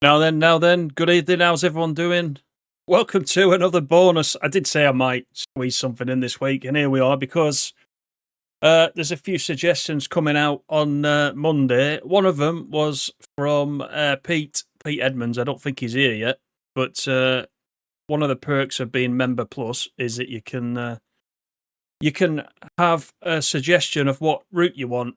Now then, good evening, how's everyone doing? Welcome to another bonus. I did say I might squeeze something in this week, and here we are, because there's a few suggestions coming out on Monday. One of them was from Pete Edmunds. I don't think he's here yet, but one of the perks of being Member Plus is that you can have a suggestion of what route you want,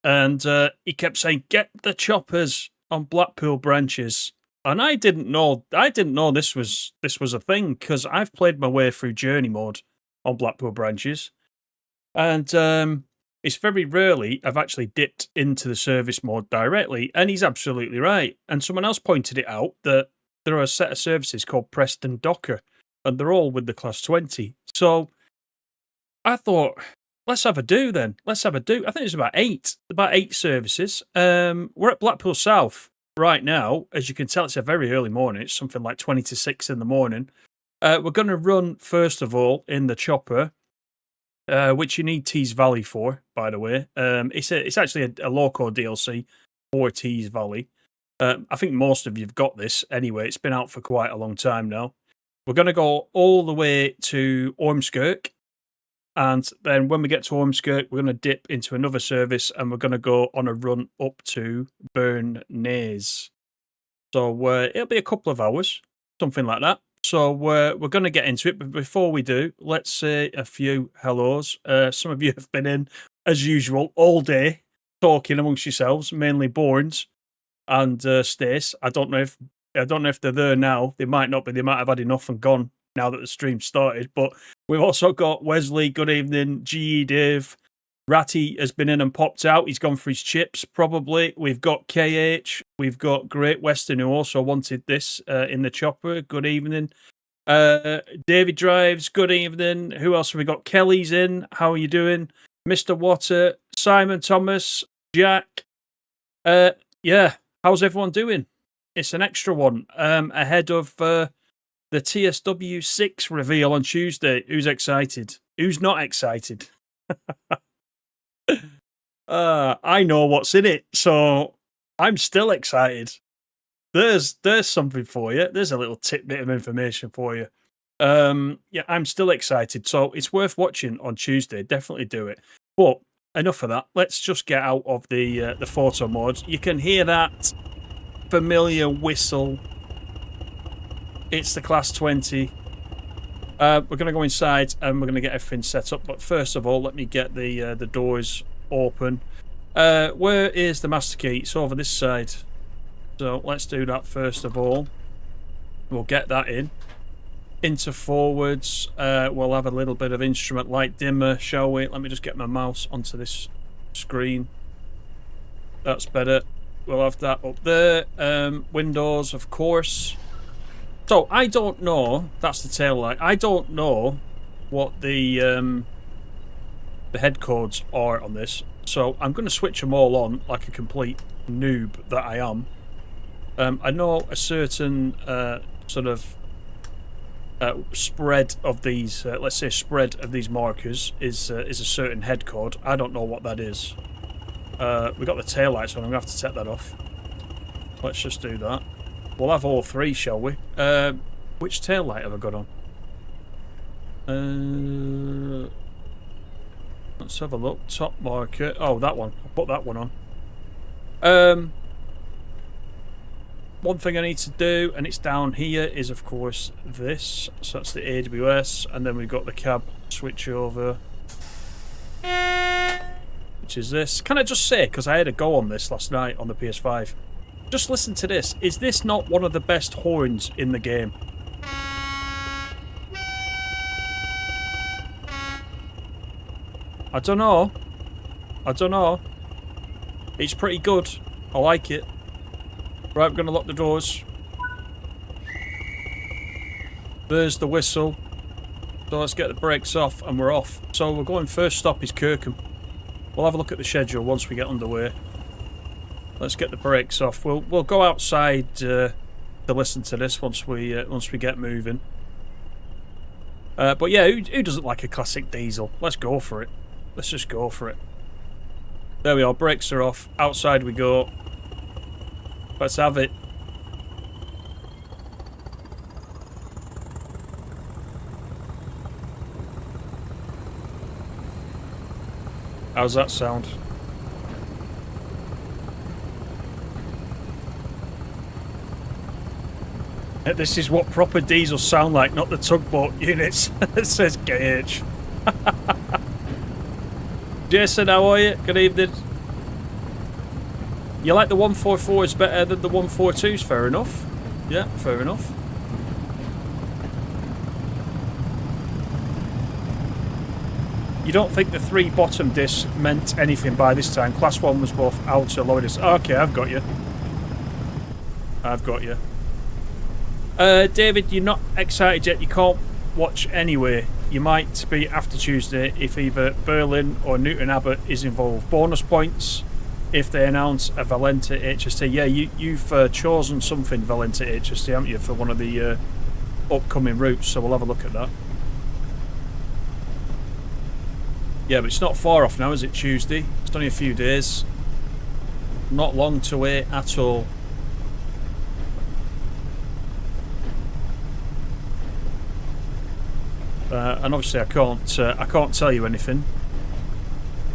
and he kept saying, get the choppers on Blackpool Branches. And I didn't know this was a thing, because I've played my way through journey mode on Blackpool Branches, and it's very rarely I've actually dipped into the service mode directly. And he's absolutely right. And someone else pointed it out that there are a set of services called Preston Docker, and they're all with the class 20. So I thought, let's have a do then. Let's have a do. I think it's about eight services. We're at Blackpool South right now. As you can tell, it's a very early morning. It's something like 20 to 6 in the morning. We're going to run, first of all, in the chopper, which you need Tees Valley for, by the way. It's actually a local DLC for Tees Valley. I think most of you've got this anyway. It's been out for quite a long time now. We're going to go all the way to Ormskirk. And then when we get to Ormskirk, we're going to dip into another service, and we're going to go on a run up to Burnnays. So it'll be a couple of hours, something like that. So we're going to get into it. But before we do, let's say a few hellos. Some of you have been in, as usual, all day, talking amongst yourselves, mainly Bournes and Stace. I don't know if they're there now. They might not be. They might have had enough and gone now that the stream started. But we've also got Wesley, good evening, GE Dave. Ratty has been in and popped out. He's gone for his chips, probably. We've got KH. We've got Great Western, who also wanted this in the chopper. Good evening. David Drives, good evening. Who else have we got? Kelly's in. How are you doing? Mr. Water, Simon Thomas, Jack. Yeah, how's everyone doing? It's an extra one ahead of the TSW 6 reveal on Tuesday. Who's excited? Who's not excited? I know what's in it, so I'm still excited. There's something for you. There's a little tidbit of information for you. Yeah, I'm still excited, so it's worth watching on Tuesday. Definitely do it. But enough of that. Let's just get out of the photo mode. You can hear that familiar whistle. It's the class 20. We're going to go inside and we're going to get everything set up. But first of all, let me get the doors open. Where is the master key? It's over this side. So let's do that first of all. We'll get that in. Into forwards. We'll have a little bit of instrument light dimmer, shall we? Let me just get my mouse onto this screen. That's better. We'll have that up there. Windows, of course. So I don't know. That's the tail light. I don't know what the head codes are on this. So I'm going to switch them all on like a complete noob that I am. I know a certain sort of spread of these. Let's say spread of these markers is a certain head code. I don't know what that is. We got the tail lights on. I'm going to have to set that off. Let's just do that. We'll have all three, shall we? Which tail light have I got on? Let's have a look. Top marker. Oh, that one. I'll put that one on. One thing I need to do, and it's down here, is of course this. So that's the AWS, and then we've got the cab switch over, which is this. Can I just say, because I had a go on this last night on the PS5. Just listen to this. Is this not one of the best horns in the game? I don't know. It's pretty good. I like it. Right, we're going to lock the doors. There's the whistle. So let's get the brakes off and we're off. So we're going, first stop is Kirkham. We'll have a look at the schedule once we get underway. Let's get the brakes off. We'll go outside to listen to this once we get moving. But yeah, who doesn't like a classic diesel? Let's go for it. Let's just go for it. There we are. Brakes are off. Outside we go. Let's have it. How's that sound? This is what proper diesels sound like, not the tugboat units. It says KH. Jason, how are you? Good evening. You like the 144s better than the 142s? Fair enough. Yeah, fair enough. You don't think the 3 bottom discs meant anything by this time? Class 1 was both outer lower discs. Okay, I've got you. I've got you. David, you're not excited yet. You can't watch anyway. You might be after Tuesday if either Berlin or Newton Abbot is involved. Bonus points if they announce a Valenta HST. Yeah, you've chosen something Valenta HST, haven't you, for one of the upcoming routes, so we'll have a look at that. Yeah, but it's not far off now, is it? Tuesday. It's only a few days. Not long to wait at all. And obviously I can't tell you anything.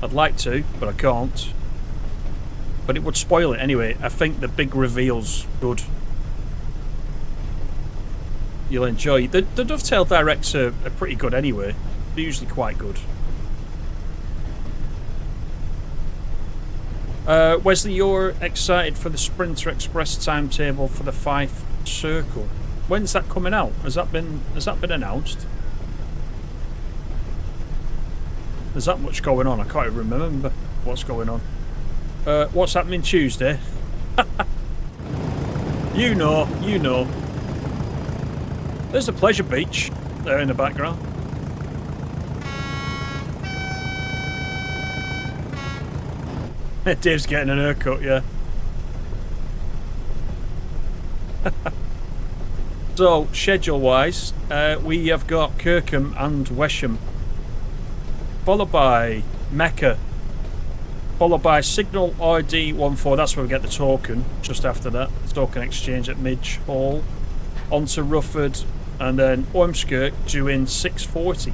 I'd like to, but I can't. But it would spoil it anyway. I think the big reveal's good. You'll enjoy. The dovetail directs are pretty good anyway. They're usually quite good. Wesley, you're excited for the Sprinter Express timetable for the Fife Circle. When's that coming out? Has that been announced? There's that much going on. I can't even remember what's going on. What's happening Tuesday? You know. There's the Pleasure Beach there in the background. Dave's getting an haircut, yeah. So, schedule-wise, we have got Kirkham and Wesham, followed by Mecca, followed by Signal RD14. That's where we get the token. Just after that, the token exchange at Midge Hall, onto Rufford, and then Ormskirk due in 6:40.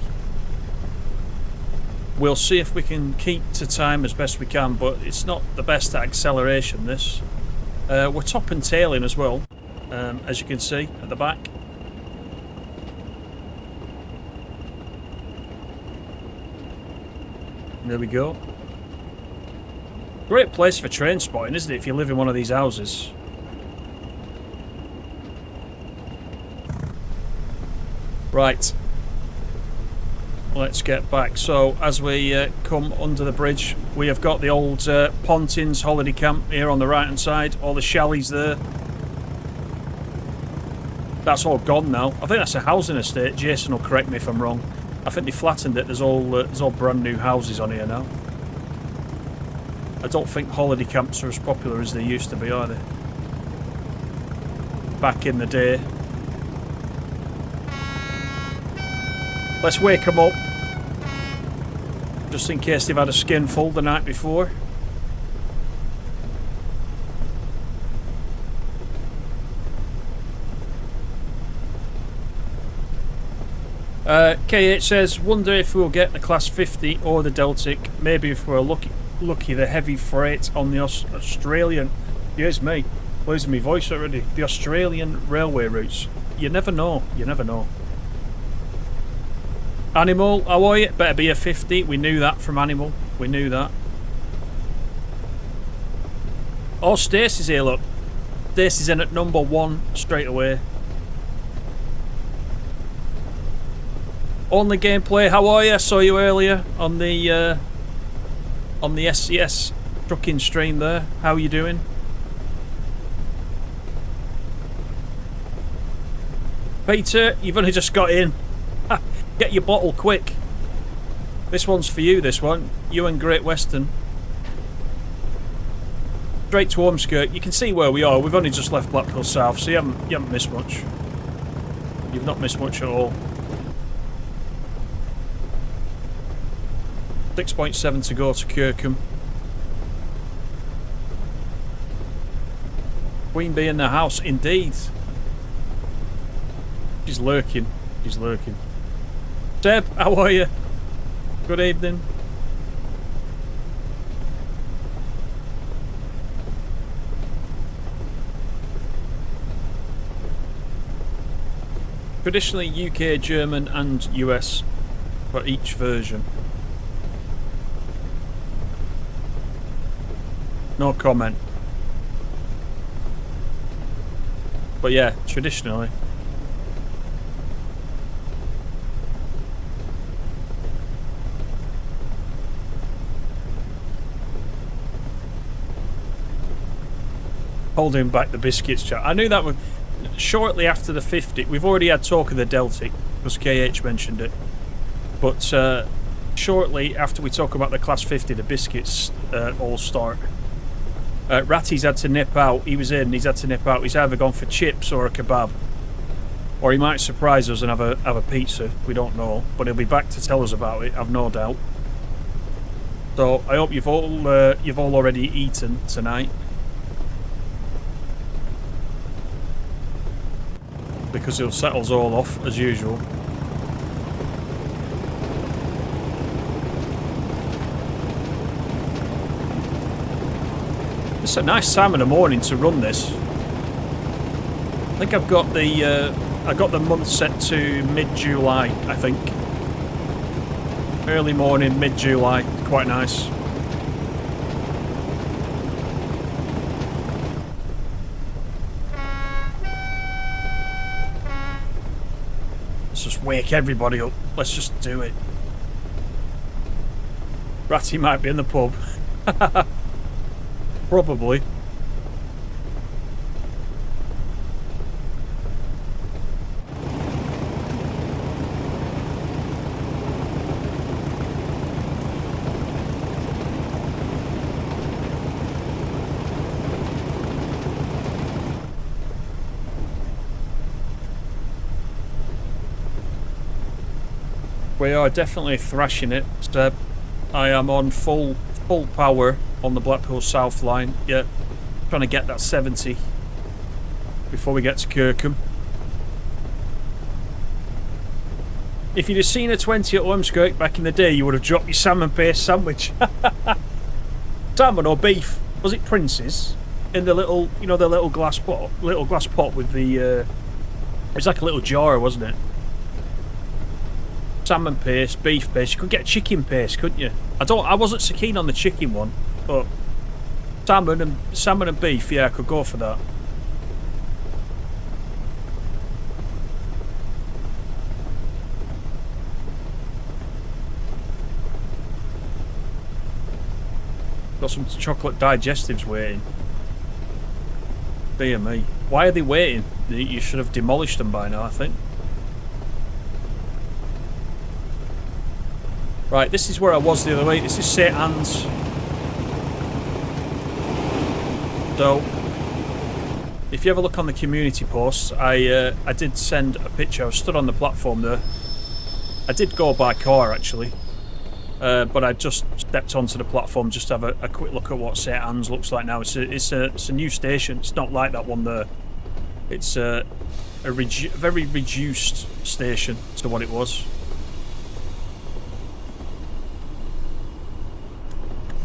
We'll see if we can keep to time as best we can, but it's not the best at acceleration, this. We're top and tailing as well, as you can see at the back. There we go. Great place for train spotting, isn't it, if you live in one of these houses? Right. Let's get back. So, as we come under the bridge, we have got the old Pontins holiday camp here on the right hand side. All the chalets there. That's all gone now. I think that's a housing estate. Jason will correct me if I'm wrong. I think they flattened it. There's all brand new houses on here now. I don't think holiday camps are as popular as they used to be, are they? Back in the day. Let's wake them up, just in case they've had a skinful the night before. KH says, wonder if we'll get the Class 50 or the Deltic. Maybe if we're lucky the heavy freight on the Australian. Here's me, losing my voice already. The Australian railway routes. You never know, you never know. Animal, how are you? Better be a 50. We knew that from Animal. We knew that. Oh, Stacey's here, look. Stacey's in at number 1 straight away. Only gameplay, how are you? I saw you earlier on the SCS trucking stream there. How are you doing? Peter, you've only just got in. Get your bottle quick. This one's for you, this one. You and Great Western. Straight to Ormskirk. You can see where we are. We've only just left Blackpool South, so you haven't missed much. You've not missed much at all. 6.7 to go to Kirkham. Queen Bee in the house, indeed. She's lurking. She's lurking. Deb, how are you? Good evening. Traditionally UK, German and US for each version. No comment. But yeah, traditionally. Holding back the biscuits, chat. I knew that was shortly after the 50. We've already had talk of the Deltic, because KH mentioned it. But shortly after we talk about the Class 50, the biscuits all start. Ratty's had to nip out. He was in. He's had to nip out. He's either gone for chips or a kebab, or he might surprise us and have a pizza. We don't know, but he'll be back to tell us about it. I've no doubt. So I hope you've all already eaten tonight, because he'll set us all off as usual. It's a nice time in the morning to run this. I think I've got the month set to mid-July, I think. Early morning, mid-July, quite nice. Let's just wake everybody up. Let's just do it. Ratty might be in the pub. Probably. We are definitely thrashing it, Steb. I am on full power on the Blackpool South line. Yeah, trying to get that 70 before we get to Kirkham. If you'd have seen a 20 at Ormskirk back in the day, you would have dropped your salmon paste sandwich. Salmon or beef? Was it Prince's? In the little, you know, the little glass pot with the. It's like a little jar, wasn't it? Salmon paste, beef paste. You could get chicken paste, couldn't you? I wasn't so keen on the chicken one, but salmon and beef, yeah, I could go for that. Got some chocolate digestives waiting. Dear me. Why are they waiting? You should have demolished them by now, I think. Right, this is where I was the other way. This is St Anne's. So, if you ever look on the community posts, I did send a picture. I was stood on the platform there. I did go by car, actually. But I just stepped onto the platform just to have a quick look at what St Anne's looks like now. It's a new station. It's not like that one there. It's a very reduced station to what it was.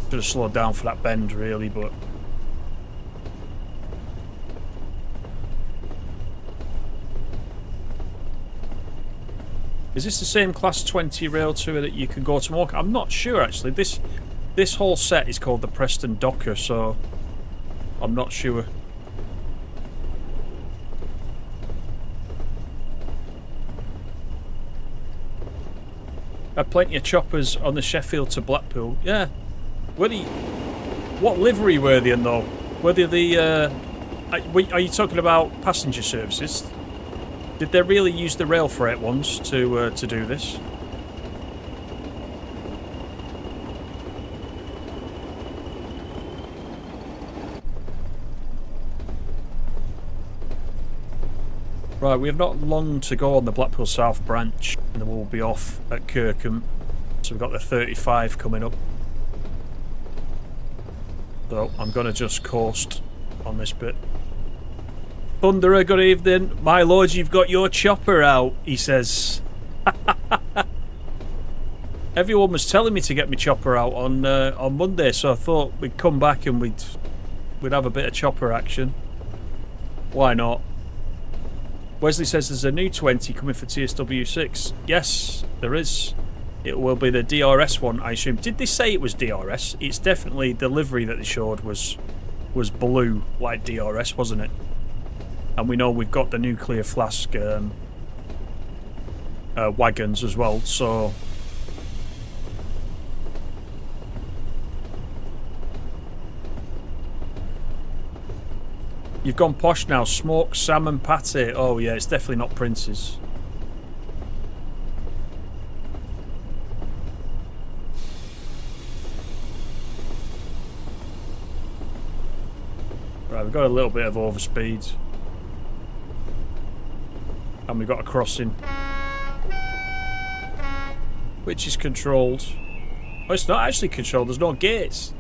Should have slowed down for that bend, really, but is this the same Class 20 rail tour that you can go to Morecambe? I'm not sure, actually. This whole set is called the Preston Docker, so I'm not sure. Plenty of choppers on the Sheffield to Blackpool. Yeah. What livery were they in, though? Were they the... are you talking about passenger services? Did they really use the rail freight ones to do this? Right, we have not long to go on the Blackpool South branch, and then we'll be off at Kirkham. So we've got the 35 coming up. So I'm going to just coast on this bit. Thunderer, good evening. My lord, you've got your chopper out, he says. Everyone was telling me to get my chopper out on Monday, so I thought we'd come back and we'd have a bit of chopper action. Why not? Wesley says there's a new 20 coming for TSW6. Yes, there is. It will be the DRS one, I assume. Did they say it was DRS? It's definitely the livery that they showed was blue, like DRS, wasn't it? And we know we've got the nuclear flask wagons as well, so... You've gone posh now. Smoked salmon pate. Oh yeah, it's definitely not Prince's. Right, we've got a little bit of overspeed. And we've got a crossing. Which is controlled. Oh, it's not actually controlled. There's no gates.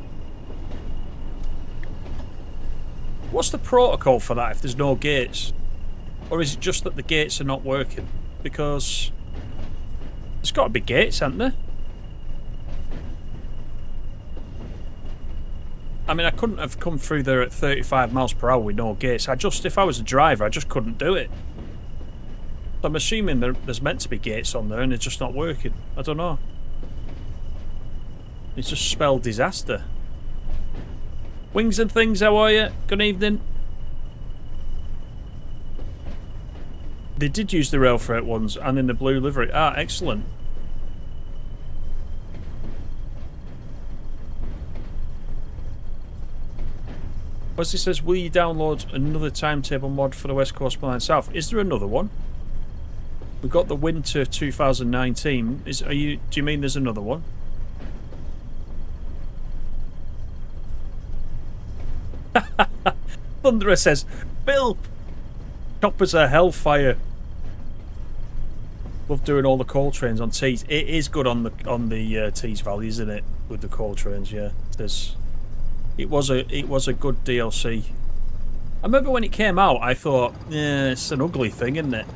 What's the protocol for that if there's no gates? Or is it just that the gates are not working? Because there's got to be gates, haven't there? I mean, I couldn't have come through there at 35 miles per hour with no gates. If I was a driver, I just couldn't do it. So I'm assuming there's meant to be gates on there and it's just not working. I don't know. It's just spelled disaster. Wings and things, how are you? Good evening. They did use the rail freight ones and in the blue livery. Ah, excellent. Wesley says, will you download another timetable mod for the West Coast Line South? Is there another one? We've got the winter 2019. Do you mean there's another one? Thunderer says, Bill, choppers are hellfire. Love doing all the coal trains on Tees. It is good on the Tees Valley, isn't it? With the coal trains, yeah. It was a good DLC. I remember when it came out, I thought, yeah, it's an ugly thing, isn't it?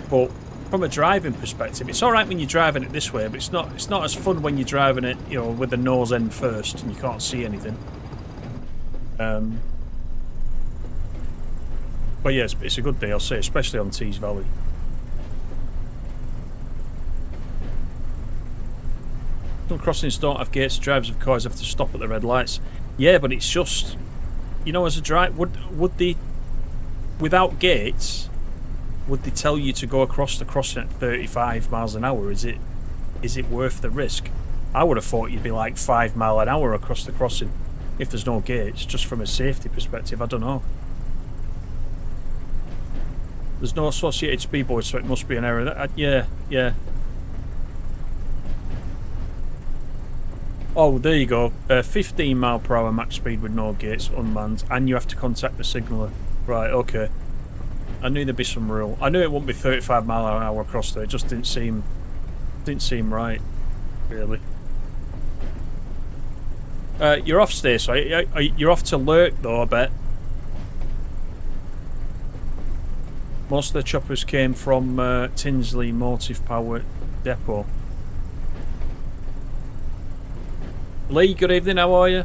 But from a driving perspective, it's all right when you're driving it this way, but it's not as fun when you're driving it, you know, with the nose end first and you can't see anything. But yes, it's a good DLC, especially on Tees Valley. Some crossings don't have gates. Drivers of cars have to stop at the red lights. Yeah, but it's just, you know, as a driver, would they, without gates, would they tell you to go across the crossing at 35 miles an hour? Is it worth the risk? I would have thought you'd be like 5 mile an hour across the crossing if there's no gates, just from a safety perspective. I don't know. There's no associated speed board, so it must be an error. Yeah. Oh, there you go. 15 mile per hour max speed with no gates, unmanned, and you have to contact the signaller. Right, okay. I knew there'd be some rule. I knew it wouldn't be 35 mile an hour across there. It just didn't seem right, really. You're off, Stacey. You're off to Lurk, though, I bet. Most of the choppers came from Tinsley Motive Power Depot. Lee, good evening, how are you?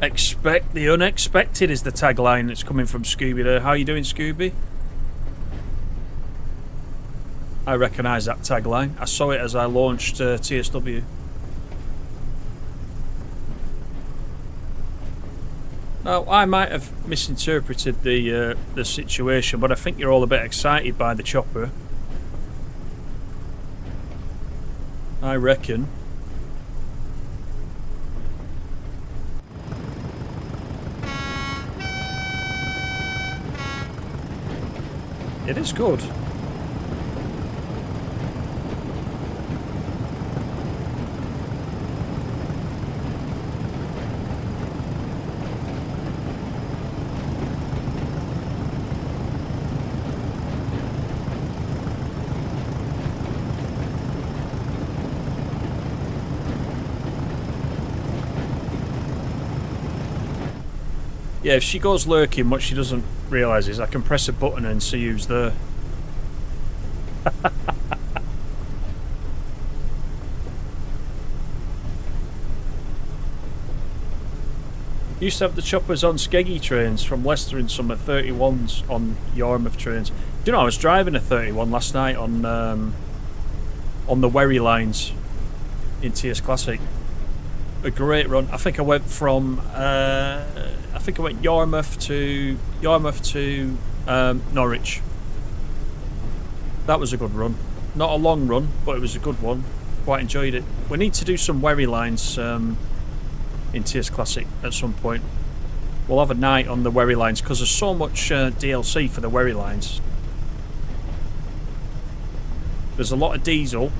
Expect the unexpected is the tagline that's coming from Scooby there. How are you doing, Scooby? I recognise that tagline. I saw it as I launched TSW. Now, I might have misinterpreted the situation, but I think you're all a bit excited by the chopper. I reckon. It is good. Yeah, if she goes lurking, what she doesn't realise is I can press a button and see who's there. Used to have the choppers on Skeggy trains from Leicester in summer, 31s on Yarmouth trains. Do you know, I was driving a 31 last night on the Wherry lines in TS Classic. A great run. I think I went from Yarmouth to Norwich. That was a good run. Not a long run, but it was a good one. Quite enjoyed it. We need to do some Wherry lines in TS Classic at some point. We'll have a night on the Wherry lines because there's so much DLC for the Wherry lines. There's a lot of diesel.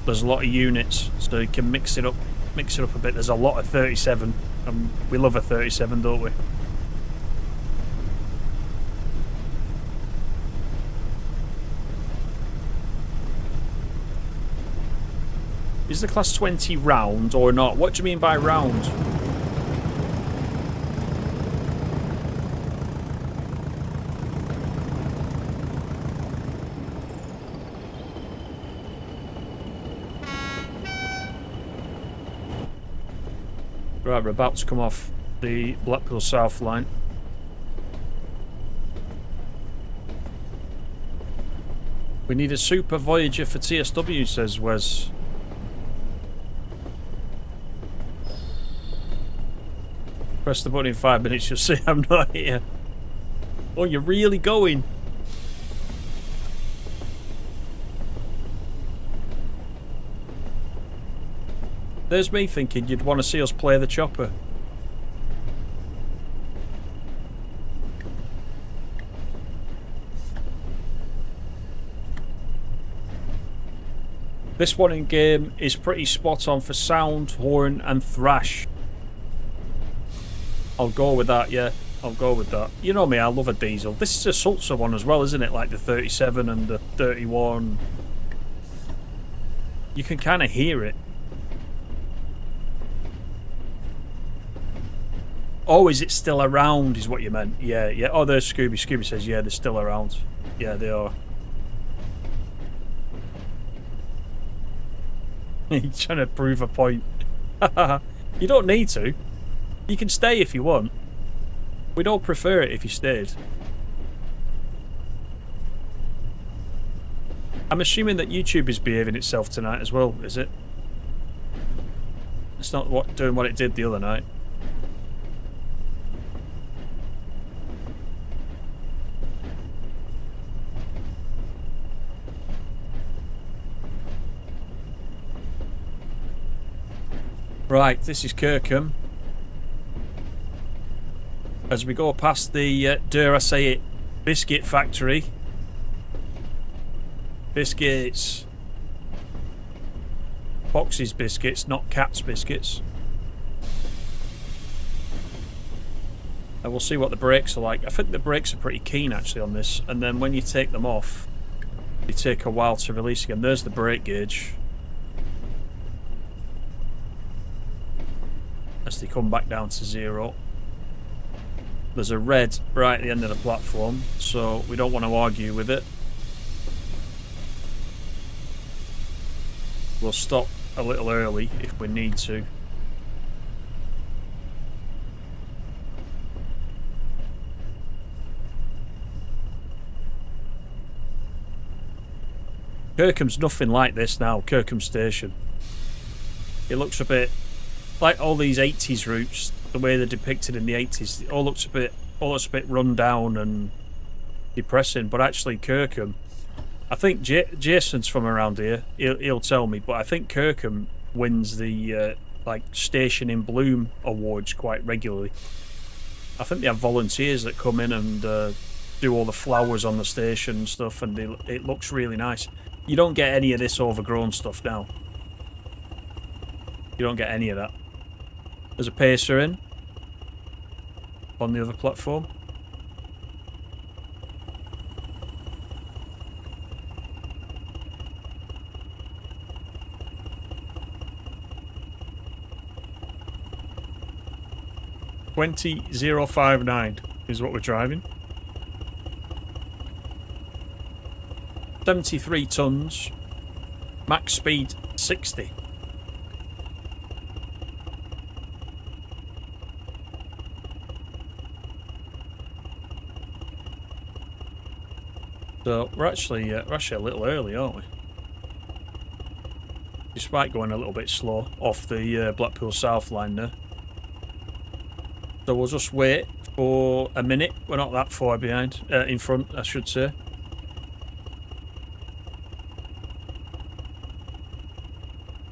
There's a lot of units, so you can mix it up a bit. There's a lot of 37, and we love a 37, don't we? Is the class 20 round or not? What do you mean by round? Right, we're about to come off the Blackpool South line. We need a Super Voyager for TSW, says Wes. Press the button in 5 minutes, you'll see I'm not here. Oh, you're really going? There's me thinking you'd want to see us play the chopper. This one in game is pretty spot on for sound, horn and thrash. I'll go with that, yeah. I'll go with that. You know me, I love a diesel. This is a Sulzer one as well, isn't it? Like the 37 and the 31. You can kind of hear it. Oh, is it still around, is what you meant? Yeah, yeah. Oh, there's Scooby. Scooby says, yeah, they're still around. Yeah, they are. He's trying to prove a point. You don't need to. You can stay if you want. We'd all prefer it if you stayed. I'm assuming that YouTube is behaving itself tonight as well, is it? It's not doing what it did the other night. Right, this is Kirkham. As we go past the, dare I say it, biscuit factory. Biscuits. Fox's biscuits, not Cat's biscuits. And we'll see what the brakes are like. I think the brakes are pretty keen actually on this. And then when you take them off, they take a while to release again. There's the brake gauge. As they come back down to 0. There's a red right at the end of the platform, so we don't want to argue with it. We'll stop a little early if we need to. Kirkham's nothing like this now, Kirkham Station. It looks a bit like all these 80s routes, the way they're depicted in the 80s, it all looks a bit run down and depressing. But actually, Kirkham, I think Jason's from around here. He'll tell me, but I think Kirkham wins the like Station in Bloom awards quite regularly. I think they have volunteers that come in and do all the flowers on the station and stuff, and it looks really nice. You don't get any of this overgrown stuff now. You don't get any of that. There's a pacer in on the other platform. $20,059 is what we're driving. 73 tons. Max speed 60. So we're actually a little early, aren't we? Despite going a little bit slow off the Blackpool South line there. So we'll just wait for a minute. We're not that far behind. In front, I should say.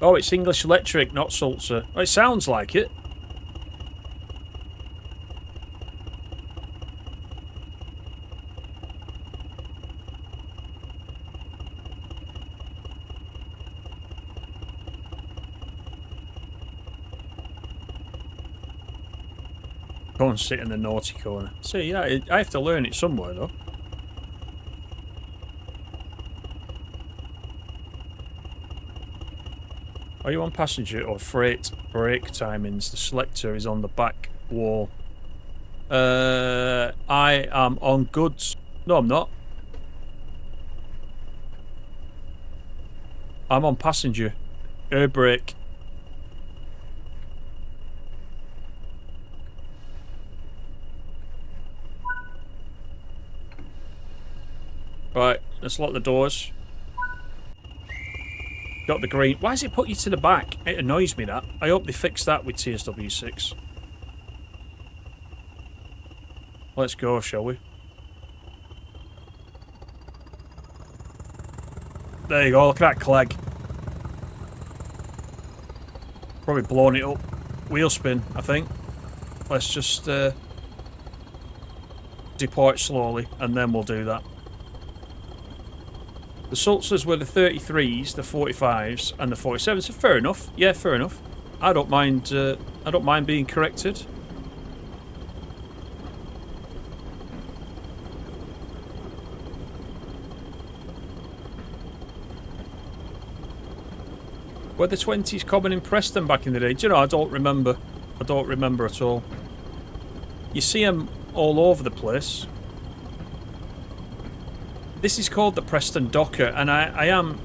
Oh, it's English Electric, not Sulzer. Oh, it sounds like it. Go and sit in the naughty corner. See, yeah, I have to learn it somewhere, though. Are you on passenger or freight brake timings? The selector is on the back wall. I am on goods. No, I'm not. I'm on passenger. Air brake. Right, let's lock the doors. Got the green. Why does it put you to the back? It annoys me, that. I hope they fix that with TSW6. Let's go, shall we? There you go, look at that clegg. Probably blown it up. Wheel spin, I think. Let's just depart slowly, and then we'll do that. The Sulzers were the 33s, the 45s, and the 47s. So fair enough. Yeah, fair enough. I don't mind. I don't mind being corrected. Were the 20s common in Preston back in the day? Do you know? I don't remember. I don't remember at all. You see them all over the place. This is called the Preston Docker, and I am...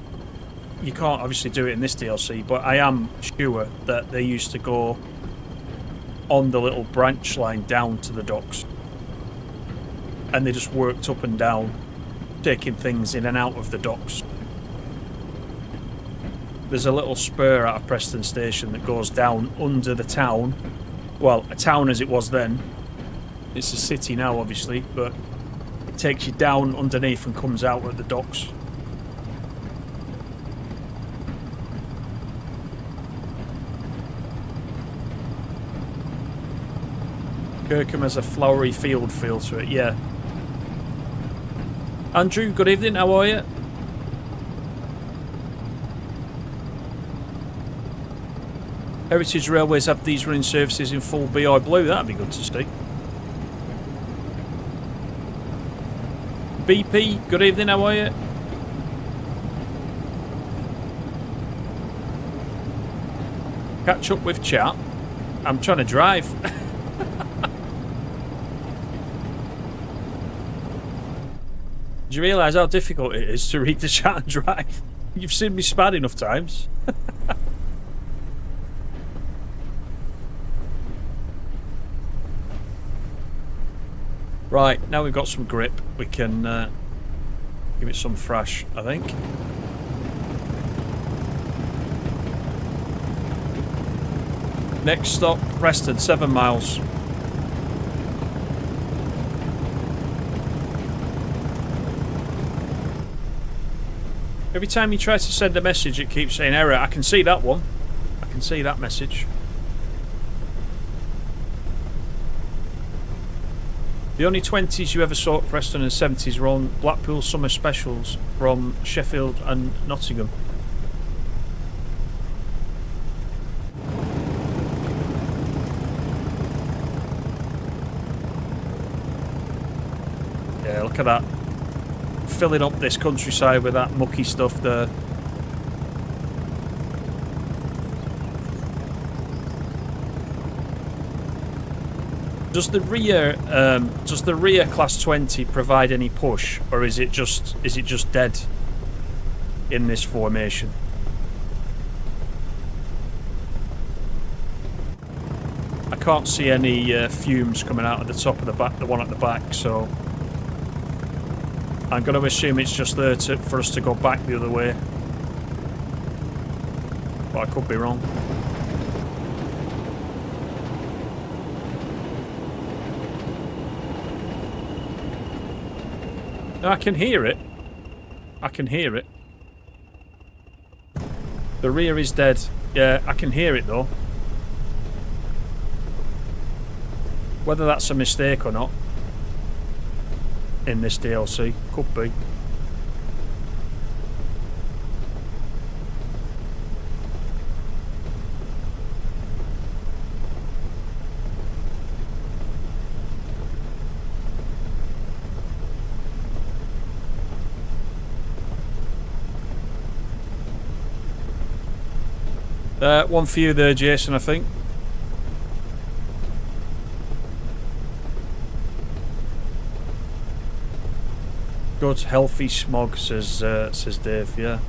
You can't obviously do it in this DLC, but I am sure that they used to go on the little branch line down to the docks. And they just worked up and down, taking things in and out of the docks. There's a little spur out of Preston Station that goes down under the town. Well, a town as it was then. It's a city now, obviously, but... takes you down underneath and comes out at the docks. Kirkham has a flowery field feel to it, yeah. Andrew, good evening, how are you? Heritage Railways have these running services in full BI blue, that'd be good to see. BP, good evening, how are you? Catch up with chat. I'm trying to drive. Do you realise how difficult it is to read the chat and drive? You've seen me spad enough times. Right, now we've got some grip, we can give it some thrash, I think. Next stop, Preston, 7 miles. Every time you try to send a message, it keeps saying error. I can see that one. I can see that message. The only 20s you ever saw at Preston and 70s were on Blackpool summer specials from Sheffield and Nottingham. Yeah, look at that. Filling up this countryside with that mucky stuff there. Does the rear class 20 provide any push, or is it just dead in this formation? I can't see any fumes coming out of the top of the back, the one at the back, so I'm going to assume it's just there for us to go back the other way. But I could be wrong. I can hear it. I can hear it. The rear is dead. Yeah, I can hear it though. Whether that's a mistake or not in this DLC, could be. One for you there, Jason, I think. Good, healthy smog, says Dave, yeah.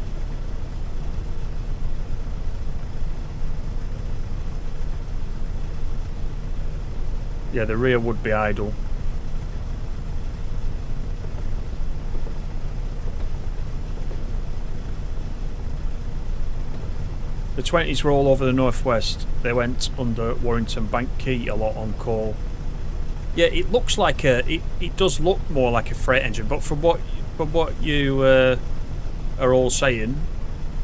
Yeah, the rear would be idle. The 20s were all over the northwest. They went under Warrington Bank Key a lot on coal. Yeah, it looks like it does look more like a freight engine, but from what you are all saying,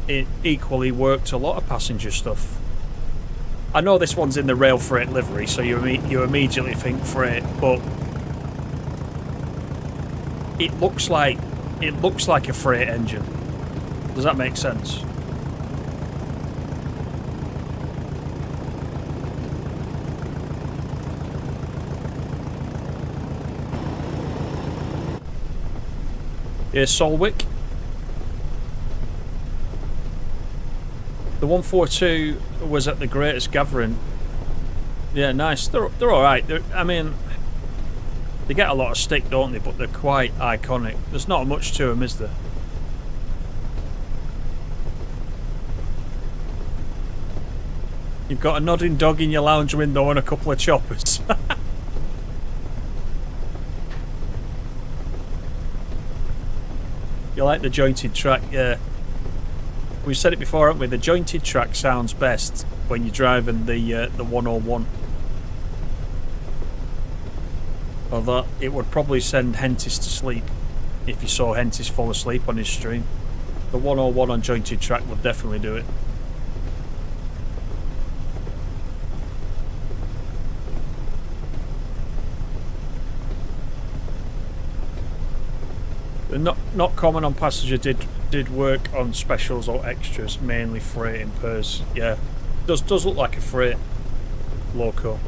it equally worked a lot of passenger stuff. I know this one's in the rail freight livery, so you immediately think freight, but it looks like a freight engine. Does that make sense? Here's Solwick. The 142 was at the Greatest Gathering. Yeah, nice. They're all right. I mean, they get a lot of stick, don't they? But they're quite iconic. There's not much to them, is there? You've got a nodding dog in your lounge window and a couple of choppers. You like the jointed track, yeah. We've said it before, haven't we? The jointed track sounds best when you're driving the 101. Although it would probably send Hentis to sleep if you saw Hentis fall asleep on his stream. The 101 on jointed track would definitely do it. Not common on passenger did work on specials or extras, mainly freight in pairs. Yeah, does look like a freight loco.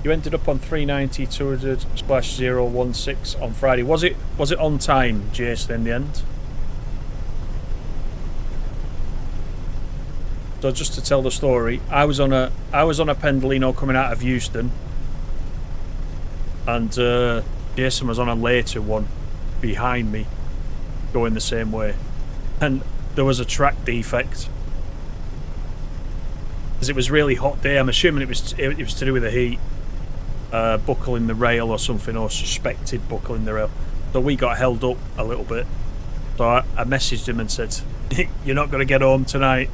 You ended up on 390 200 splash 016 on Friday. Was it on time, Jason, in the end? So just to tell the story, I was on a Pendolino coming out of Euston, and Jason was on a later one behind me, going the same way, and there was a track defect. As it was a really hot day, I'm assuming it was to do with the heat, buckling the rail or something, or suspected buckling the rail. So we got held up a little bit. So I messaged him and said, "You're not going to get home tonight."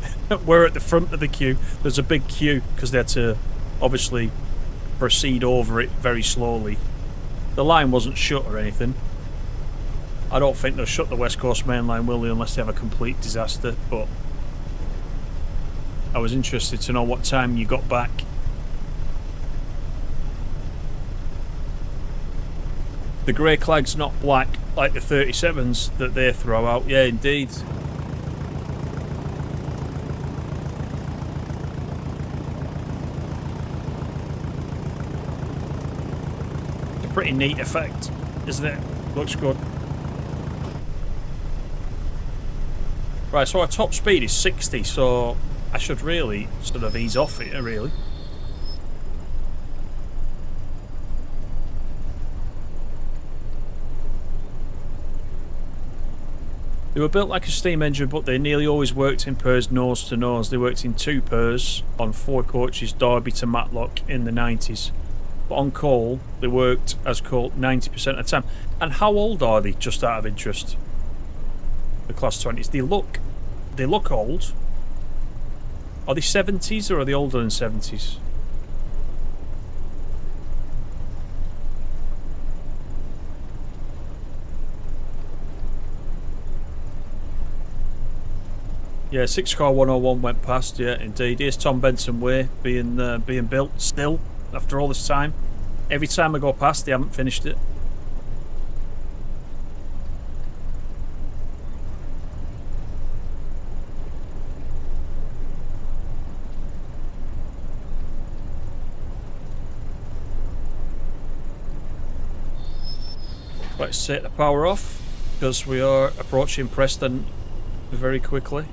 We're at the front of the queue. There's a big queue because they had to obviously proceed over it very slowly. The line wasn't shut or anything. I don't think they'll shut the West Coast Main Line, will they, unless they have a complete disaster. But I was interested to know what time you got back. The grey clag's not black like the 37s that they throw out. Yeah, indeed. It's a pretty neat effect, isn't it? Looks good. Right, so our top speed is 60, so I should really sort of ease off it, really. They were built like a steam engine, but they nearly always worked in pairs nose to nose. They worked in 2 pairs on 4 coaches, Derby to Matlock in the 90s. But on coal, they worked as coal 90% of the time. And how old are they, just out of interest? The Class 20s. They look old. Are they 70s or are they older than 70s? Yeah, 6 Car 101 went past, yeah, indeed. Here's Tom Benson Way being built still after all this time. Every time I go past, they haven't finished it. Let's take the power off because we are approaching Preston very quickly.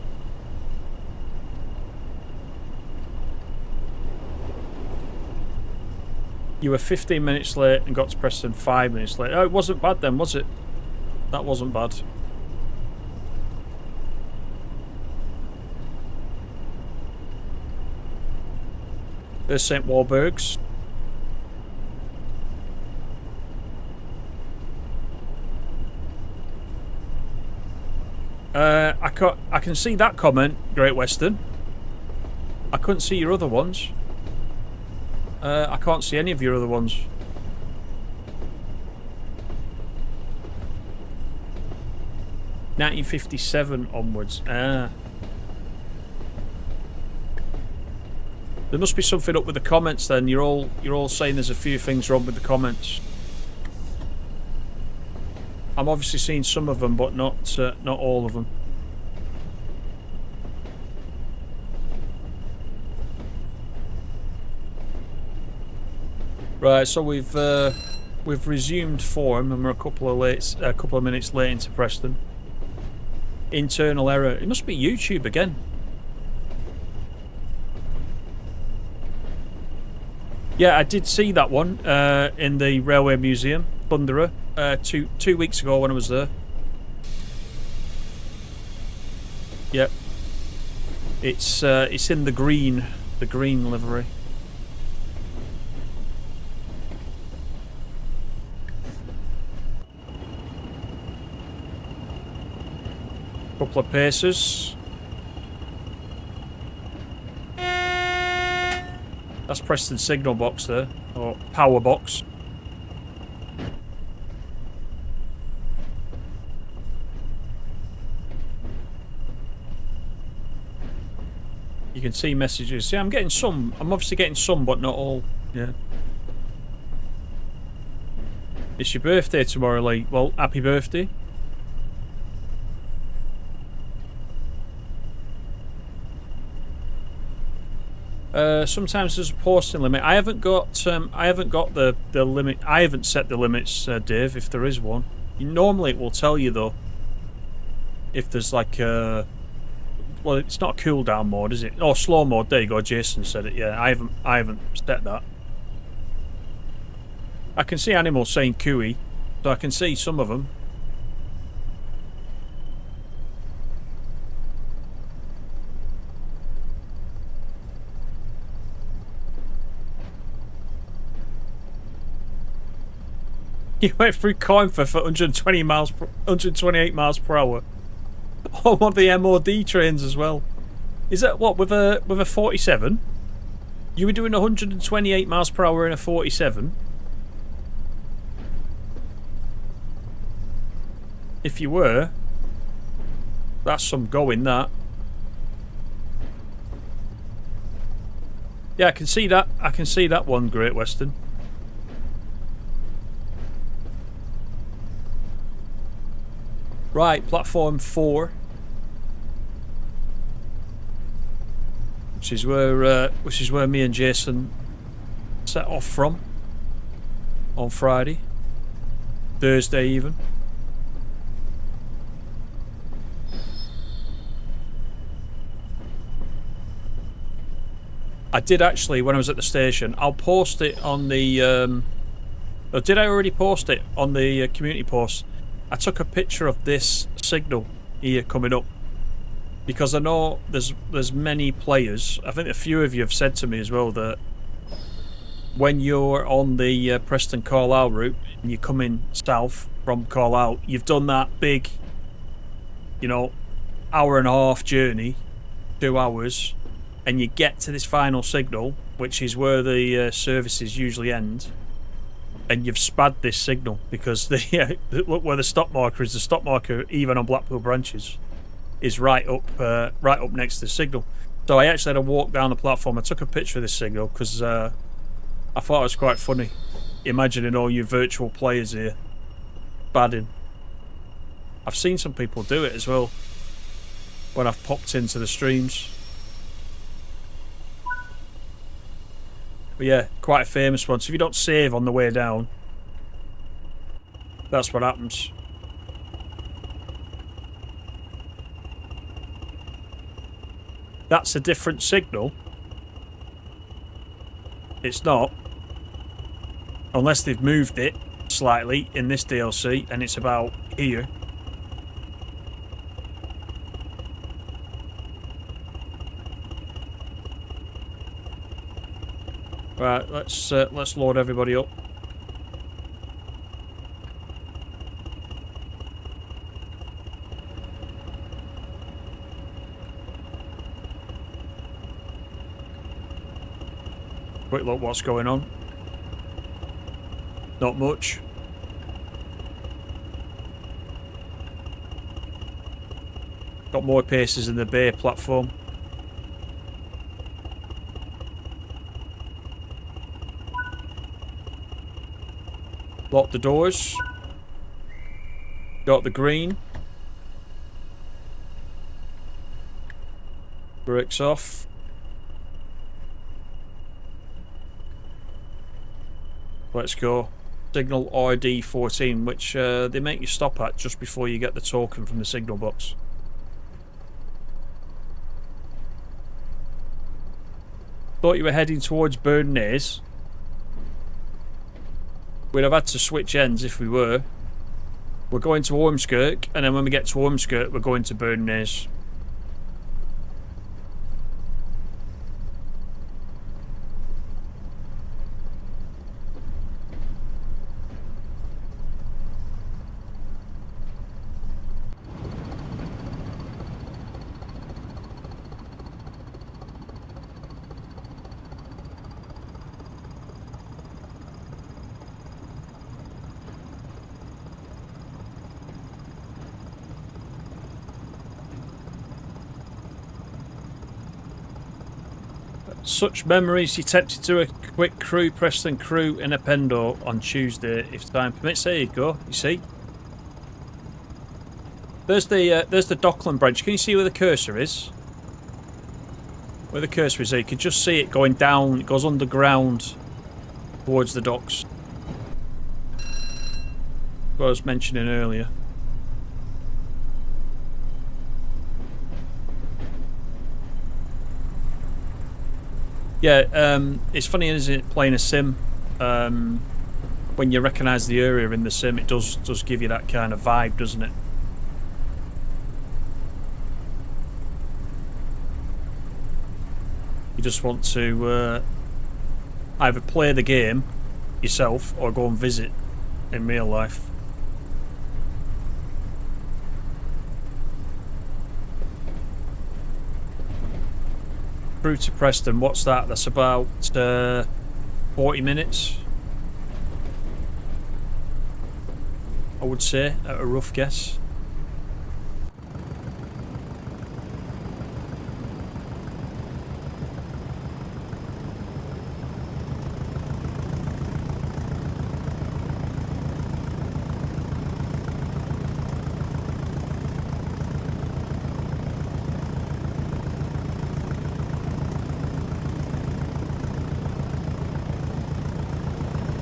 You were 15 minutes late and got to Preston 5 minutes late. Oh, it wasn't bad then, was it? That wasn't bad. There's St. Walburg's. I can see that comment, Great Western. I couldn't see your other ones. I can't see any of your other ones. (1957) onwards. There must be something up with the comments then. You're all saying there's a few things wrong with the comments. I'm obviously seeing some of them, but not all of them. Right, so we've resumed form, and we're a couple of minutes late into Preston. Internal error. It must be YouTube again. Yeah, I did see that one in the Railway Museum, Thunderer, two weeks ago when I was there. Yep. It's in the green livery. Couple of paces. That's Preston signal box there, or power box. You can see messages. Yeah, I'm getting some. I'm obviously getting some, but not all. Yeah. It's your birthday tomorrow, Lee. Well, happy birthday. Sometimes there's a posting limit. I haven't got the limit. I haven't set the limits, Dave. If there is one, normally it will tell you though. If there's like well, it's not a cooldown mode, is it? Oh, slow mode. There you go. Jason said it. Yeah, I haven't set that. I can see animals saying cooey, so I can see some of them. You went through Coimfer for 128 miles per hour. On one of the MOD trains as well. Is that what, with a 47? You were doing 128 miles per hour in a 47? If you were, that's some going, that. Yeah, I can see that. I can see that one, Great Western. Right, platform 4, which is where me and Jason set off from on Friday, Thursday even. I did actually, when I was at the station. I'll post it on the. Or did I already post it on the community post? I took a picture of this signal here coming up. Because I know there's many players. I think a few of you have said to me as well that when you're on the Preston Carlisle route and you're coming south from Carlisle, you've done that big, you know, hour and a half journey, 2 hours, and you get to this final signal, which is where the services usually end, and you've spad this signal because look where the stop marker is. The stop marker, even on Blackpool Branches, is right up next to the signal. So I actually had to walk down the platform. I took a picture of this signal because I thought it was quite funny, imagining all you virtual players here badding. I've seen some people do it as well when I've popped into the streams. But yeah, quite a famous one. So if you don't save on the way down, that's what happens. That's a different signal. It's not. Unless they've moved it slightly in this DLC and it's about here. Right, let's load everybody up. Quick look what's going on. Not much. Got more paces in the bay platform. Lock the doors. Got the green. Brakes off. Let's go. Signal RD14, which they make you stop at just before you get the token from the signal box. Thought you were heading towards Burnnays. We'd have had to switch ends if we were. We're going to Ormskirk, and then when we get to Ormskirk, we're going to Burnnays. Such memories. You tempted to a quick crew, Preston crew in a Pendo on Tuesday if time permits. There you go. You see, there's the Dockland branch. Can you see where the cursor is? Where the cursor is there, you can just see it going down. It goes underground towards the docks. What I was mentioning earlier. Yeah, it's funny, isn't it, playing a sim? When you recognise the area in the sim, it does give you that kind of vibe, doesn't it? You just want to either play the game yourself or go and visit in real life. Through to Preston, what's that? That's about 40 minutes, I would say, at a rough guess.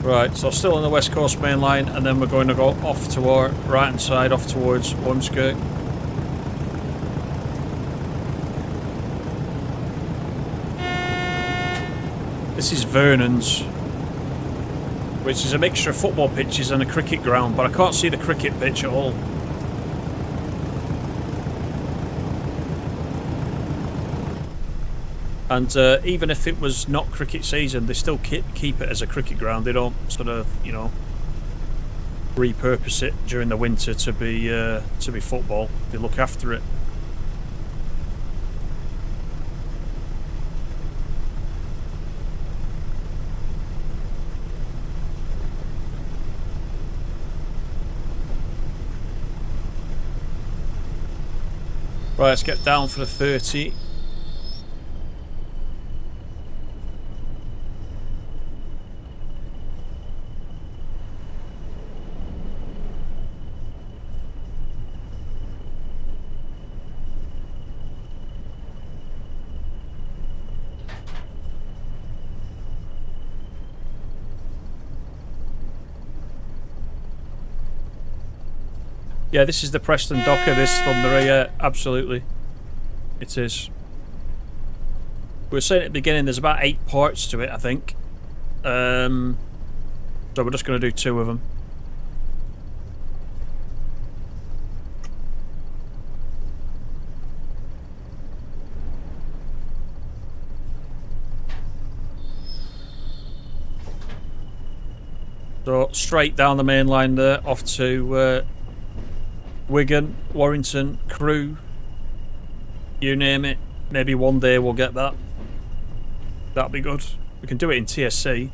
Right, so still on the West Coast main line, and then we're going to go off to our right hand side, off towards Ormskirk. This is Vernon's, which is a mixture of football pitches and a cricket ground, but I can't see the cricket pitch at all. And even if it was not cricket season, they still keep it as a cricket ground. They don't sort of, you know, repurpose it during the winter to be football. They look after it. Right, let's get down for the 30. Yeah, this is the Preston Docker, this Thunderer, yeah, absolutely. It is. We were saying at the beginning there's about 8 parts to it, I think. So we're just going to do 2 of them. So straight down the main line there, off to Wigan, Warrington, Crewe, you name it. Maybe one day we'll get that. That'll be good. We can do it in TSC.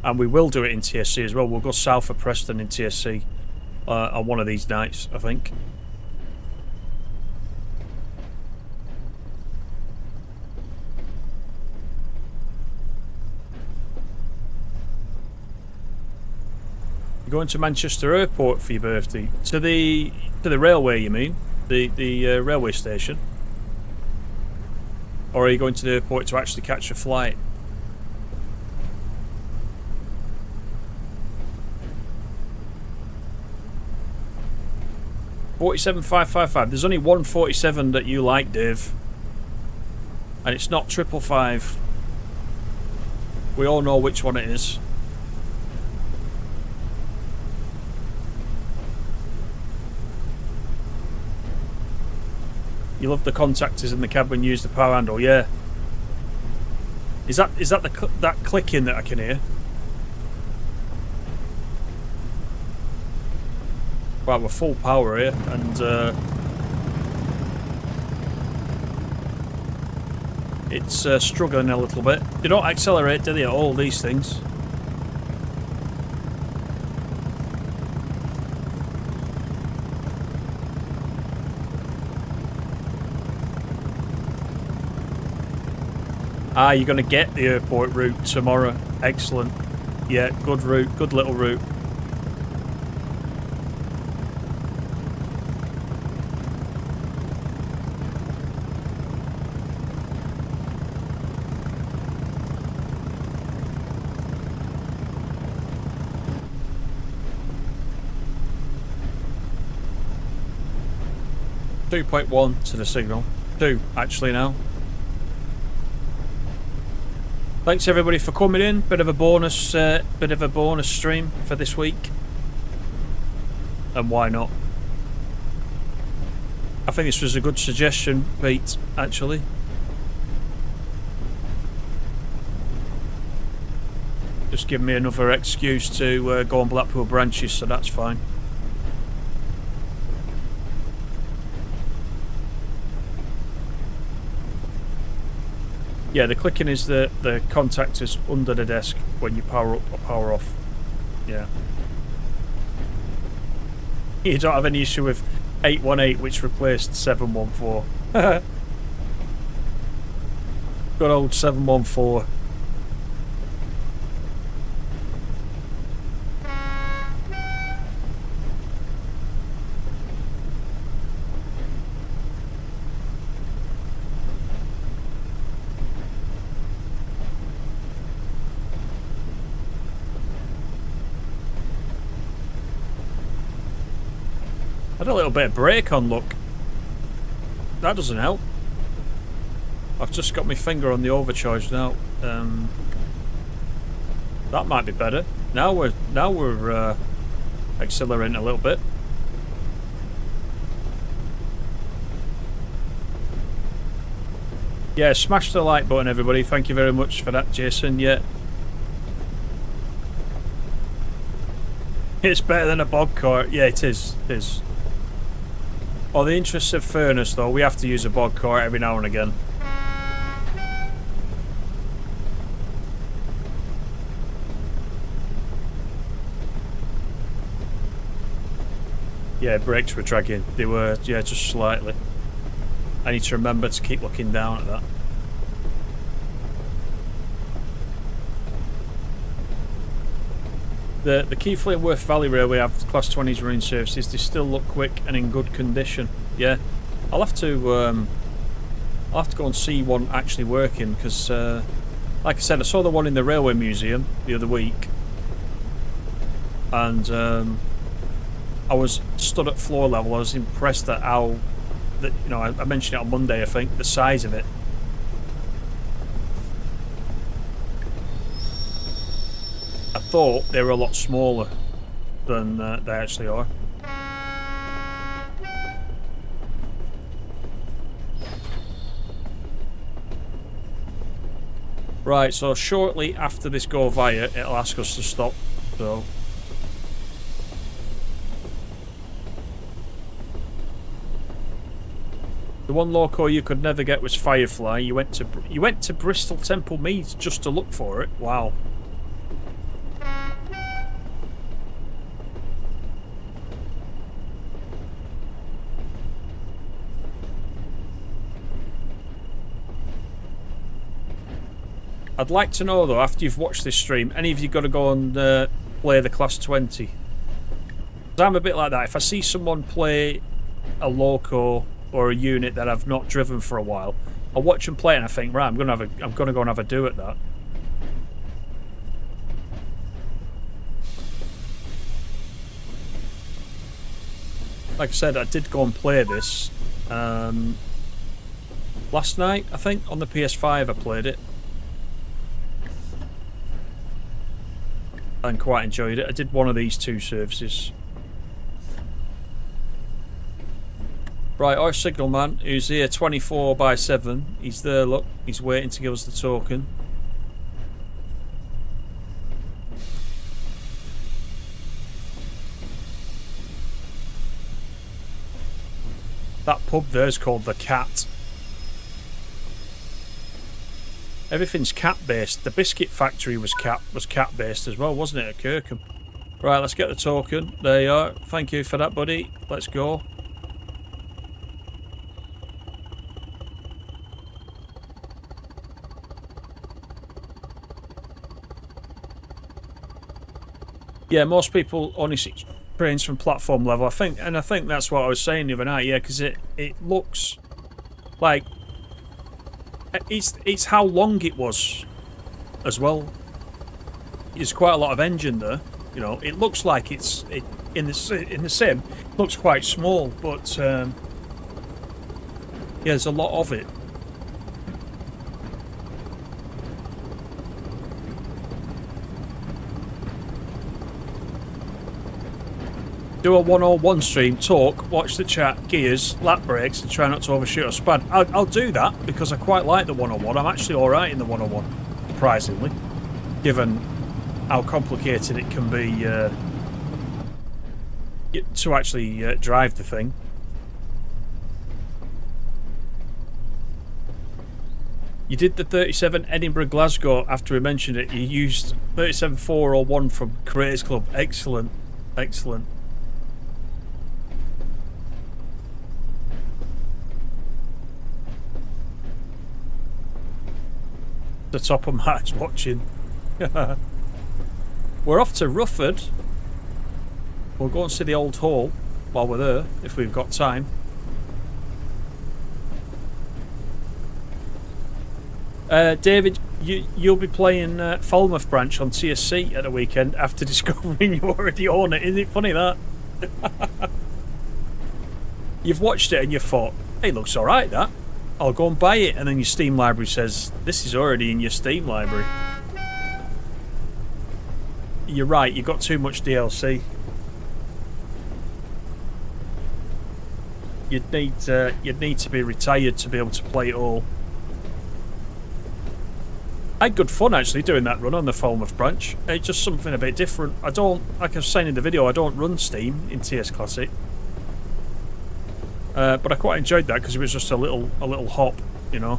And we will do it in TSC as well. We'll go south of Preston in TSC on one of these nights, I think. You're going to Manchester Airport for your birthday? To the railway, you mean? The railway station? Or are you going to the airport to actually catch a flight? $47,555. There's only one 47 that you like, Dave. And it's not 555. We all know which one it is. You love the contactors in the cab when you use the power handle, yeah. Is that that clicking that I can hear? Well, we're full power here, and it's struggling a little bit. They don't accelerate, do they, at all, these things? Ah, you're going to get the airport route tomorrow. Excellent. Yeah, good route. Good little route. .1 to the signal. 2 actually now. Thanks everybody for coming in. Bit of a bonus stream for this week. And why not? I think this was a good suggestion, Pete, actually. Just give me another excuse to go on Blackpool Branches, so that's fine. Yeah, the clicking is the contactors under the desk when you power up or power off. Yeah. You don't have any issue with 818, which replaced 714. Good old 714. Had a little bit of brake on, look. That doesn't help. I've just got my finger on the overcharge now. That might be better. Now we're accelerating a little bit. Yeah, smash the like button, everybody. Thank you very much for that, Jason. Yeah. It's better than a bog cart. Yeah, it is. It is. For the interests of fairness, though, we have to use a bog cart every now and again. Yeah, brakes were dragging. They were, yeah, just slightly. I need to remember to keep looking down at that. The Keighley and Worth Valley Railway have Class 20s running services. They still look quick and in good condition. Yeah, I'll have to go and see one actually working because, like I said, I saw the one in the Railway Museum the other week, and I was stood at floor level. I was impressed at how, I mentioned it on Monday, I think, the size of it. I thought they were a lot smaller than they actually are. Right, so shortly after this go via, it'll ask us to stop, so... The one loco you could never get was Firefly. You went to Bristol Temple Meads just to look for it. Wow. I'd like to know though, after you've watched this stream, any of you got to go and play the Class 20? 'Cause I'm a bit like that. If I see someone play a loco or a unit that I've not driven for a while, I watch them play and I think, right, I'm gonna go and have a do at that. Like I said, I did go and play this last night, I think, on the PS5 I played it. And quite enjoyed it. I did one of these two services. Right, our signal man, who's here 24/7, he's there, look, he's waiting to give us the token. That pub there's called the Cat. Everything's cat-based. The biscuit factory was cat-based as well, wasn't it, at Kirkham? Right, let's get the token. There you are. Thank you for that, buddy. Let's go. Yeah, most people only see trains from platform level. I think that's what I was saying the other night. Yeah, because it looks like it's how long it was as well. There's quite a lot of engine there. You know, it looks like it's in the sim. It looks quite small, but yeah, there's a lot of it. Do a 101 stream, talk, watch the chat, gears, lap brakes, and try not to overshoot or spad. I'll do that because I quite like the 101. I'm actually alright in the 101, surprisingly, given how complicated it can be to actually drive the thing. You did the 37 Edinburgh Glasgow after we mentioned it. You used 37-401 from Creators Club. Excellent, excellent. The top of Mark's watching. We're off to Rufford. We'll go and see the old hall while we're there, if we've got time. David, you'll be playing Falmouth Branch on TSC at the weekend after discovering you already own it. Isn't it funny that? You've watched it and you thought, hey, looks alright that. I'll go and buy it, and then your Steam library says, this is already in your Steam library. You're right, you've got too much DLC. You'd need to be retired to be able to play it all. I had good fun actually doing that run on the Falmouth branch. It's just something a bit different. I don't, like I was saying in the video, I don't run Steam in TS Classic. But I quite enjoyed that because it was just a little hop, you know.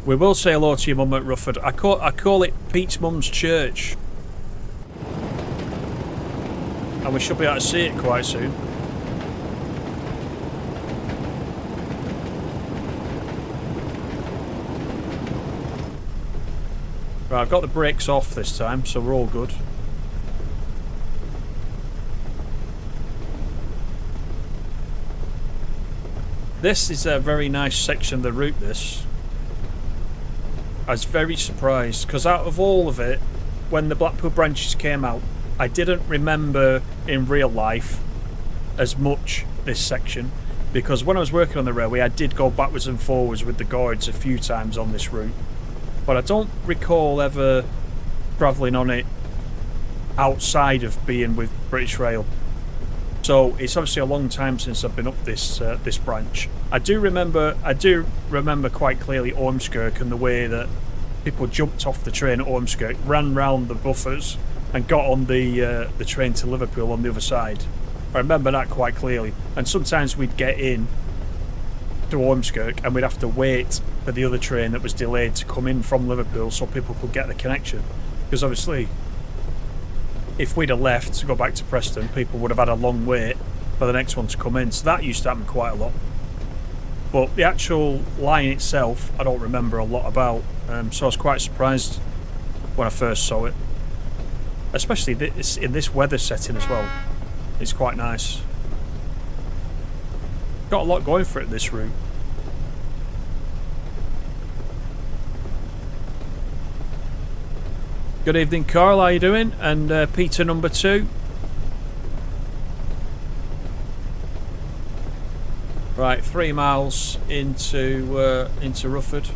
We will say hello to your mum at Rufford. I call it Pete's mum's church. And we should be able to see it quite soon. Right, I've got the brakes off this time, so we're all good. This is a very nice section of the route, this. I was very surprised, because out of all of it, when the Blackpool Branches came out, I didn't remember in real life as much this section, because when I was working on the railway, I did go backwards and forwards with the guards a few times on this route, but I don't recall ever travelling on it outside of being with British Rail. So it's obviously a long time since I've been up this this branch. I do remember quite clearly Ormskirk and the way that people jumped off the train at Ormskirk, ran round the buffers, and got on the train to Liverpool on the other side. I remember that quite clearly. And sometimes we'd get in to Ormskirk and we'd have to wait for the other train that was delayed to come in from Liverpool so people could get the connection. Because obviously, if we'd have left to go back to Preston, people would have had a long wait for the next one to come in. So that used to happen quite a lot. But the actual line itself, I don't remember a lot about. So I was quite surprised when I first saw it. Especially in this weather setting as well. It's quite nice. Got a lot going for it, this route. Good evening, Carl. How you doing? And Peter number 2. Right, 3 miles into Rufford.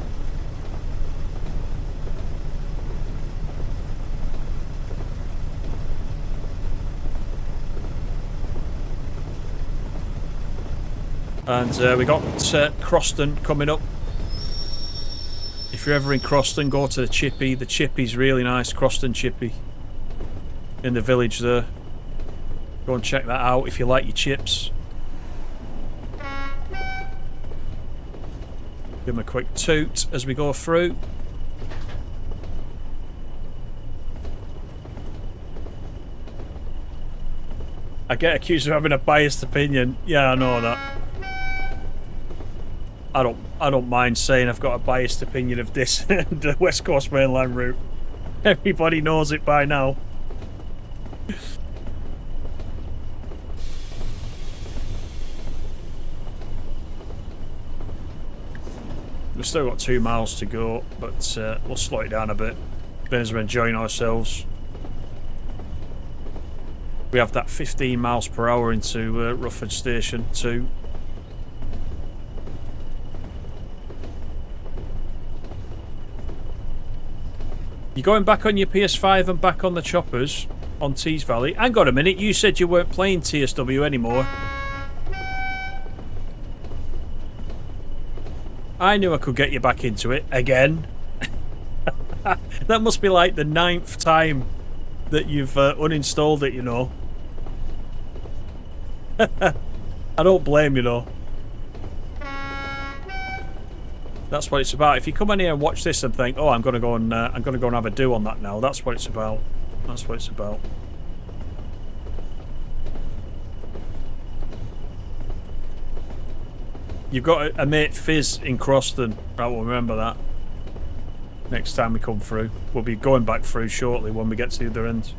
And we got Croston coming up. If you're ever in Croston, go to the Chippy. The Chippy's really nice, Croston Chippy. In the village there. Go and check that out if you like your chips. Give them a quick toot as we go through. I get accused of having a biased opinion. Yeah, I know that. I don't mind saying I've got a biased opinion of this the West Coast Mainline route. Everybody knows it by now. We've still got 2 miles to go, but we'll slow it down a bit. As we're enjoying ourselves. We have that 15 miles per hour into Rufford Station too. You're going back on your PS5 and back on the choppers on Tees Valley? Hang on a minute, you said you weren't playing TSW anymore. I knew I could get you back into it again. That must be like the 9th time that you've uninstalled it, you know. I don't blame you, though. That's what it's about. If you come in here and watch this and think, "Oh, I'm going to go and have a do on that now," that's what it's about. That's what it's about. You've got a mate Fizz in Croston. Right, we'll remember that. Next time we come through. We'll be going back through shortly when we get to the other end.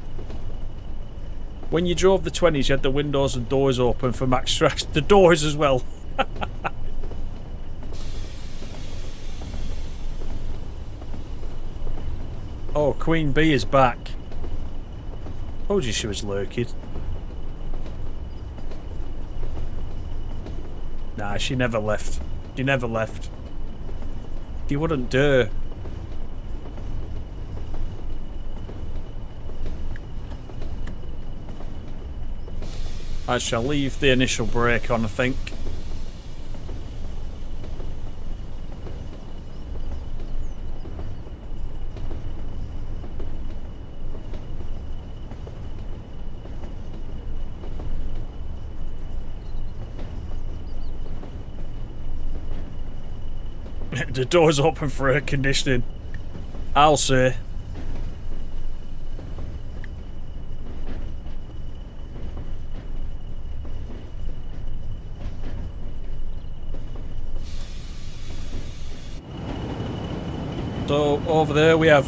When you drove the 20s, you had the windows and doors open for max stress. The doors as well. Oh, Queen Bee is back. Told you she was lurking. Nah, she never left. She never left. She wouldn't dare. I shall leave the initial brake on, I think. The door's open for air conditioning. I'll say. So over there we have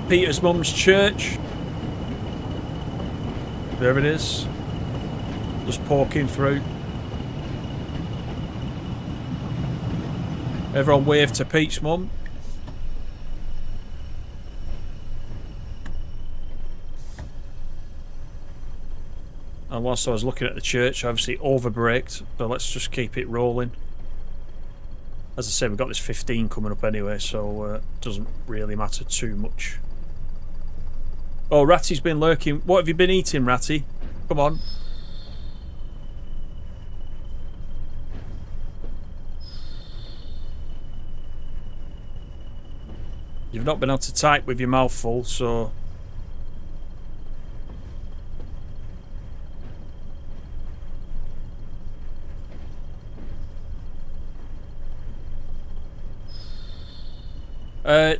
Peter's mum's church. There it is. Just poking through. Everyone wave to Pete's mum. And whilst I was looking at the church, I obviously overbraked, so let's just keep it rolling. As I say, we've got this 15 coming up anyway, so it doesn't really matter too much. Oh, Ratty's been lurking. What have you been eating, Ratty? Come on. You've not been able to type with your mouth full, so...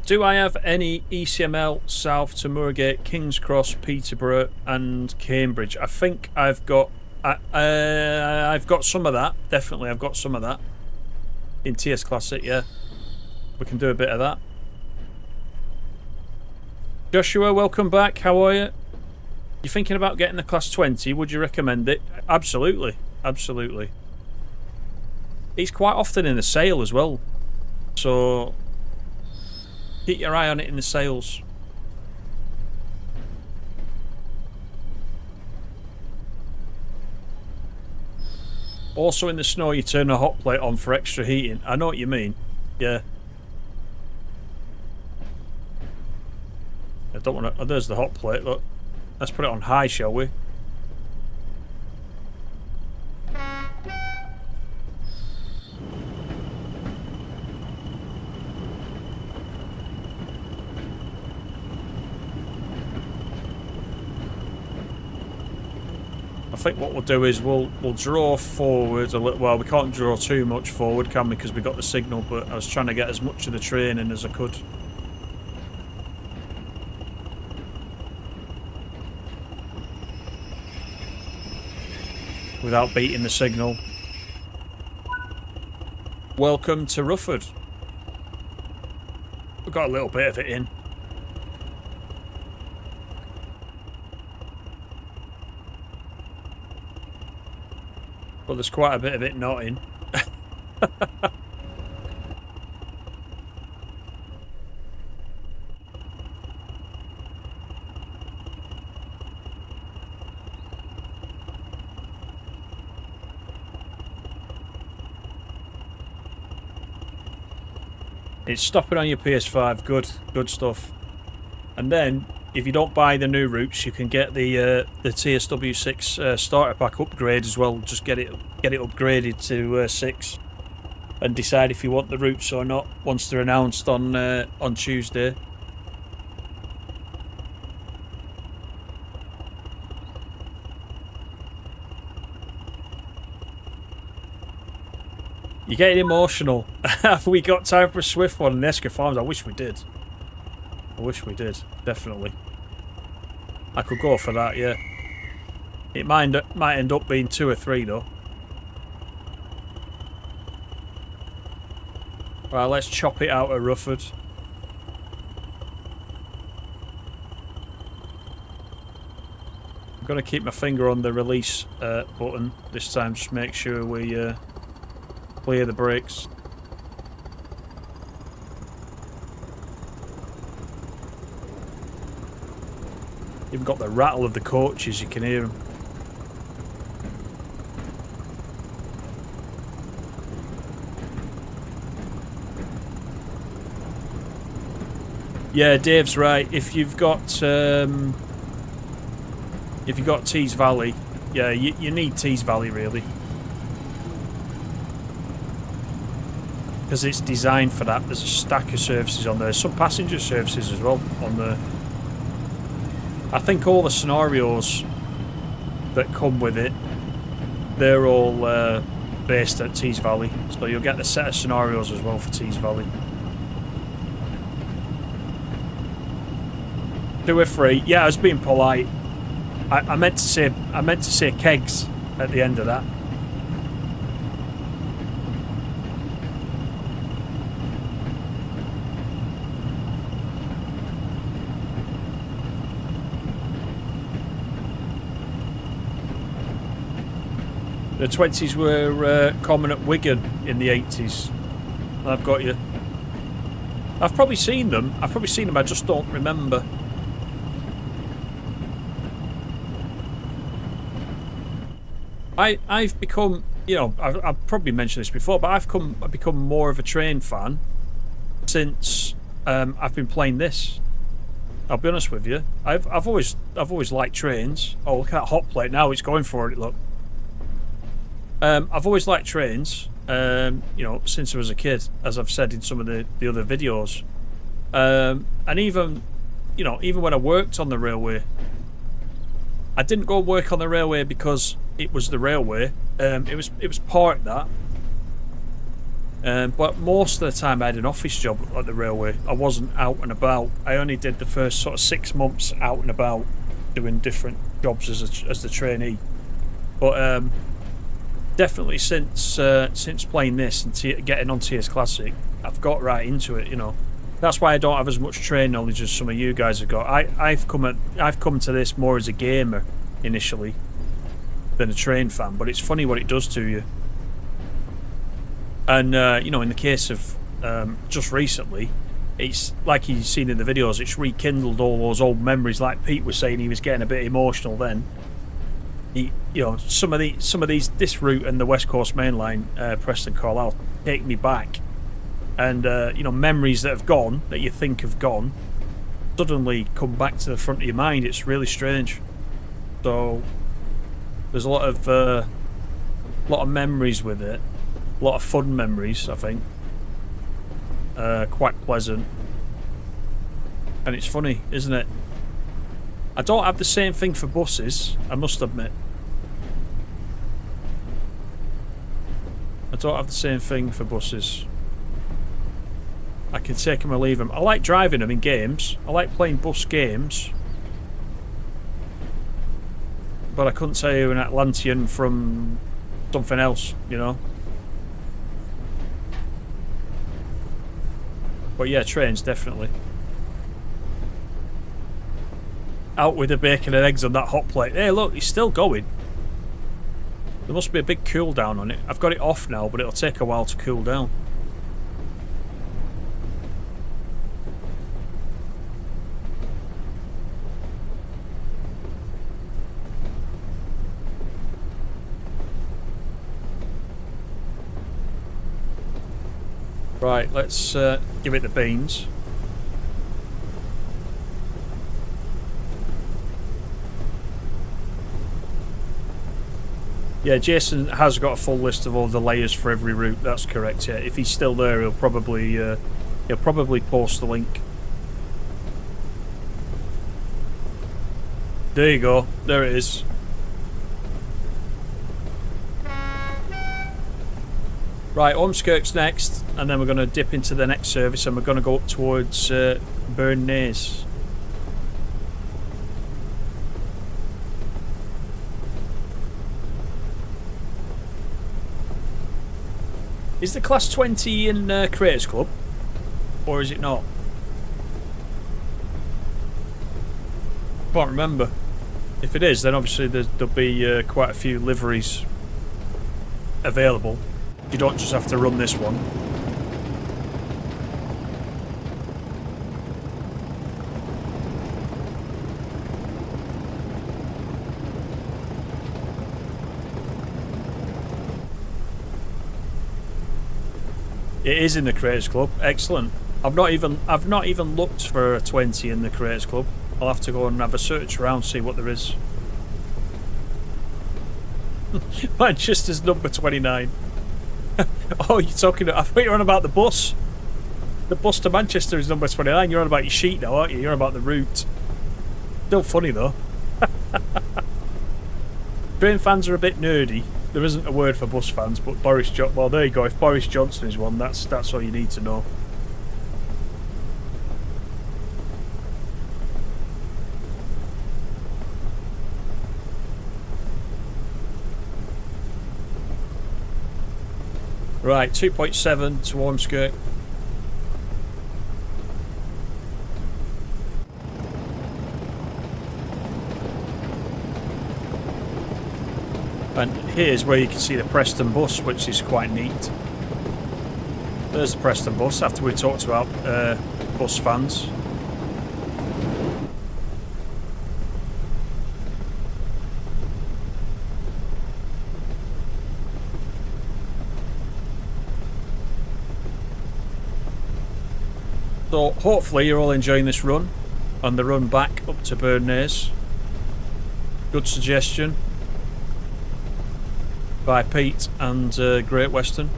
do I have any ECML south to Moorgate, King's Cross, Peterborough and Cambridge? I think I've got some of that. Definitely I've got some of that. In TS Classic, yeah. We can do a bit of that. Joshua, welcome back. How are you? You thinking about getting the Class 20? Would you recommend it? Absolutely. Absolutely. It's quite often in the sale as well. So... keep your eye on it in the sales. Also in the snow you turn a hot plate on for extra heating. I know what you mean. Yeah. I don't want to... oh, there's the hot plate, look. Let's put it on high, shall we? I think what we'll do is we'll draw forward a little. Well, we can't draw too much forward, can we? Because we got the signal. But I was trying to get as much of the train in as I could. Without beating the signal. Welcome to Rufford. We've got a little bit of it in. Well, there's quite a bit of it not in. It's stopping on your PS5. Good stuff. And then, if you don't buy the new routes, you can get the TSW6 starter pack upgrade as well. Just get it upgraded to 6, and decide if you want the routes or not once they're announced on Tuesday. You're getting emotional. Have we got time for a swift one in Esker Farms? I wish we did. I wish we did, definitely. I could go for that, yeah. It might end up being 2 or 3 though. Right, let's chop it out of Rufford. I'm going to keep my finger on the release button this time, just make sure we clear the brakes. You've got the rattle of the coaches, you can hear them. Yeah, Dave's right. If you've got Tees Valley, yeah, you need Tees Valley really, because it's designed for that. There's a stack of services on there. Some passenger services as well on there. I think all the scenarios that come with it, they're all based at Tees Valley. So you'll get the set of scenarios as well for Tees Valley. 2 or 3. Yeah, I was being polite. I meant to say kegs at the end of that. The 20s were common at Wigan in the 80s. I've got you. I've probably seen them. I just don't remember. I've become, you know, I've probably mentioned this before, but I've become more of a train fan since I've been playing this. I'll be honest with you. I've always liked trains. Oh, look at that hot plate now. It's going for it. Look. I've always liked trains. You know, since I was a kid, as I've said in some of the other videos. And even, you know, even when I worked on the railway, I didn't go work on the railway because it was the railway. It was part of that. But most of the time I had an office job at the railway. I wasn't out and about. I only did the first sort of 6 months out and about doing different jobs as the trainee. But definitely since playing this and getting on TS Classic, I've got right into it, you know. That's why I don't have as much train knowledge as some of you guys have got. I've come to this more as a gamer initially than a train fan, but it's funny what it does to you. And you know, in the case of just recently, it's like you've seen in the videos, it's rekindled all those old memories. Like Pete was saying, he was getting a bit emotional then. You know, some of these, this route and the West Coast Main Line, Preston Carlisle, take me back. And, you know, memories that have gone, that you think have gone, suddenly come back to the front of your mind. It's really strange. So, there's a lot of memories with it. A lot of fun memories, I think. Quite pleasant. And it's funny, isn't it? I don't have the same thing for buses, I must admit. I don't have the same thing for buses. I can take them or leave them. I like driving them in games. I like playing bus games. But I couldn't tell you an Atlantean from something else, you know. But yeah, trains, definitely. Out with the bacon and eggs on that hot plate. Hey, look, it's still going. There must be a big cool down on it. I've got it off now, but it'll take a while to cool down. Right, let's give it the beans. Yeah, Jason has got a full list of all the layers for every route. That's correct. Yeah, if he's still there, he'll probably post the link. There you go. There it is. Right, Ormskirk's next, and then we're going to dip into the next service, and we're going to go up towards Burnnays. Is the Class 20 in Creators Club, or is it not? Can't remember. If it is, then obviously there'll be quite a few liveries available. You don't just have to run this one. It is in the Creators Club. Excellent. I've not even looked for a 20 in the Creators Club. I'll have to go and have a search around, see what there is. Manchester's number 29. Oh, you're talking... I thought you were on about the bus. The bus to Manchester is number 29. You're on about your sheet now, aren't you? You're on about the route. Still funny, though. Train fans are a bit nerdy. There isn't a word for bus fans, but Boris Johnson... Well, there you go. If Boris Johnson is one, that's all you need to know. Right, 2.7 to Ormskirk. And here's where you can see the Preston bus, which is quite neat. There's the Preston bus, after we talked about bus fans. So hopefully you're all enjoying this run and the run back up to Burnnays. Good suggestion by Pete and Great Western.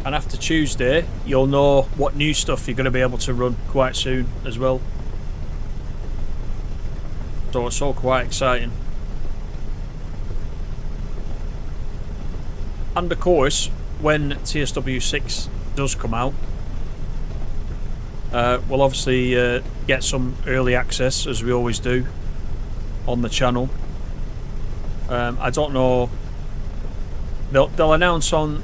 And after Tuesday, you'll know what new stuff you're going to be able to run quite soon as well. So it's all quite exciting. And of course, when TSW6 does come out, we'll obviously get some early access, as we always do, on the channel. I don't know. They'll announce on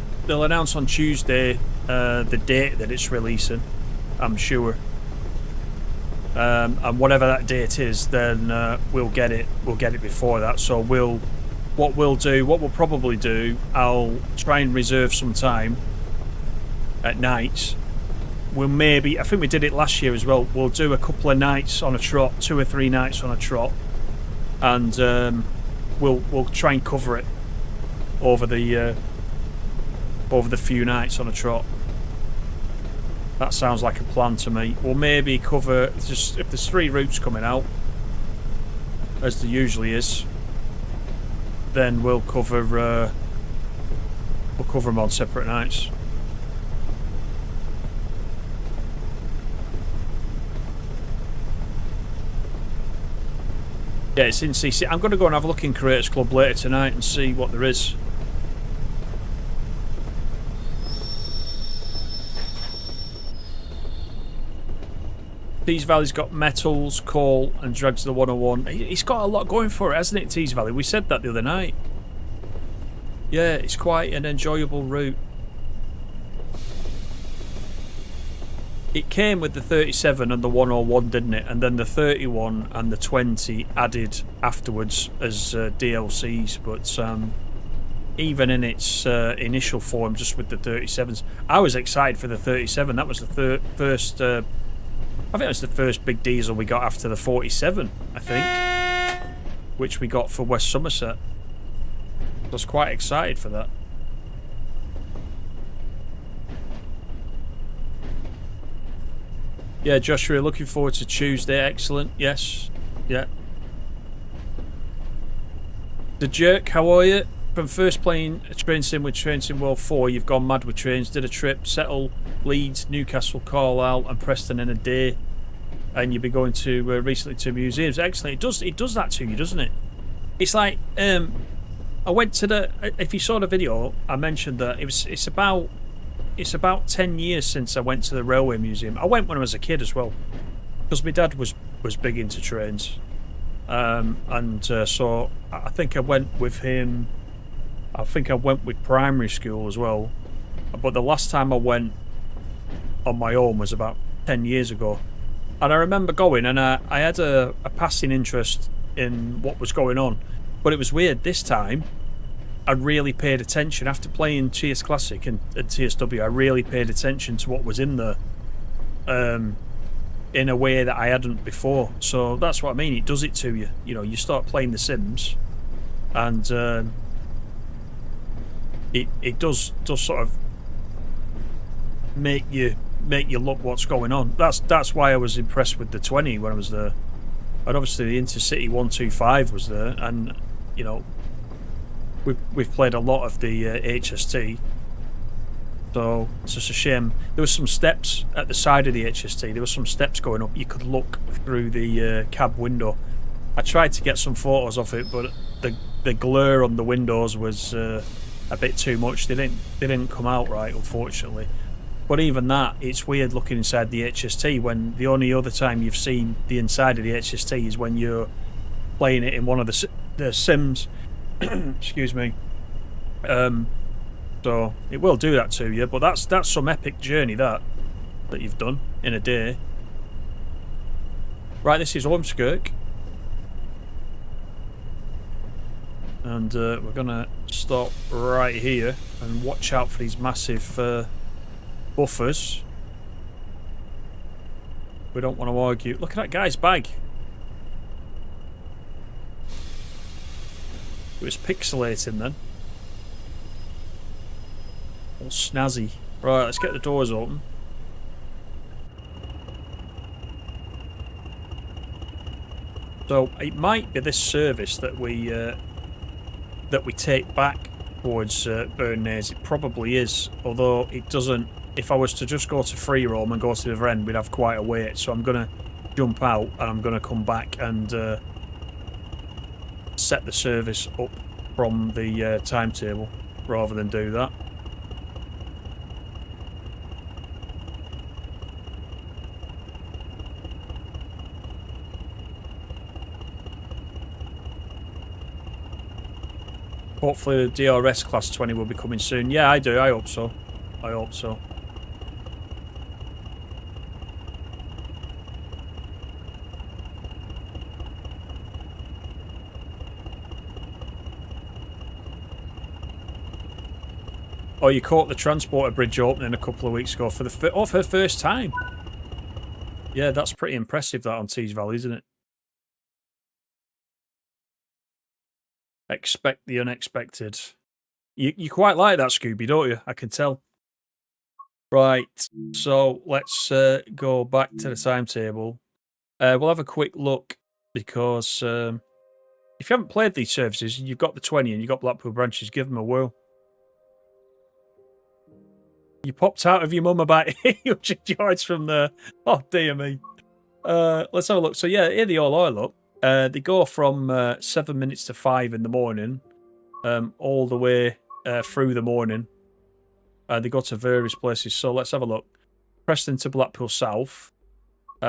Tuesday the date that it's releasing, I'm sure. And whatever that date is, then we'll get it. We'll get it before that. So what we'll probably do, I'll try and reserve some time at nights. We'll maybe, I think we did it last year as well, we'll do a couple of nights on a trot, 2 or 3 nights on a trot, and we'll try and cover it over the few nights on a trot. That sounds like a plan to me. We'll maybe cover, just if there's 3 routes coming out, as there usually is, then we'll cover them on separate nights. Yeah, it's in CC. I'm going to go and have a look in Creators Club later tonight and see what there is. Tees Valley's got metals, coal, and drags the 101. It's got a lot going for it, hasn't it, Tees Valley? We said that the other night. Yeah, it's quite an enjoyable route. It came with the 37 and the 101, didn't it? And then the 31 and the 20 added afterwards as DLCs. But even in its initial form, just with the 37s, I was excited for the 37. That was the first... I think it was the first big diesel we got after the 47, I think, which we got for West Somerset. I was quite excited for that. Yeah, Joshua, looking forward to Tuesday. Excellent. Yes. Yeah. The Jerk, how are you? From first playing a train sim with Train Sim World 4, you've gone mad with trains. Did a trip, Settle, Leeds, Newcastle, Carlisle, and Preston in a day. And you've been going to recently to museums. Excellent. It does that to you, doesn't it? It's like I went to the. If you saw the video, I mentioned that it's about 10 years since I went to the railway museum. I went when I was a kid as well, because my dad was big into trains, and so I think I went with him. I think I went with primary school as well, but the last time I went on my own was about 10 years ago. And I remember going, and I had a passing interest in what was going on, but it was weird. This time I really paid attention. After playing TS Classic and TSW, I really paid attention to what was in there, in a way that I hadn't before. So that's what I mean. It does it to you. You know, you start playing The Sims, and it does sort of make you look what's going on. That's why I was impressed with the 20 when I was there, and obviously the Intercity 125 was there, and you know, we've played a lot of the HST, so it's just a shame. There was some steps at the side of the HST. There were some steps going up. You could look through the cab window. I tried to get some photos of it, but the glare on the windows was a bit too much. They didn't come out right, unfortunately. But even that, it's weird looking inside the HST when the only other time you've seen the inside of the HST is when you're playing it in one of the Sims. Excuse me. So it will do that to you, but that's some epic journey that you've done in a day. Right, this is Ormskirk. And we're going to stop right here and watch out for these massive buffers. We don't want to argue. Look at that guy's bag. It was pixelating then. All snazzy. Right, let's get the doors open. So it might be this service that we take back towards Burnnays. It probably is, although it doesn't. If I was to just go to free roam and go to the other end, we'd have quite a wait. So I'm gonna jump out and I'm gonna come back and set the service up from the timetable rather than do that. Hopefully the DRS Class 20 will be coming soon. Yeah, I do. I hope so. I hope so. Oh, you caught the transporter bridge opening a couple of weeks ago for the for the first time. Yeah, that's pretty impressive that on Tees Valley, isn't it? Expect the unexpected. You quite like that, Scooby, don't you? I can tell. Right, so let's go back to the timetable. We'll have a quick look because if you haven't played these services, you've got the 20 and you've got Blackpool Branches, give them a whirl. You popped out of your mum about 800 yards from there. Oh, dear me. Let's have a look. So, yeah, here they all are, look. They go from 7 minutes to 5 in the morning, all the way through the morning. They go to various places. So let's have a look. Preston to Blackpool South.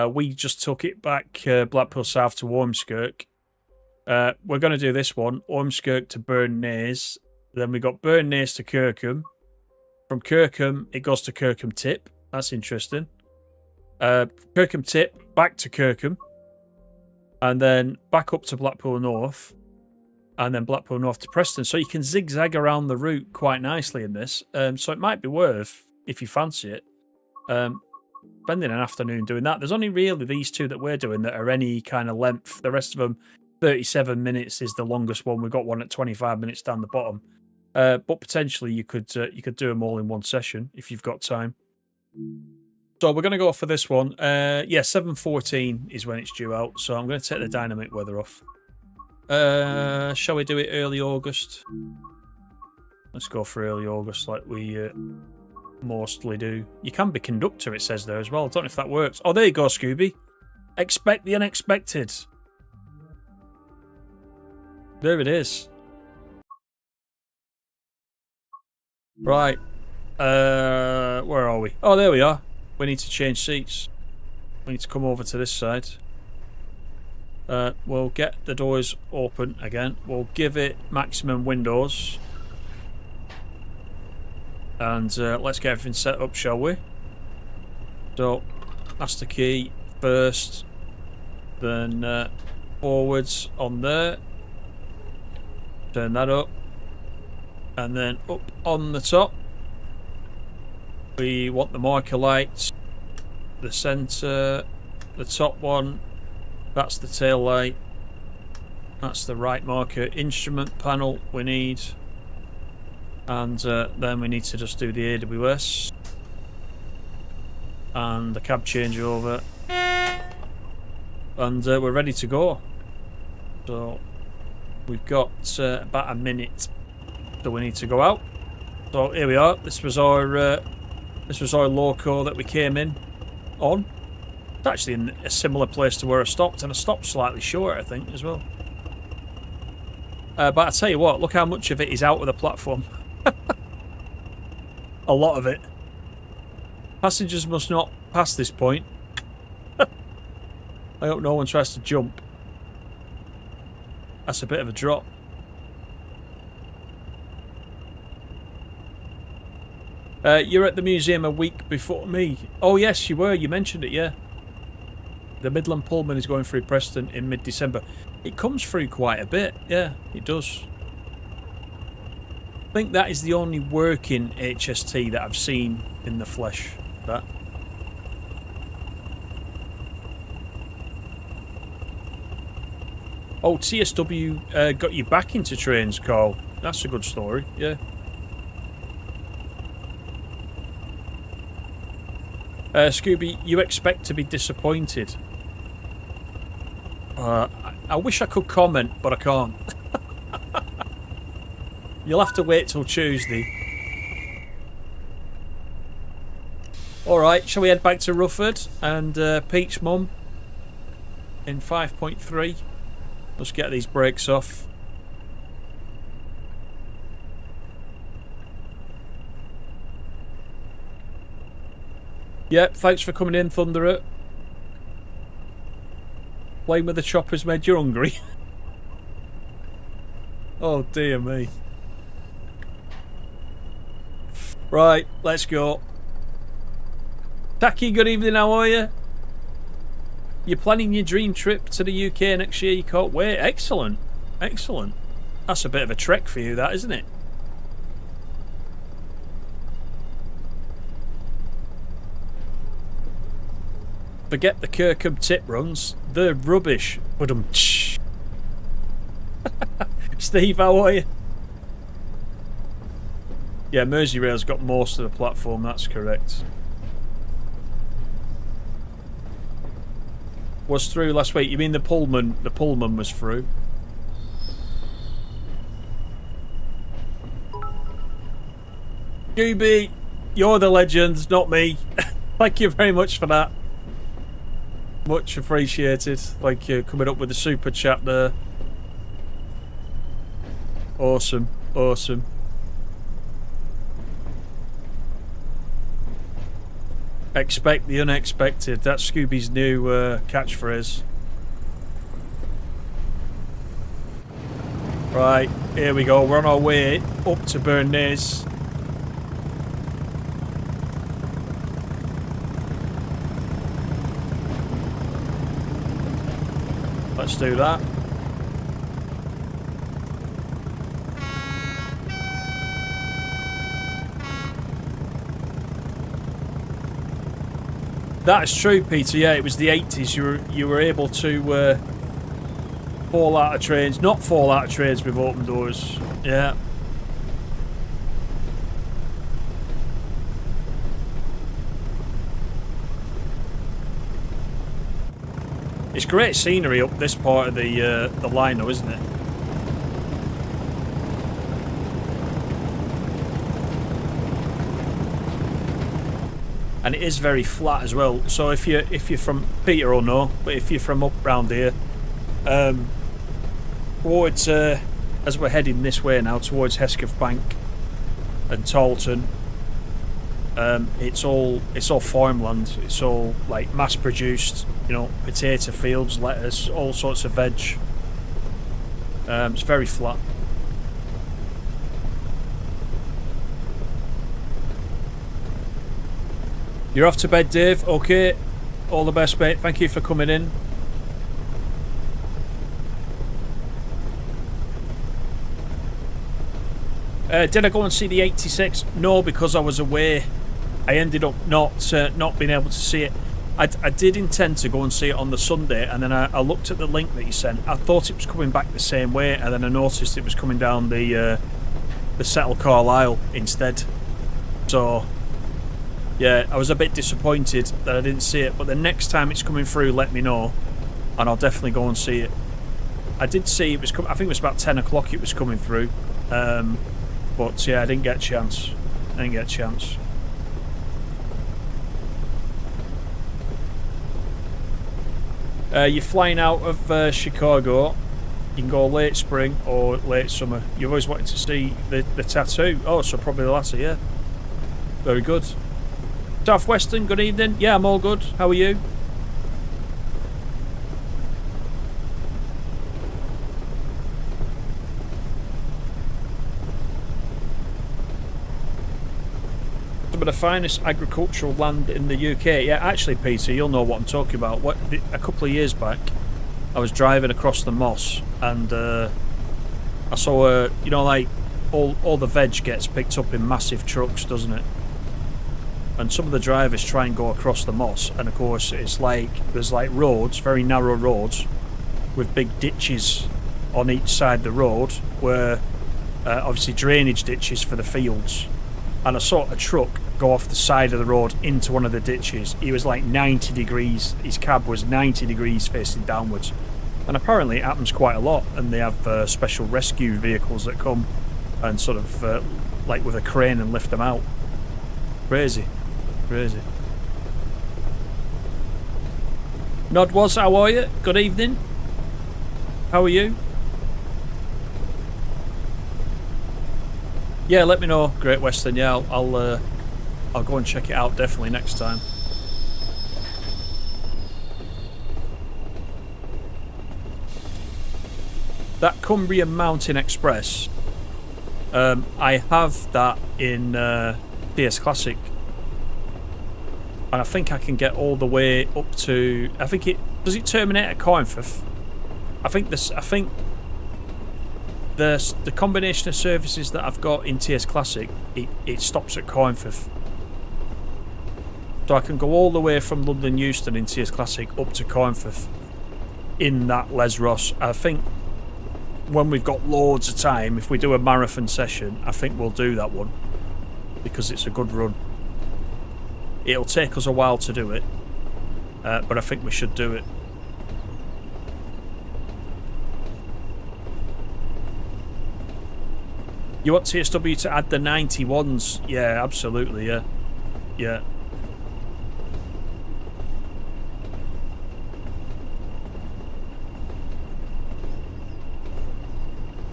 We just took it back Blackpool South to Ormskirk. We're going to do this one. Ormskirk to Burnnays. Then we got Burnnays to Kirkham. From Kirkham, it goes to Kirkham Tip. That's interesting. Kirkham Tip, back to Kirkham. And then back up to Blackpool North. And then Blackpool North to Preston. So you can zigzag around the route quite nicely in this. So it might be worth, if you fancy it, spending an afternoon doing that. There's only really these two that we're doing that are any kind of length. The rest of them, 37 minutes is the longest one. We've got one at 25 minutes down the bottom. But potentially you could do them all in one session if you've got time. So we're going to go for this one. Yeah, 7:14 is when it's due out. So I'm going to take the dynamic weather off. Shall we do it early August? Let's go for early August like we mostly do. You can be conductor, it says there as well. I don't know if that works. Oh, there you go, Scooby. Expect the unexpected. There it is. Right. Where are we? Oh, there we are. We need to change seats. We need to come over to this side. We'll get the doors open again. We'll give it maximum windows. And let's get everything set up, shall we? So, that's the key first. Then forwards on there. Turn that up. And then up on the top, we want the marker lights, the centre, the top one, that's the tail light, that's the right marker instrument panel we need, and then we need to just do the AWS and the cab changeover, and we're ready to go. So we've got about a minute. So we need to go out. So here we are. This was our loco that we came in on. It's actually in a similar place to where I stopped, and I stopped slightly short, I think, as well. But I tell you what, look how much of it is out of the platform. A lot of it. Passengers must not pass this point. I hope no one tries to jump. That's a bit of a drop. You're at the museum a week before me. Oh yes, you were. You mentioned it, yeah. The Midland Pullman is going through Preston in mid-December. It comes through quite a bit. Yeah, it does. I think that is the only working HST that I've seen in the flesh. That. Oh, TSW got you back into trains, Carl. That's a good story, yeah. Scooby, you expect to be disappointed. I wish I could comment, but I can't. You'll have to wait till Tuesday. Alright, shall we head back to Rufford and Pete's mum in 5.3? Let's get these brakes off. Yep, thanks for coming in, Thunderer. Playing with the choppers made you hungry. Oh dear me. Right, let's go. Taki, good evening, how are you? You're planning your dream trip to the UK next year, you can't wait. Excellent, excellent. That's a bit of a trek for you, that, isn't it? Forget the Kirkham tip runs. They're rubbish. Steve, how are you? Yeah, Merseyrail's got most of the platform, that's correct. Was through last week. You mean the Pullman? The Pullman was through. Scooby, you're the legend, not me. Thank you very much for that. Much appreciated. Thank you. Coming up with the super chat there. Awesome. Awesome. Expect the unexpected. That's Scooby's new catchphrase. Right, here we go. We're on our way up to Burness. Let's do that. That is true, Peter. Yeah, it was the 80s. You were able to fall out of trains. Not fall out of trains with open doors. Yeah. It's great scenery up this part of the line, though, isn't it? And it is very flat as well. So if you're from Peter or no, but if you're from up round here, towards as we're heading this way now towards Hesketh Bank and Tarleton, it's all farmland. It's all like mass produced, you know, potato fields, lettuce, all sorts of veg. It's very flat. You're off to bed, Dave. Okay. All the best, mate. Thank you for coming in. Did I go and see the 86? No, because I was away. I ended up not being able to see it. I did intend to go and see it on the Sunday, and then I looked at the link that you sent. I thought it was coming back the same way, and then I noticed it was coming down the Settle Carlisle instead. So yeah, I was a bit disappointed that I didn't see it, but the next time it's coming through, let me know, and I'll definitely go and see it. I did see it was I think it was about 10 o'clock it was coming through, but yeah, I didn't get a chance. You're flying out of Chicago. You can go late spring or late summer. You've always wanted to see the tattoo. Oh, so probably the latter, yeah. Very good. Southwestern, good evening. Yeah, I'm all good. How are you? Some of the finest agricultural land in the UK. Yeah, actually, Peter, you'll know what I'm talking about. A couple of years back, I was driving across the Moss, and I saw you know, like all the veg gets picked up in massive trucks, doesn't it? And some of the drivers try and go across the Moss, and of course it's like there's like roads, very narrow roads, with big ditches on each side of the road, where obviously drainage ditches for the fields. And I saw a truck go off the side of the road into one of the ditches. He was like 90 degrees, his cab was 90 degrees facing downwards. And apparently it happens quite a lot, and they have special rescue vehicles that come and sort of like with a crane and lift them out. Crazy. Crazy. Nodwas, how are you? Good evening. How are you? Yeah, let me know, Great Western. Yeah, I'll go and check it out definitely next time. That Cumbrian Mountain Express, I have that in DS Classic, and I think I can get all the way up to. I think does it terminate at Coinford? I think the combination of services that I've got in TS Classic, it stops at Coinford. So I can go all the way from London Euston in TS Classic up to Coinford in that Les Ross. I think when we've got loads of time, if we do a marathon session, I think we'll do that one, because it's a good run. It'll take us a while to do it, but I think we should do it. You want TSW to add the 91s? Yeah, absolutely, yeah. Yeah.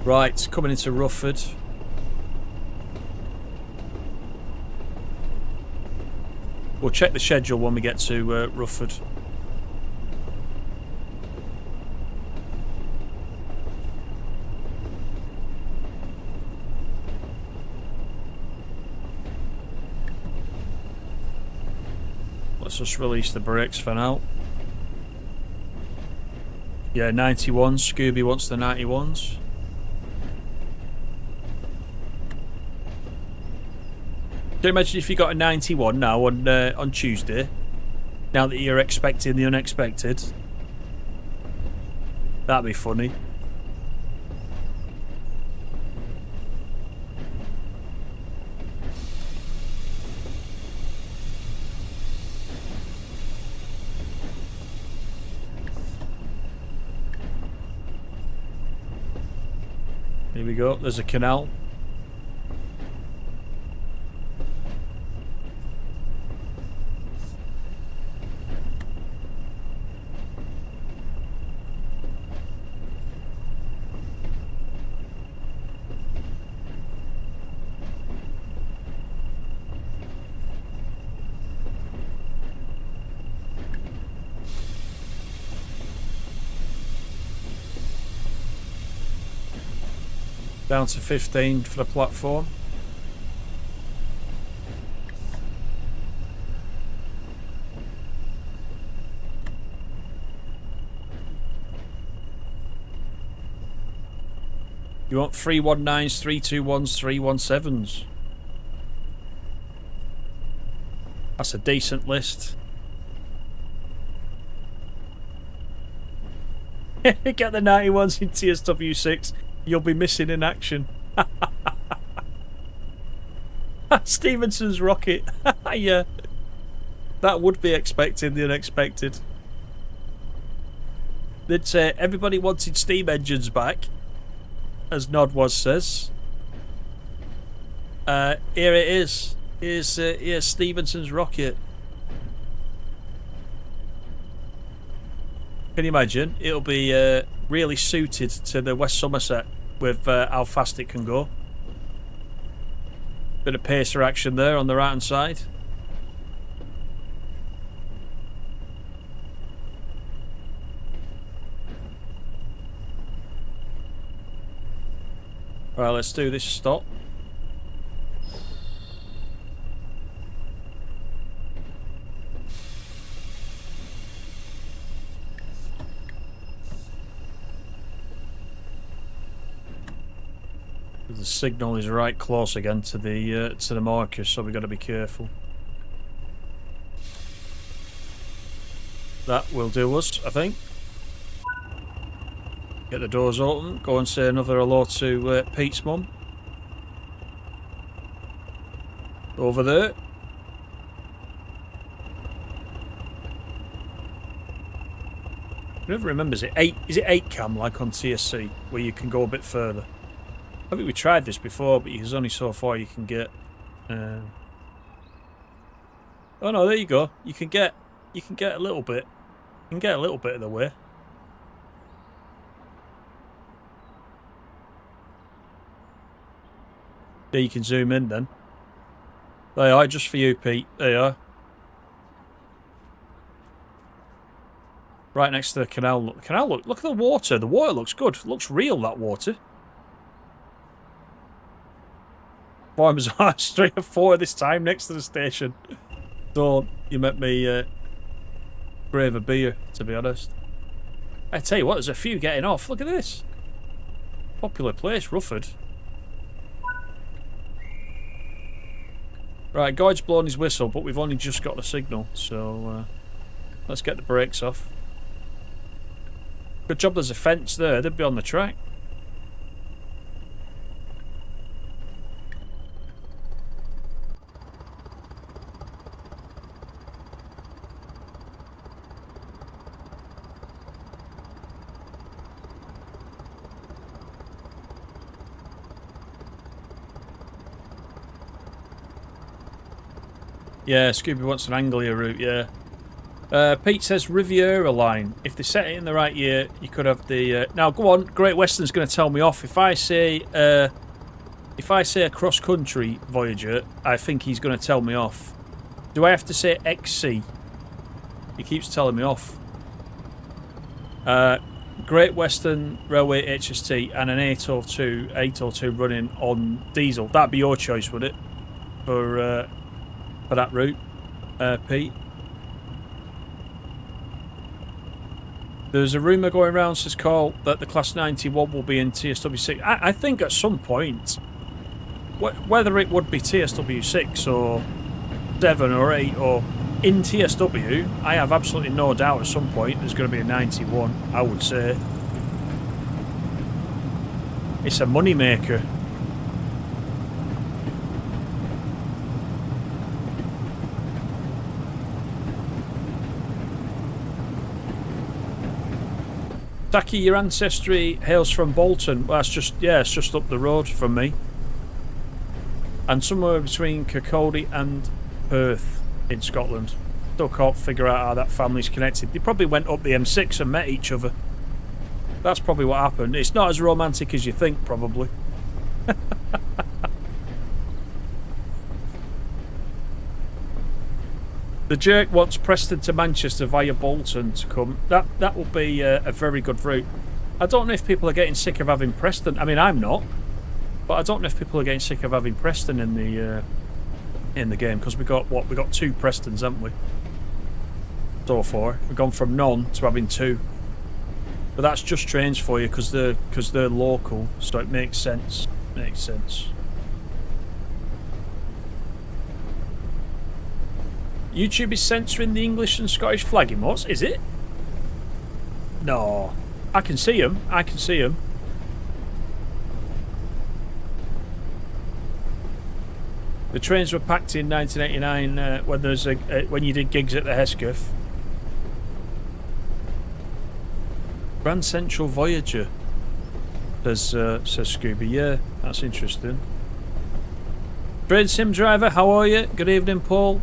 Right, coming into Rufford. We'll check the schedule when we get to Rufford. Let's just release the brakes for now. Yeah, 91. Scooby wants the 91s. Can you imagine if you got a 91 now on Tuesday? Now that you're expecting the unexpected. That'd be funny. Here we go, there's a canal. Down to 15 for the platform. You want 319s, 321s, 317s. That's a decent list. Get the 91s in TSW6. You'll be missing in action. Stevenson's rocket. Yeah. That would be expecting the unexpected. They'd say everybody wanted steam engines back, as Nodwas says. Here it is. Here's Stevenson's rocket. Can you imagine? It'll be really suited to the West Somerset with how fast it can go. Bit of pacer action there on the right hand side. Right, let's do this stop. The signal is right close again to the marker, so we've got to be careful. That will do us, I think. Get the doors open, go and say another hello to Pete's mum. Over there. Whoever remembers it, is it 8 cam like on TSC, where you can go a bit further? I think we tried this before, but there's only so far you can get. Oh no, there you go. You can get a little bit. You can get a little bit of the way. There you can zoom in then. There you are, just for you, Pete. There you are. Right next to the canal. Look, the canal, look at the water. The water looks good. It looks real, that water. Farmers are 3 or 4 this time next to the station. Don't you make me brave a beer, to be honest. I tell you what, there's a few getting off. Look at this. Popular place, Rufford. Right, Guide's blown his whistle, but we've only just got the signal, so let's get the brakes off. Good job there's a fence there, they'd be on the track. Yeah, Scooby wants an Anglia route, yeah. Pete says Riviera line. If they set it in the right year, you could have the... Now, go on. Great Western's going to tell me off. If I say a cross-country Voyager, I think he's going to tell me off. Do I have to say XC? He keeps telling me off. Great Western Railway HST and an 802 running on diesel. That'd be your choice, would it? For that route, Pete. There's a rumour going around, says Carl, that the Class 91 will be in TSW6. I think at some point, whether it would be TSW6 or 7 or 8 or in TSW, I have absolutely no doubt at some point there's going to be a 91, I would say. It's a money maker. Taki, your ancestry hails from Bolton. Well, that's just, yeah, it's just up the road from me. And somewhere between Kirkcaldy and Perth in Scotland. Still can't figure out how that family's connected. They probably went up the M6 and met each other. That's probably what happened. It's not as romantic as you think, probably. The jerk wants Preston to Manchester via Bolton to come. That will be a very good route. I don't know if people are getting sick of having Preston. I mean, I'm not, but I don't know if people are getting sick of having Preston in the game, because we got 2 Prestons, haven't we? So far, we've gone from none to having 2. But that's just trains for you because they're local, so it makes sense. Makes sense. YouTube is censoring the English and Scottish flag emotes, is it? No. I can see them. I can see them. The trains were packed in 1989 when you did gigs at the Hesketh. Grand Central Voyager, says Scooby. Yeah, that's interesting. Train sim driver, how are you? Good evening, Paul.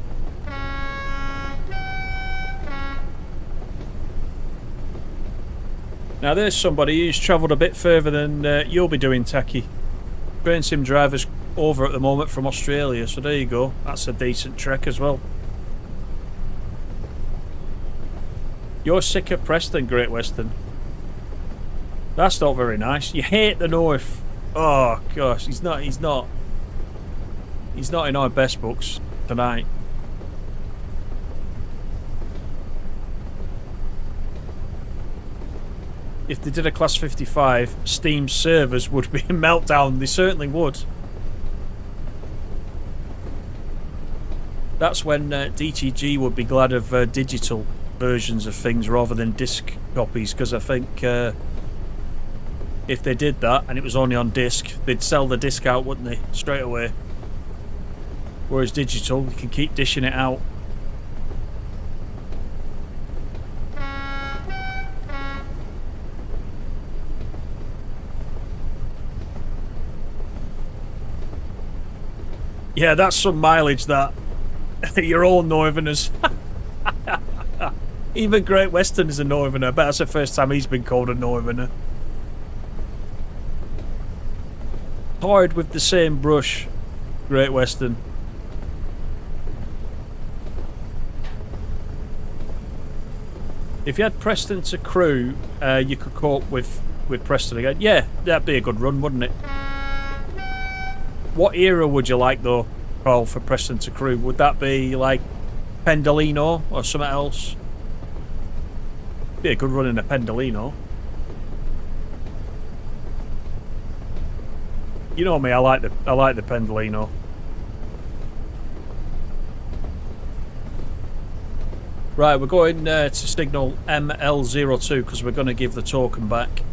Now there's somebody who's travelled a bit further than you'll be doing, Taki. Train sim driver's over at the moment from Australia, so there you go. That's a decent trek as well. You're sick of Preston, Great Western. That's not very nice. You hate the north Oh gosh, he's not in our best books tonight. If they did a Class 55, Steam servers would be in meltdown. They certainly would. That's when DTG would be glad of digital versions of things rather than disc copies, because I think if they did that and it was only on disc, they'd sell the disc out, wouldn't they, straight away. Whereas digital, you can keep dishing it out. Yeah, that's some mileage, that. You're all Northerners. Even Great Western is a Northerner, but that's the first time he's been called a Northerner. Hard with the same brush, Great Western. If you had Preston to Crewe, you could cope with Preston again. Yeah, that'd be a good run, wouldn't it? What era would you like, though, Carl, for Preston to Crewe? Would that be like Pendolino or something else? Be a good run in a Pendolino. You know me, I like the Pendolino. Right, we're going to signal ML02 because we're going to give the token back.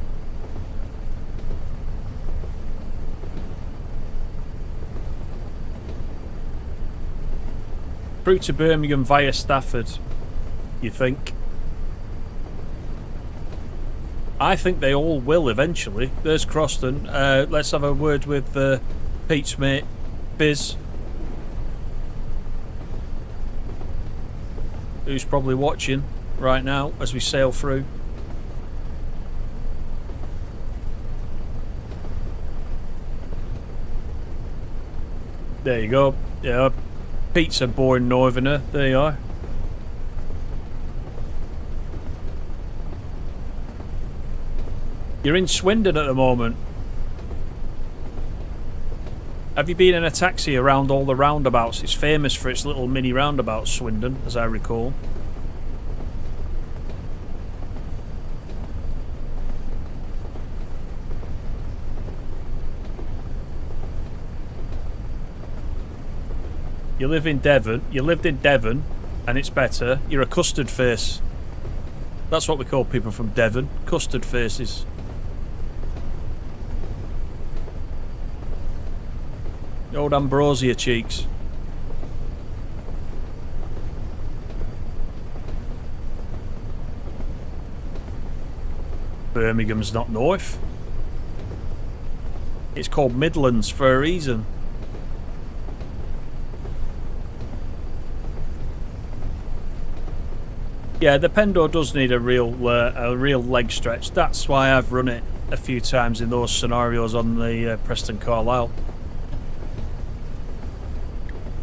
Through to Birmingham via Stafford, you think? I think they all will eventually. There's Croston. Let's have a word with Pete's mate, Biz, who's probably watching right now as we sail through. There you go. Yeah, Pete's a born Northerner. There you are. You're in Swindon at the moment. Have you been in a taxi around all the roundabouts? It's famous for its little mini roundabouts, Swindon, as I recall. You live in Devon. You lived in Devon, and it's better. You're a custard face. That's what we call people from Devon. Custard faces. Old ambrosia cheeks. Birmingham's not north. It's called Midlands for a reason. Yeah, the Pendo does need a real leg stretch. That's why I've run it a few times in those scenarios on the Preston Carlisle.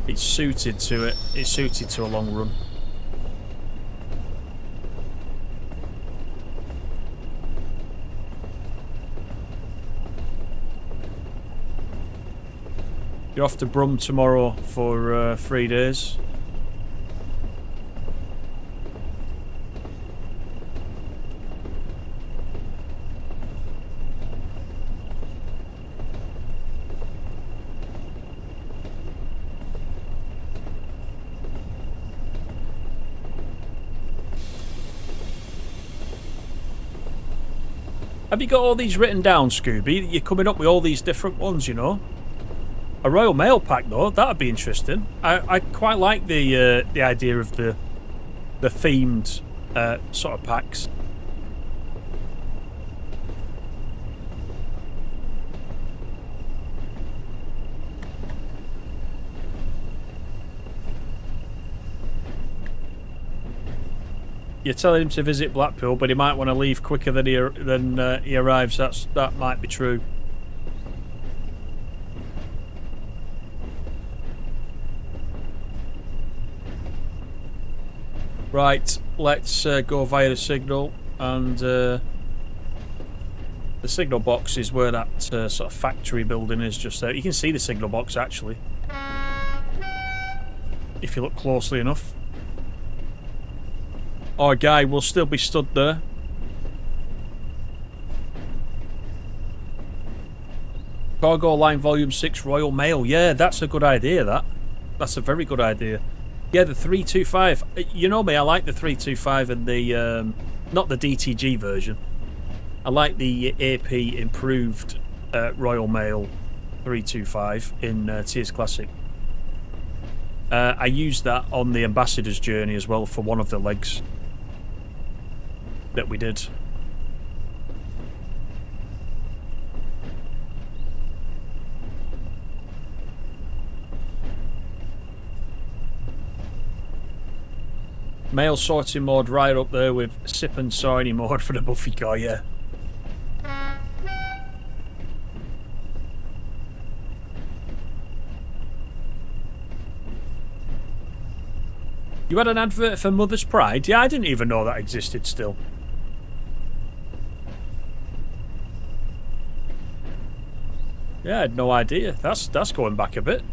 It's suited to it. It's suited to a long run. You're off to Brum tomorrow for 3 days. Have you got all these written down, Scooby? You're coming up with all these different ones, you know. A Royal Mail pack, though, that'd be interesting. I quite like the idea of the themed sort of packs. You're telling him to visit Blackpool, but he might want to leave quicker than he arrives. That might be true. Right, let's go via the signal and The signal box is where that sort of factory building is just there. You can see the signal box, actually, if you look closely enough. Our guy will still be stood there. Cargo Line Volume 6 Royal Mail. Yeah, that's a good idea, that. That's a very good idea. Yeah, the 325. You know me, I like the 325 and the... not the DTG version. I like the AP improved Royal Mail 325 in TS Classic. I used that on the Ambassador's journey as well for one of the legs that we did. Mail sorting mode right up there with sip and sorting mode for the Buffy car, yeah. You had an advert for Mother's Pride? Yeah, I didn't even know that existed still. Yeah, I had no idea. That's going back a bit.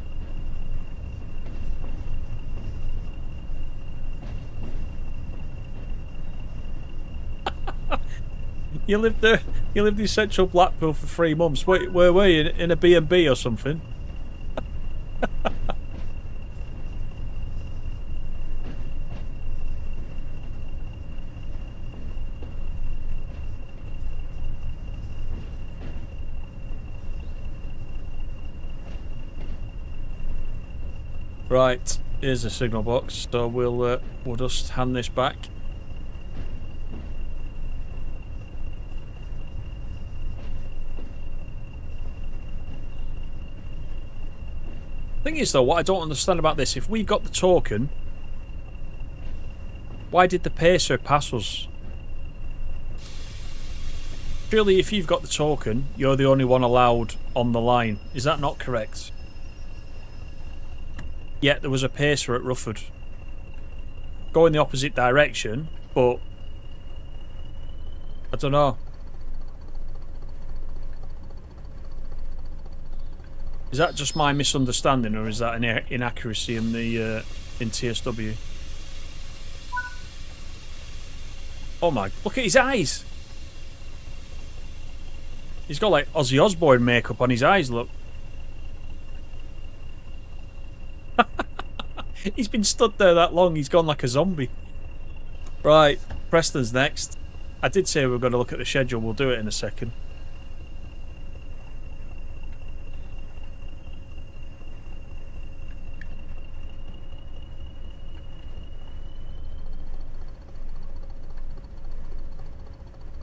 You lived there. You lived in central Blackpool for 3 months. Where were you? In a B&B or something? Right, here's the signal box. So we'll just hand this back. Thing is though, what I don't understand about this, if we got the token, why did the pacer pass us? Surely if you've got the token, you're the only one allowed on the line. Is that not correct? Yet there was a pacer at Rufford. Going the opposite direction, but I don't know. Is that just my misunderstanding, or is that an inaccuracy in the in TSW? Oh my! Look at his eyes. He's got like Ozzy Osbourne makeup on his eyes. Look. He's been stood there that long. He's gone like a zombie. Right, Preston's next. I did say we were going to look at the schedule. We'll do it in a second.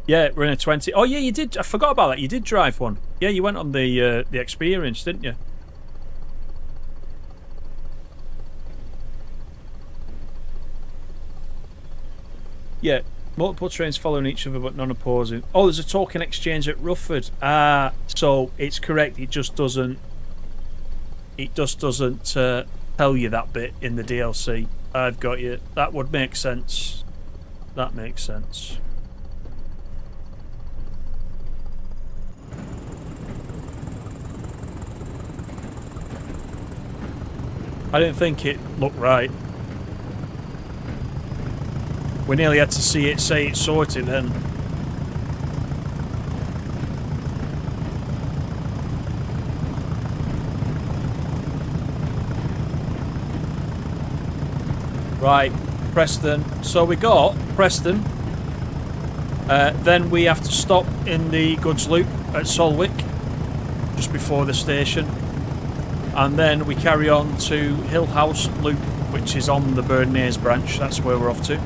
Yeah, we're in a 20. Oh yeah, you did. I forgot about that. You did drive one. Yeah, you went on the experience, didn't you? Yeah, multiple trains following each other but none opposing. Oh, there's a token exchange at Rufford. Ah, so it's correct. It just doesn't. It just doesn't tell you that bit in the DLC. I've got you. That would make sense. That makes sense. I didn't think it looked right. We nearly had to see it say it's sorted then. Right, Preston. So we got Preston. Then we have to stop in the goods loop at Solwick, just before the station. And then we carry on to Hill House Loop, which is on the Burnnays branch. That's where we're off to.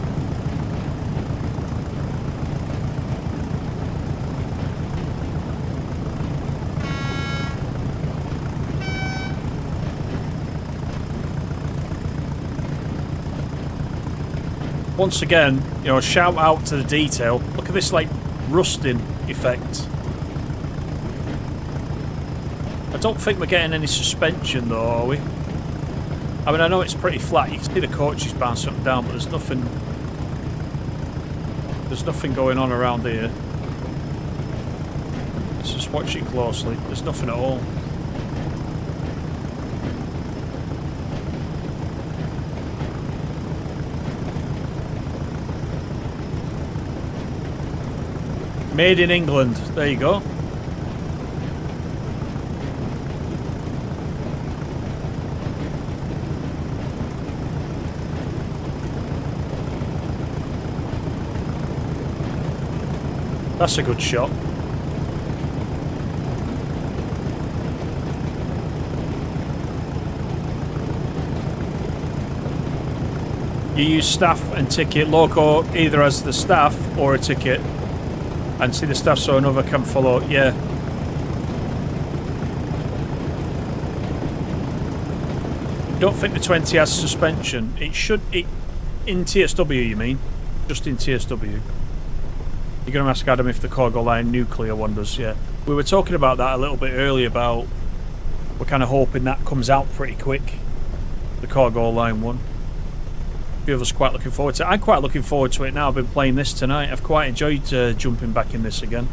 Once again, you know, shout out to the detail. Look at this, like, rusting effect. I don't think we're getting any suspension though, are we? I mean, I know it's pretty flat. You can see the coaches bounce up and down, but there's nothing going on around here. Let's just watch it closely. There's nothing at all. Made in England. There you go. That's a good shot. You use staff and ticket loco either as the staff or a ticket. And see the staff so another can follow. Yeah. Don't think the 20 has suspension. It should. In TSW, you mean? Just in TSW. You're going to ask Adam if the cargo line nuclear one does, yeah. We were talking about that a little bit earlier about we're kind of hoping that comes out pretty quick. The cargo line one. A few of us quite looking forward to it. I'm quite looking forward to it now. I've been playing this tonight. I've quite enjoyed jumping back in this again.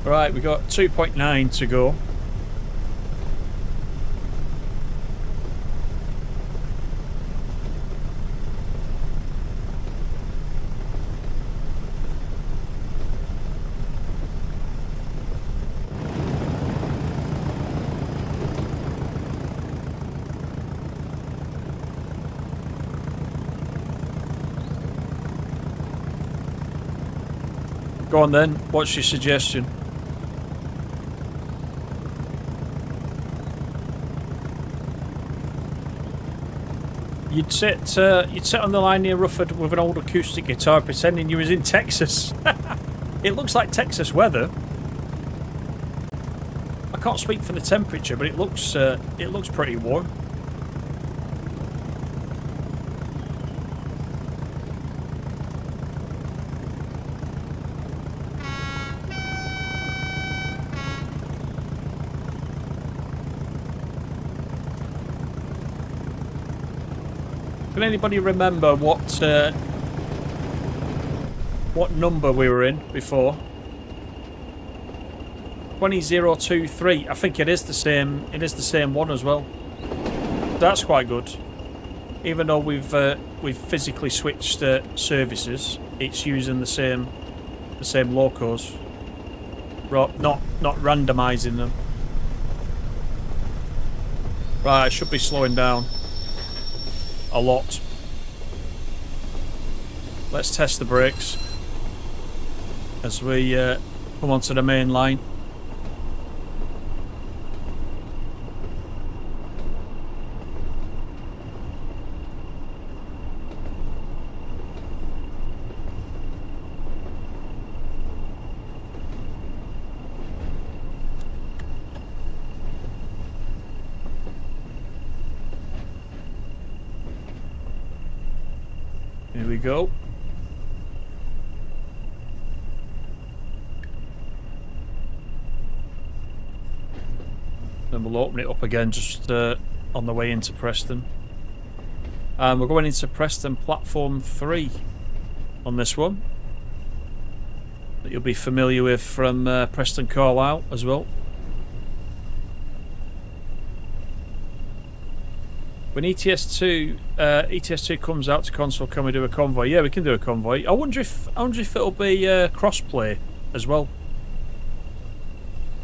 Right, we got 2.9 to go. Go on then, what's your suggestion? You'd sit on the line near Rufford with an old acoustic guitar pretending you was in Texas. It looks like Texas weather. I can't speak for the temperature, but it looks pretty warm. Can anybody remember what number we were in before? 20023. I think it is the same. It is the same one as well. That's quite good. Even though we've physically switched services, it's using the same locos. Not randomising them. Right, I should be slowing down. A lot. Let's test the brakes as we come onto the main line. Here we go. Then we'll open it up again just on the way into Preston. And we're going into Preston platform 3 on this one. That you'll be familiar with from Preston Carlisle as well. When ETS2 comes out to console, can we do a convoy? Yeah, we can do a convoy. I wonder if it'll be cross-play as well,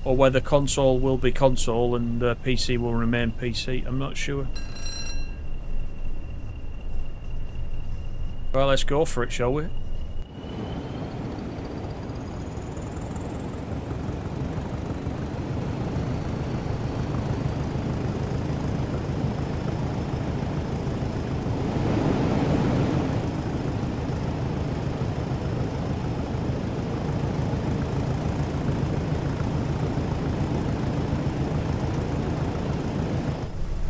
or whether console will be console and PC will remain PC. I'm not sure. Well, let's go for it, shall we?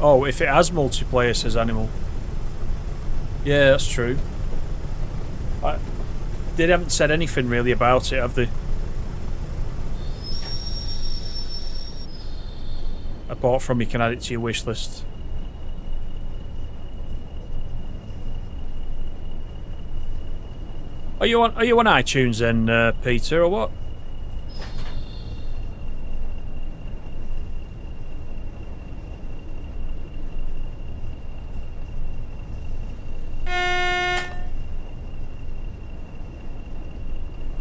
Oh, if it has multiplayer, says Animal. Yeah, that's true. They haven't said anything really about it, have they? Apart from you can add it to your wish list. Are you on iTunes then, Peter, or what?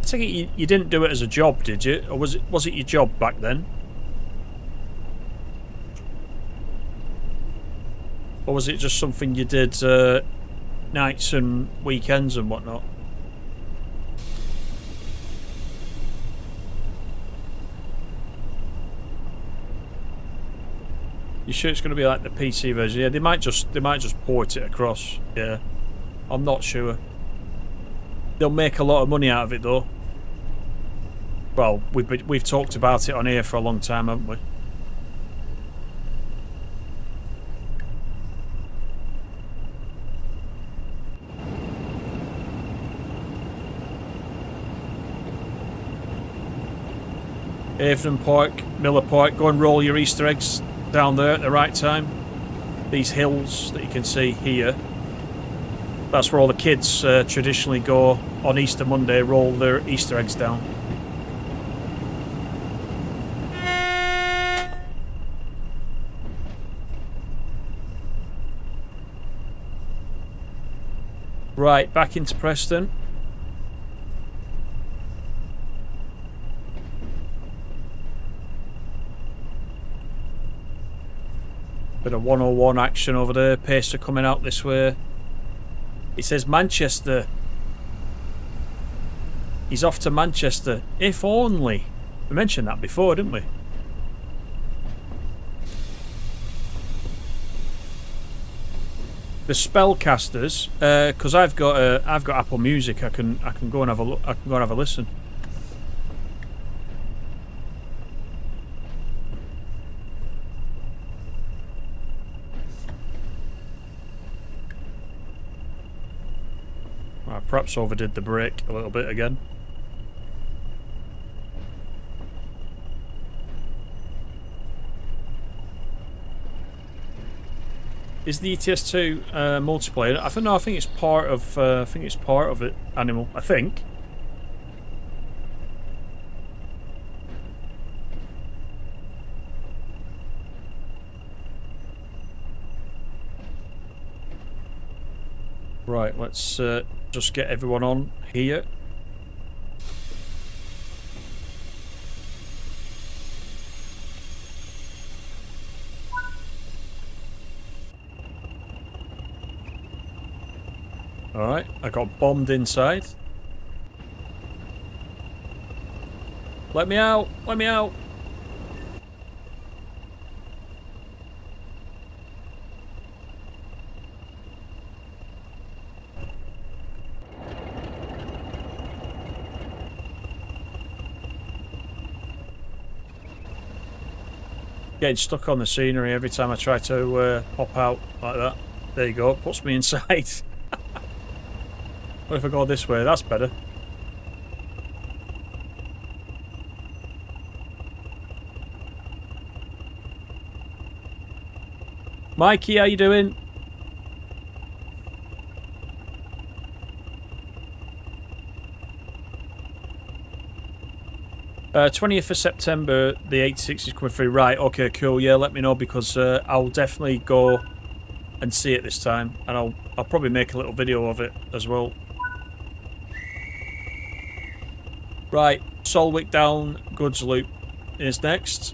I think you didn't do it as a job, did you? Or was it your job back then? Or was it just something you did nights and weekends and whatnot? You sure it's going to be like the PC version? Yeah, they might just port it across. Yeah, I'm not sure. They'll make a lot of money out of it though. Well, we've talked about it on here for a long time, haven't we? Avon Park, Miller Park, go and roll your Easter eggs down there at the right time. These hills that you can see here. That's where all the kids traditionally go on Easter Monday, roll their Easter eggs down. Right, back into Preston. Bit of 101 action over there. Pacer coming out this way. It says Manchester. He's off to Manchester. If only. We mentioned that before, didn't we? The spellcasters, because I've got Apple Music. I can go and have a look. I can go and have a listen. I perhaps overdid the brake a little bit again. Is the ETS2 multiplayer? I think it's part of. I think it's part of it. Animal. I think. Right. Let's just get everyone on here. Alright, I got bombed inside. Let me out! Let me out! Getting stuck on the scenery every time I try to pop out like that. There you go, puts me inside. What if I go this way? That's better. Mikey, how you doing? Uh, 20th of September, the 86 is coming through. Right, okay, cool. Yeah, let me know because I'll definitely go and see it this time, and I'll probably make a little video of it as well. Right, Solwick down, Goods Loop is next.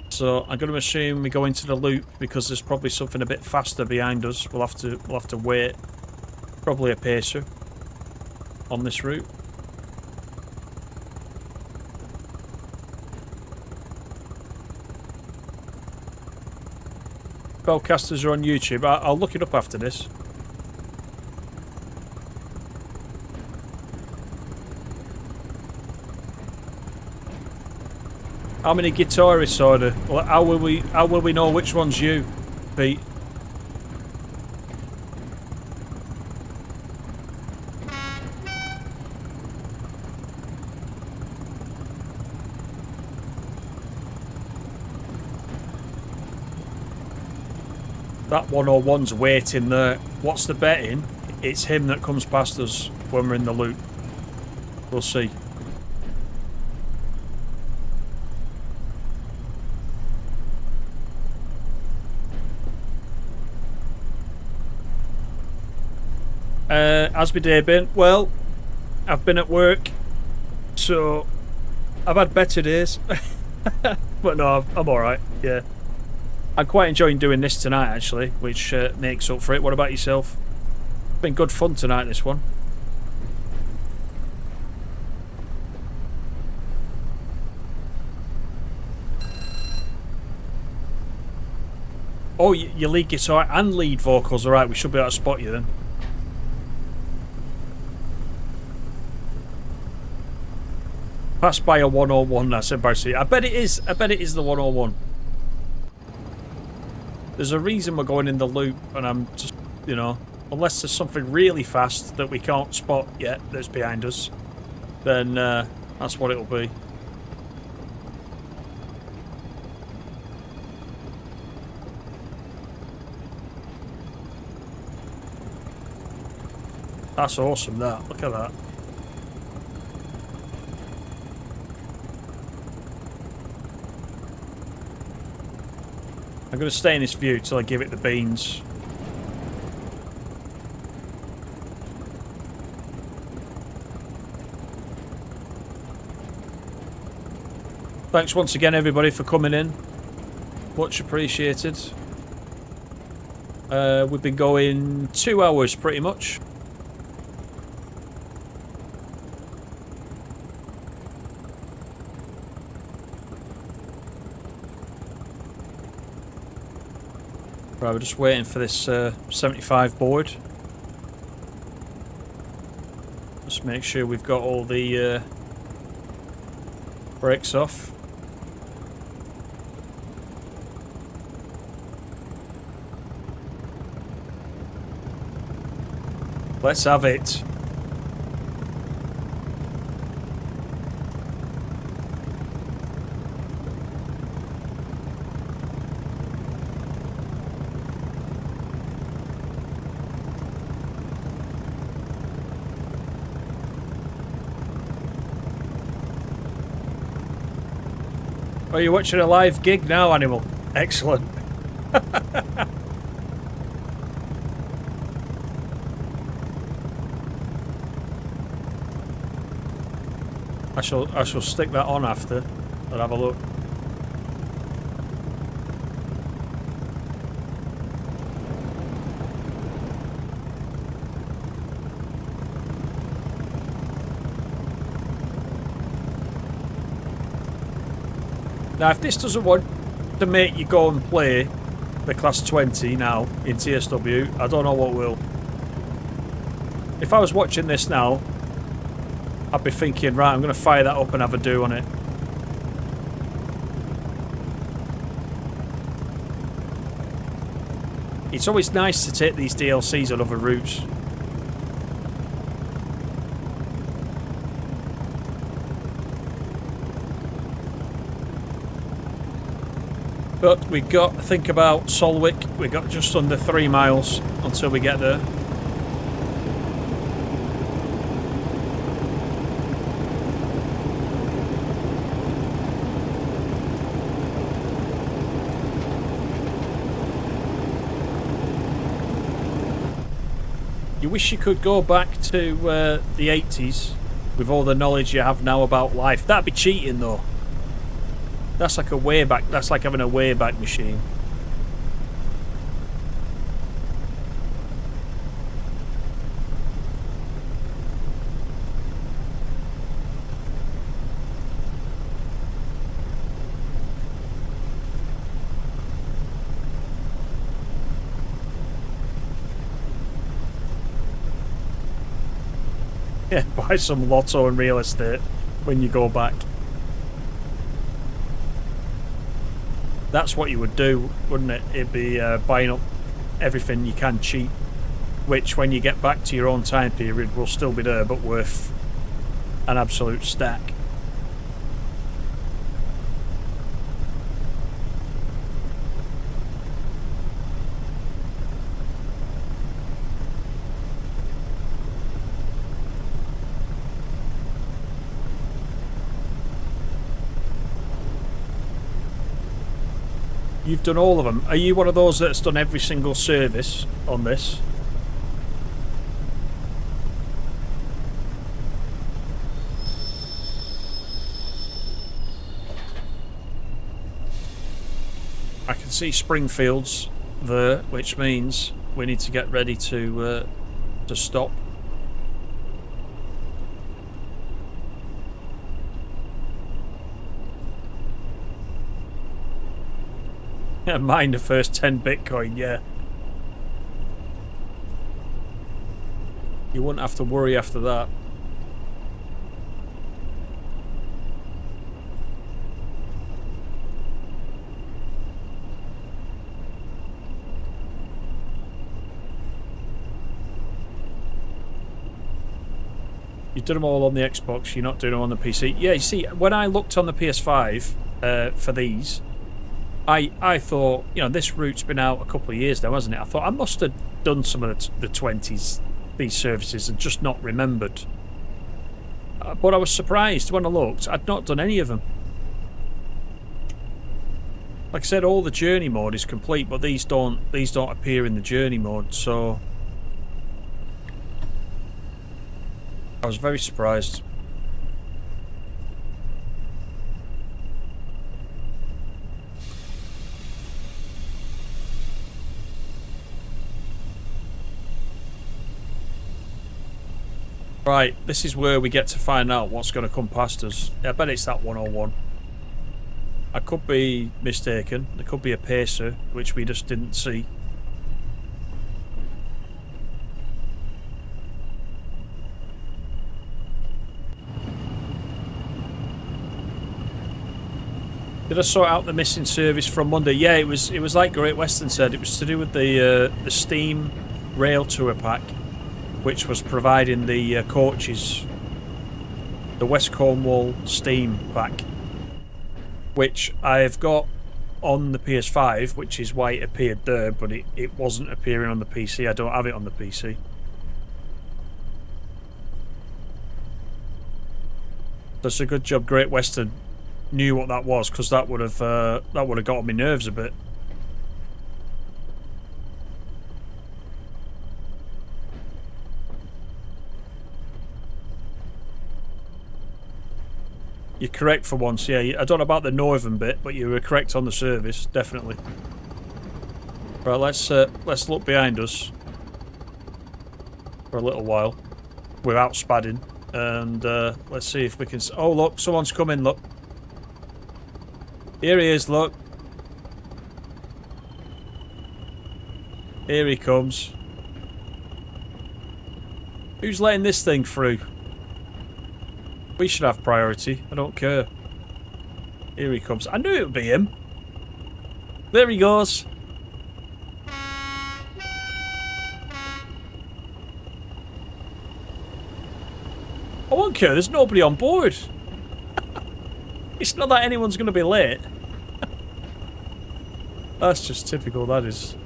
So I'm going to assume we go into the loop because there's probably something a bit faster behind us. We'll have to wait. Probably a pacer on this route. Spellcasters are on YouTube. I'll look it up after this. How many guitarists are there? Well, how will we know which one's you, Pete? That 101's waiting there. What's the betting? It's him that comes past us when we're in the loop. We'll see. How's my day been? Well, I've been at work, so I've had better days. But no, I'm alright, yeah. I'm quite enjoying doing this tonight, actually, which makes up for it. What about yourself? It's been good fun tonight, this one. Oh, your lead guitar and lead vocals, alright, we should be able to spot you then. Passed by a 101, that's embarrassing. I bet it is the 101. There's a reason we're going in the loop, and I'm just, you know, unless there's something really fast that we can't spot yet that's behind us, then that's what it'll be. That's awesome, that. Look at that. I'm going to stay in this view till I give it the beans. Thanks once again, everybody, for coming in. Much appreciated. We've been going 2 hours, pretty much. Right, we're just waiting for this 75 board. Just make sure we've got all the brakes off. Let's have it. Are you watching a live gig now, Animal? Excellent. I shall stick that on after and have a look. Now, if this doesn't want to make you go and play the Class 20 now in TSW, I don't know what will. If I was watching this now, I'd be thinking, right, I'm going to fire that up and have a do on it. It's always nice to take these DLCs on other routes. But we've got to think about Solwick. We've got just under 3 miles until we get there. You wish you could go back to the 80s with all the knowledge you have now about life. That'd be cheating, though. That's like a Wayback. That's like having a Wayback Machine. Yeah, buy some lotto and real estate when you go back. That's what you would do, wouldn't it? It'd be buying up everything you can cheap, which when you get back to your own time period will still be there, but worth an absolute stack. You've done all of them. Are you one of those that's done every single service on this? I can see Springfield's there, which means we need to get ready to stop. Yeah, mine the first 10 Bitcoin, yeah. You wouldn't have to worry after that. You've done them all on the Xbox, you're not doing them on the PC. Yeah, you see, when I looked on the PS5 for these, I thought, you know, this route's been out a couple of years now, hasn't it? I thought I must have done some of the 20s, these services, and just not remembered. But I was surprised when I looked. I'd not done any of them. Like I said, all the journey mode is complete, but these don't appear in the journey mode, so I was very surprised. Right, this is where we get to find out what's going to come past us. I bet it's that 101. I could be mistaken. There could be a pacer, which we just didn't see. Did I sort out the missing service from Monday? Yeah, it was like Great Western said. It was to do with the Steam Rail Tour pack, which was providing the coaches, the West Cornwall Steam pack, which I've got on the PS5, which is why it appeared there, but it wasn't appearing on the PC. I don't have it on the PC. That's a good job Great Western knew what that was, because that would have got on my nerves a bit. You're correct for once, yeah. I don't know about the northern bit, but you were correct on the service, definitely. Right, let's look behind us for a little while without spadding, and let's see if we can. Oh, look, someone's coming. Look, here he is. Look, here he comes. Who's letting this thing through? We should have priority. I don't care. Here he comes. I knew it would be him. There he goes. I won't care. There's nobody on board. It's not that anyone's going to be late. That's just typical, that is.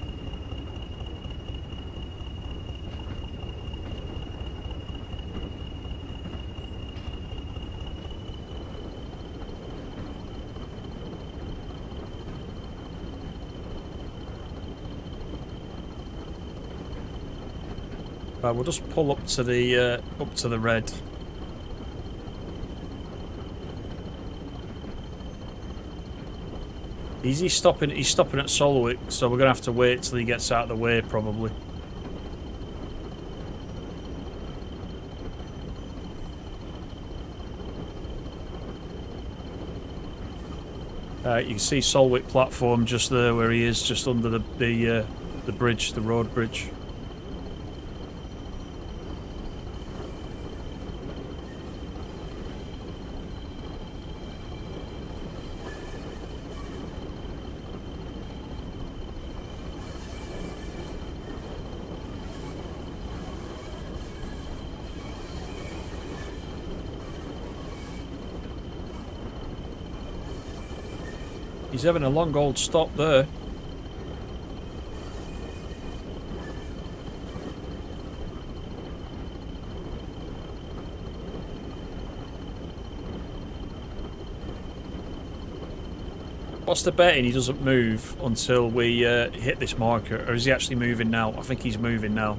Right, we'll just pull up to the red. He's stopping at Solwick, so we're gonna have to wait till he gets out of the way, probably. You can see Solwick platform just there where he is, just under the bridge, the road bridge. He's having a long old stop there. What's the betting he doesn't move until we hit this marker? Or is he actually moving now? I think he's moving now.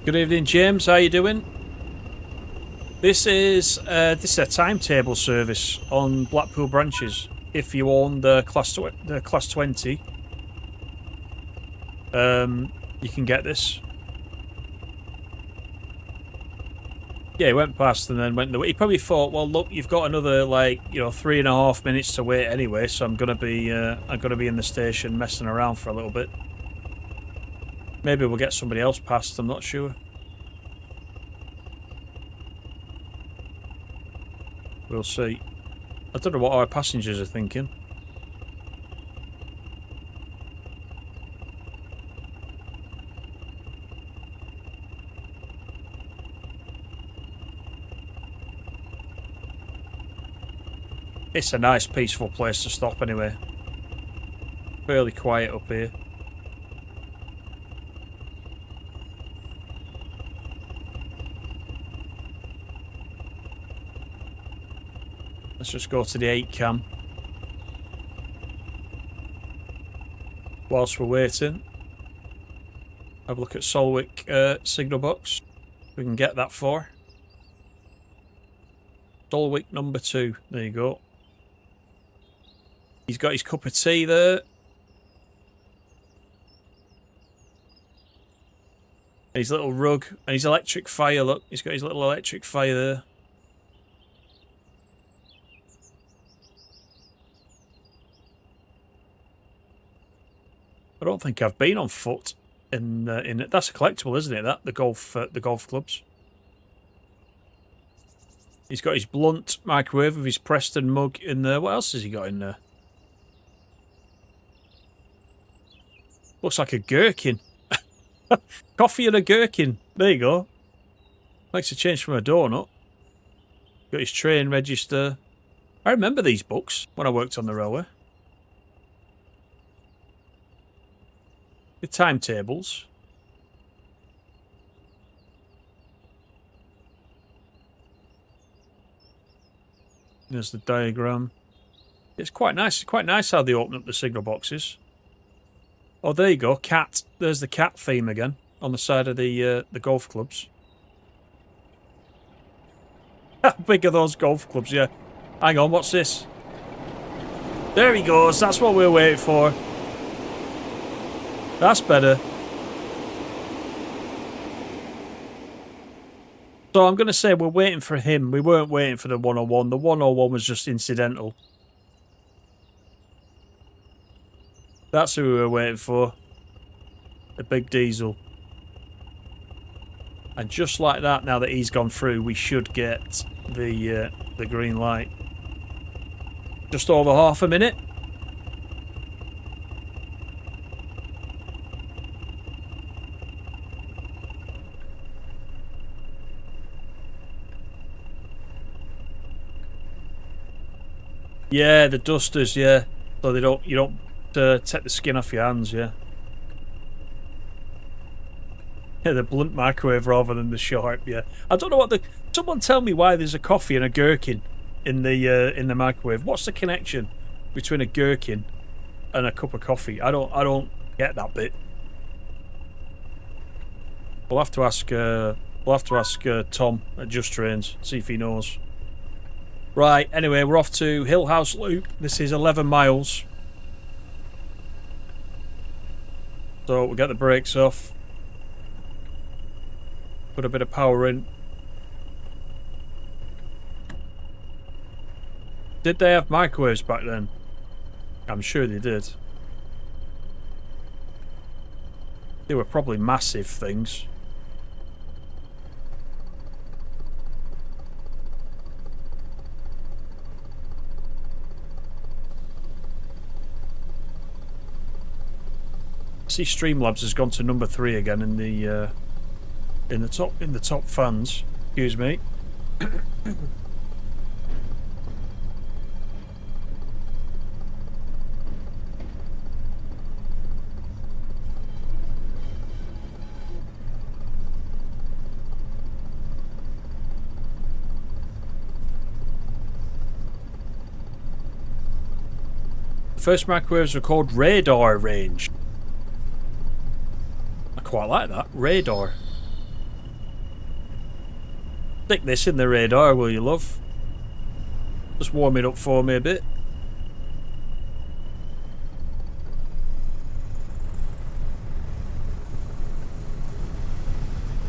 Good evening, James. How you doing? This is a timetable service on Blackpool Branches. If you own the class 20, you can get this. Yeah, he went past and then went. He probably thought, well, look, you've got another 3.5 minutes to wait anyway, so I'm gonna be in the station messing around for a little bit. Maybe we'll get somebody else past, I'm not sure. We'll see. I don't know what our passengers are thinking. It's a nice peaceful place to stop anyway. Fairly quiet up here. Let's just go to the 8 cam. Whilst we're waiting, have a look at Solwick signal box. We can get that for. Solwick number 2. There you go. He's got his cup of tea there. And his little rug. And his electric fire, look. He's got his little electric fire there. I don't think I've been on foot in it. That's a collectible, isn't it? That the golf clubs. He's got his blunt microwave with his Preston mug in there. What else has he got in there? Looks like a gherkin. Coffee and a gherkin. There you go. Makes a change from a donut. Got his train register. I remember these books when I worked on the railway. The timetables. There's the diagram. It's quite nice. It's quite nice how they open up the signal boxes. Oh, there you go. Cat. There's the cat theme again on the side of the golf clubs. How big are those golf clubs? Yeah. Hang on. What's this? There he goes. That's what we're waiting for. That's better. So I'm going to say we're waiting for him. We weren't waiting for the 101. The 101 was just incidental. That's who we were waiting for. The big diesel. And just like that, now that he's gone through, we should get the green light. Just over half a minute. Yeah, the dusters, yeah. So you don't take the skin off your hands, yeah. Yeah, the blunt microwave rather than the sharp, yeah. I don't know what someone tell me why there's a coffee and a gherkin in the microwave. What's the connection between a gherkin and a cup of coffee? I don't get that bit. We'll have to ask Tom at Just Trains, see if he knows. Right, anyway, we're off to Hill House Loop. This is 11 miles. So we'll get the brakes off. Put a bit of power in. Did they have microwaves back then? I'm sure they did. They were probably massive things. see Streamlabs has gone to number 3 again in the top fans. Excuse me. First microwaves were called radar range. I quite like that. Radar. Stick this in the radar, will you, love? Just warm it up for me a bit.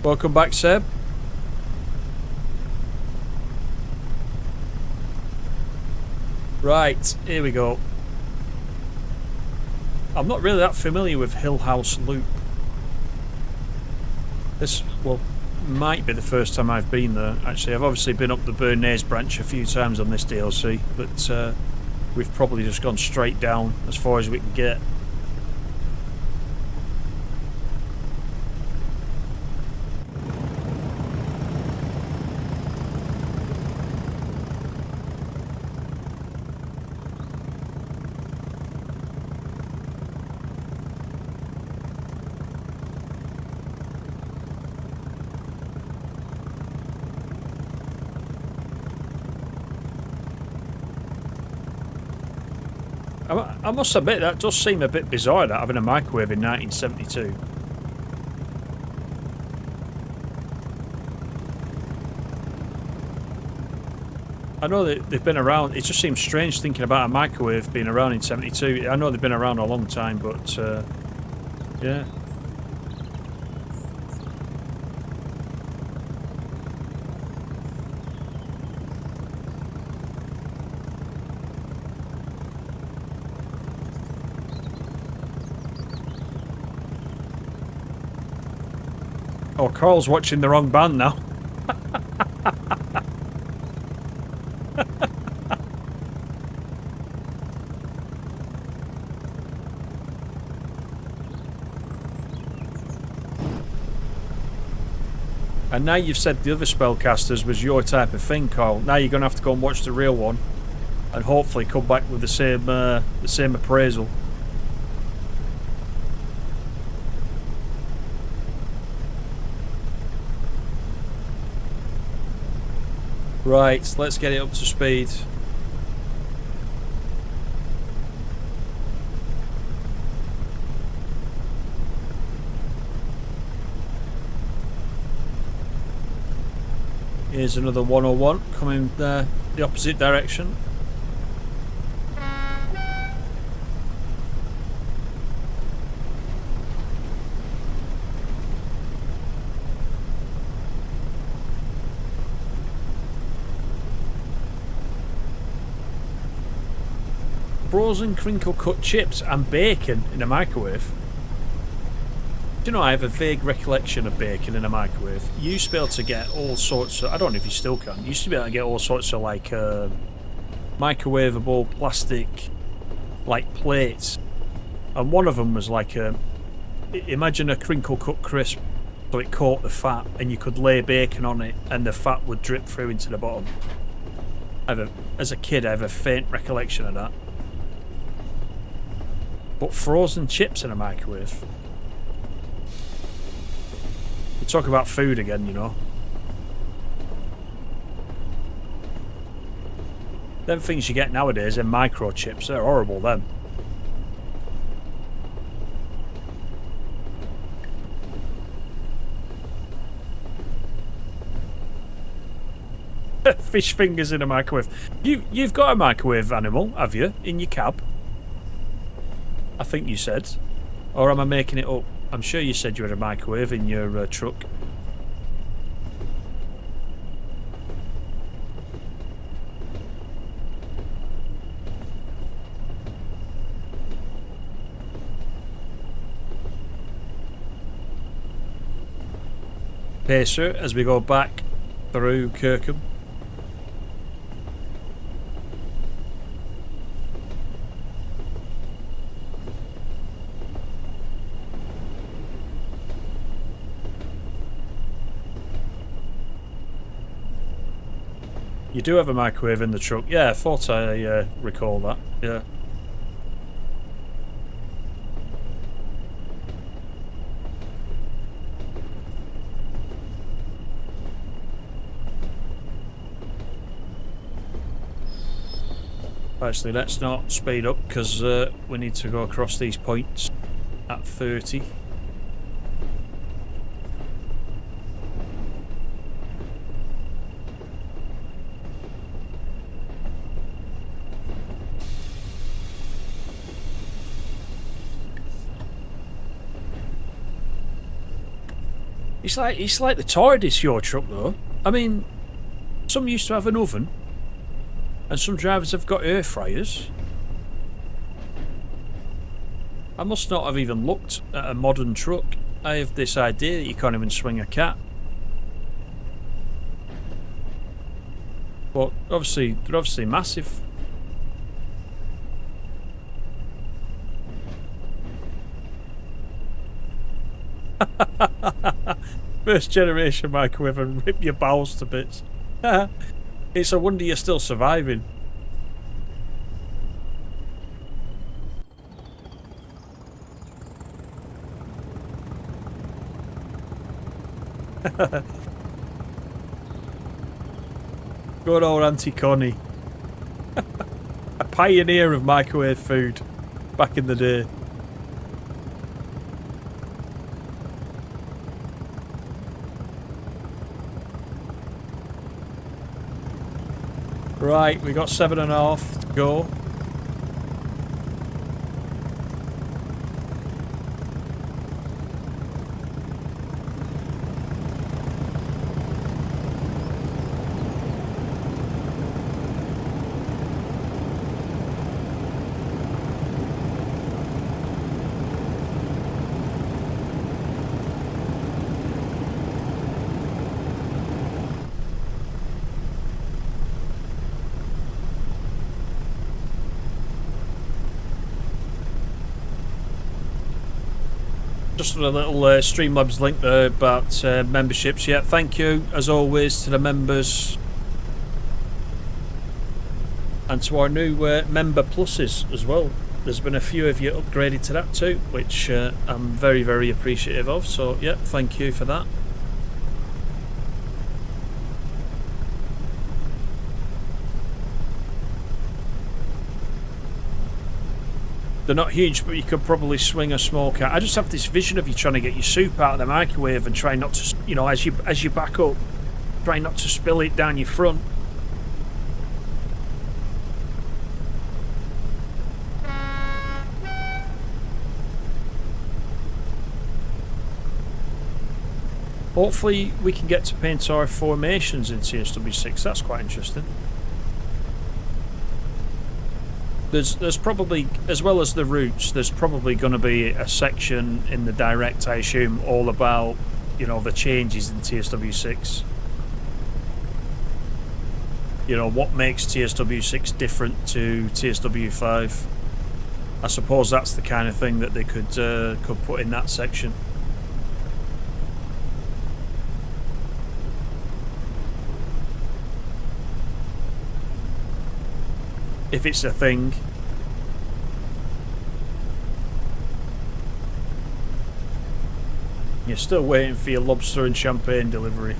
Welcome back, Seb. Right, here we go. I'm not really that familiar with Hill House Loop. This, well, might be the first time I've been there. Actually, I've obviously been up the Bernays branch a few times on this DLC, but we've probably just gone straight down as far as we can get. I must admit, that does seem a bit bizarre, that having a microwave in 1972. I know that they've been around. It just seems strange thinking about a microwave being around in 72. I know they've been around a long time, but yeah. Oh, Carl's watching the wrong band now. And now you've said the other spellcasters was your type of thing, Carl. Now you're going to have to go and watch the real one, and hopefully come back with the same appraisal. Right, let's get it up to speed. Here's another 101 coming the opposite direction. Frozen crinkle cut chips and bacon in a microwave. Do you know, I have a vague recollection of bacon in a microwave. You used to be able to get all sorts of, I don't know if you still can, you used to be able to get all sorts of like microwavable plastic like plates, and one of them was like imagine a crinkle cut crisp, so it caught the fat and you could lay bacon on it and the fat would drip through into the bottom. As a kid I have a faint recollection of that. But frozen chips in a microwave. We talk about food again, you know. Them things you get nowadays in microchips, they're horrible, them. Fish fingers in a microwave. You've got a microwave animal, have you, in your cab? I think you said. Or am I making it up? I'm sure you said you had a microwave in your truck. Pacer as we go back through Kirkham. You do have a microwave in the truck. Yeah, I thought I recall that. Yeah. Actually, let's not speed up because we need to go across these points at 30. It's like the TARDIS, your truck, though. I mean, some used to have an oven, and some drivers have got air fryers. I must not have even looked at a modern truck. I have this idea that you can't even swing a cat. But obviously, they're obviously massive. First generation microwave and rip your bowels to bits. It's a wonder you're still surviving. Good old Auntie Connie. A pioneer of microwave food back in the day. Right, we got 7.5 to go. Just a little Streamlabs link there about memberships. Yeah, thank you as always to the members and to our new member pluses as well. There's been a few of you upgraded to that too, which I'm very, very appreciative of. So yeah, thank you for that. They're not huge, but you could probably swing a small cat. I just have this vision of you trying to get your soup out of the microwave and try not to, you know, as you back up, try not to spill it down your front. Hopefully we can get to paint our formations in TSW6. That's quite interesting. There's probably, as well as the routes, there's probably going to be a section in the direct, I assume, all about, you know, the changes in TSW6. You know, what makes TSW6 different to TSW5. I suppose that's the kind of thing that they could put in that section. If it's a thing. You're still waiting for your lobster and champagne delivery.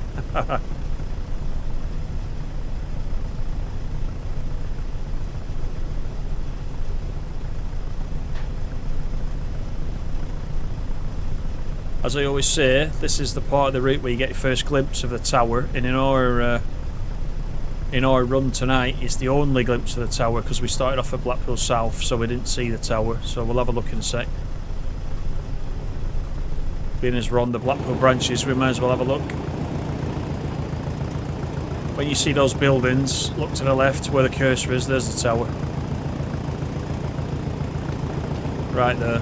As I always say, this is the part of the route where you get your first glimpse of the tower, and in our run tonight it's the only glimpse of the tower because we started off at Blackpool South, so we didn't see the tower, so we'll have a look in a sec. Being as we're on the Blackpool Branches, we might as well have a look. When you see those buildings, look to the left where the cursor is, there's the tower. Right there.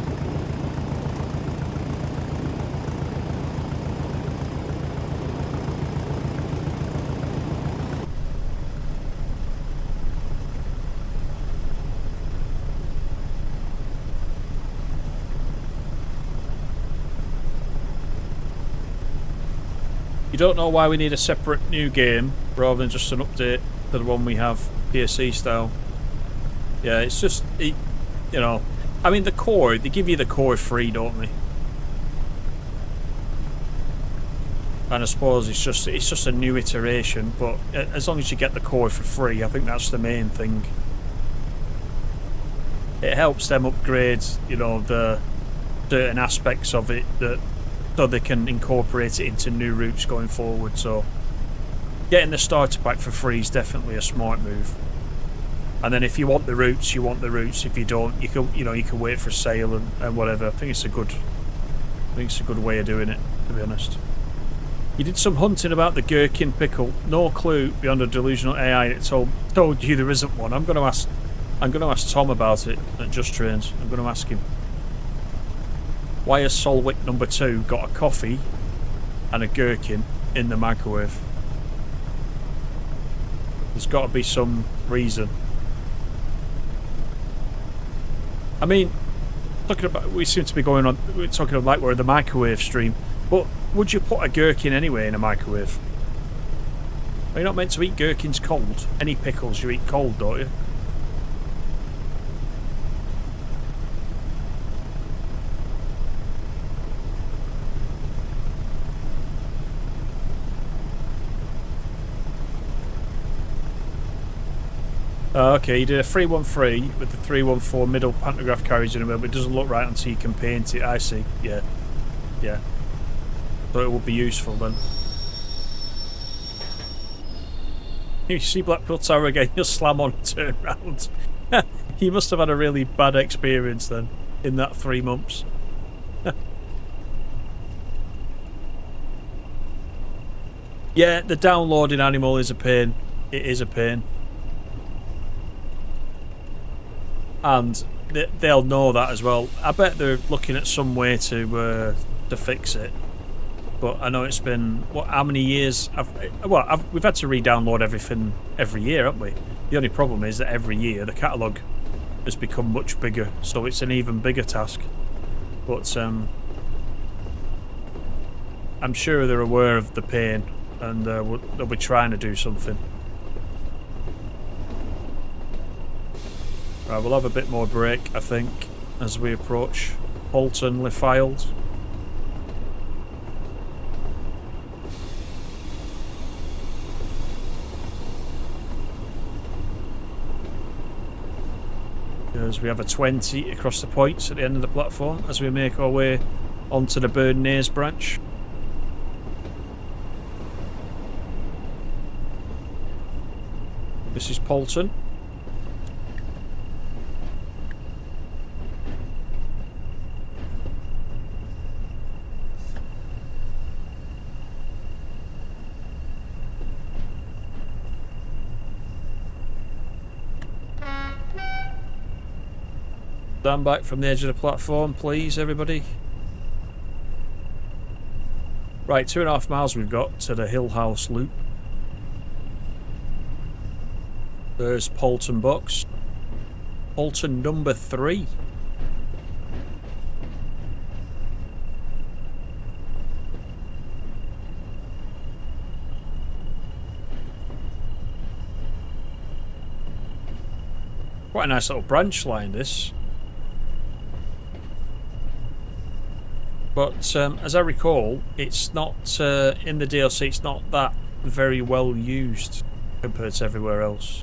You don't know why we need a separate new game rather than just an update. to the one we have, PSC style. Yeah, it's just, you know, I mean the core, they give you the core free, don't they? And I suppose it's just a new iteration, but as long as you get the core for free, I think that's the main thing. It helps them upgrade, you know, the certain aspects of it so they can incorporate it into new routes going forward. So getting the starter pack for free is definitely a smart move. And then if you want the routes, you want the routes. If you don't, you can wait for a sale and whatever. I think it's a good way of doing it, to be honest. You did some hunting about the gherkin pickle. No clue beyond a delusional AI that told you there isn't one. I'm going to ask Tom about it at Just Trains. I'm going to ask him. Why has Solwick number 2 got a coffee and a gherkin in the microwave? There's got to be some reason. I mean, we seem to be going on. We're talking about like we're in the microwave stream, but would you put a gherkin anyway in a microwave? Are you not meant to eat gherkins cold? Any pickles you eat cold, don't you? Okay, you did a 313 with the 314 middle pantograph carriage in the middle, but it doesn't look right until you can paint it. I see. Yeah. Yeah. So it would be useful then. You see Blackpool Tower again, you'll slam on and turn round. You must have had a really bad experience then in that 3 months. Yeah, the downloading animal is a pain. It is a pain. And they'll know that as well. I bet they're looking at some way to fix it. But I know it's been how many years? We've had to re-download everything every year, haven't we? The only problem is that every year the catalogue has become much bigger, so it's an even bigger task. But I'm sure they're aware of the pain, and they'll be trying to do something. Right, we'll have a bit more break, I think, as we approach Bolton Lefiled. Because we have a 20 across the points at the end of the platform as we make our way onto the Burnnays branch. This is Polton. Stand back from the edge of the platform, please, everybody. Right, 2.5 miles we've got to the Hill House Loop. There's Polton Box. Polton number 3. Quite a nice little branch line, this. But as I recall, it's not in the DLC. It's not that very well used compared to everywhere else.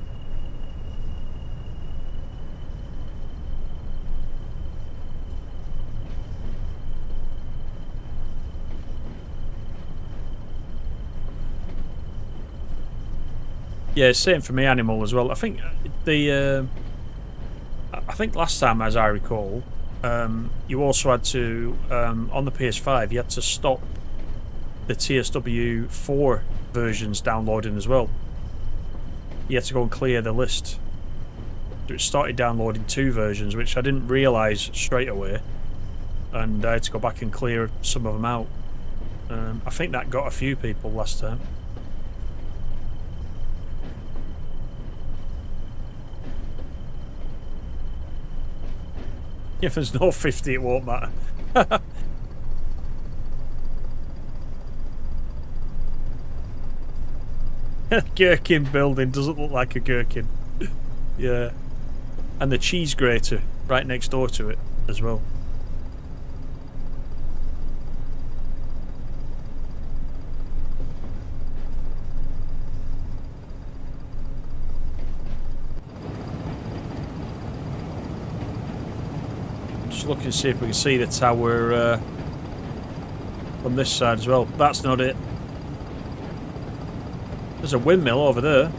Yeah, same for me. Animal as well. I think I think last time, as I recall. You also had to, on the PS5, you had to stop the TSW4 versions downloading as well. You had to go and clear the list. So it started downloading 2 versions, which I didn't realise straight away. And I had to go back and clear some of them out. I think that got a few people last time. If there's no 50, it won't matter. Gherkin building doesn't look like a gherkin. Yeah. And the cheese grater right next door to it as well. Just looking to see if we can see the tower on this side as well. That's not it. There's a windmill over there.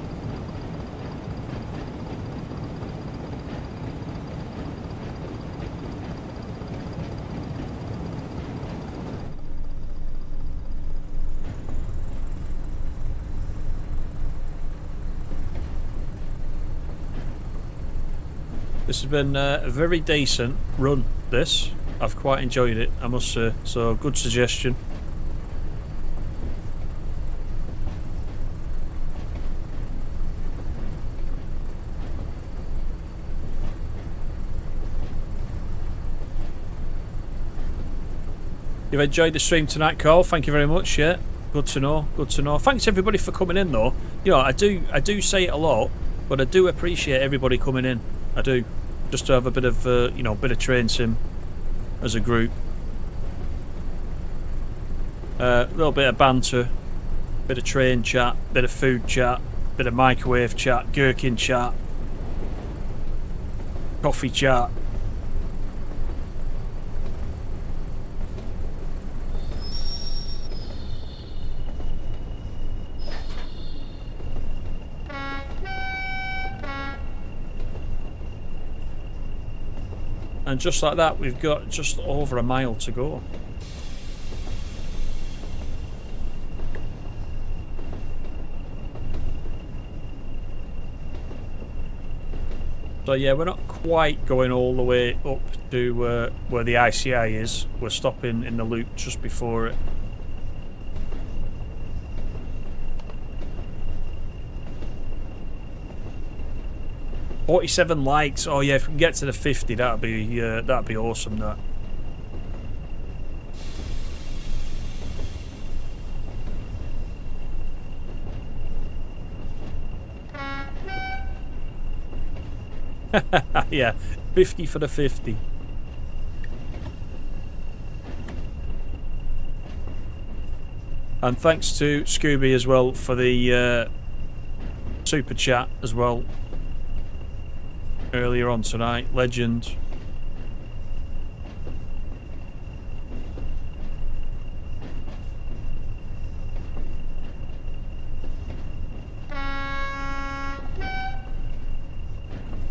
This has been a very decent run, this. I've quite enjoyed it, I must say. So, good suggestion. You've enjoyed the stream tonight, Carl. Thank you very much, yeah. Good to know, good to know. Thanks everybody for coming in though. You know, I do say it a lot, but I do appreciate everybody coming in. I do. Just to have a bit of, you know, bit of train sim as a group. A little bit of banter, bit of train chat, bit of food chat, bit of microwave chat, gherkin chat, coffee chat. And just like that, we've got just over a mile to go. So yeah, we're not quite going all the way up to where the ICI is. We're stopping in the loop just before it. $47 likes. Oh yeah, if we can get to the 50, that'd be awesome. That. Yeah, 50 for the 50. And thanks to Scooby as well for the super chat as well. Earlier on tonight, legend.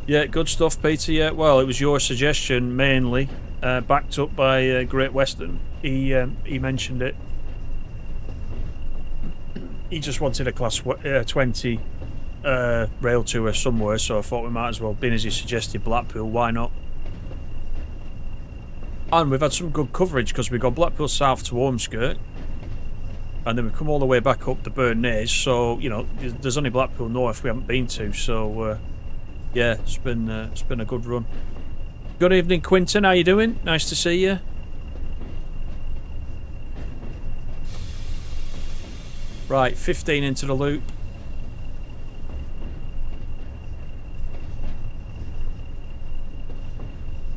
Yeah, good stuff, Peter. Yeah, well, it was your suggestion mainly, backed up by Great Western. He mentioned it. He just wanted a class 20 rail tour somewhere, so I thought we might as well, being as he suggested Blackpool, why not? And we've had some good coverage because we've gone Blackpool South to Ormskirk, and then we've come all the way back up to Burnage, so you know there's only Blackpool North we haven't been to, so yeah, it's been a good run. Good evening, Quinton, how you doing? Nice to see you. Right, 15 into the loop.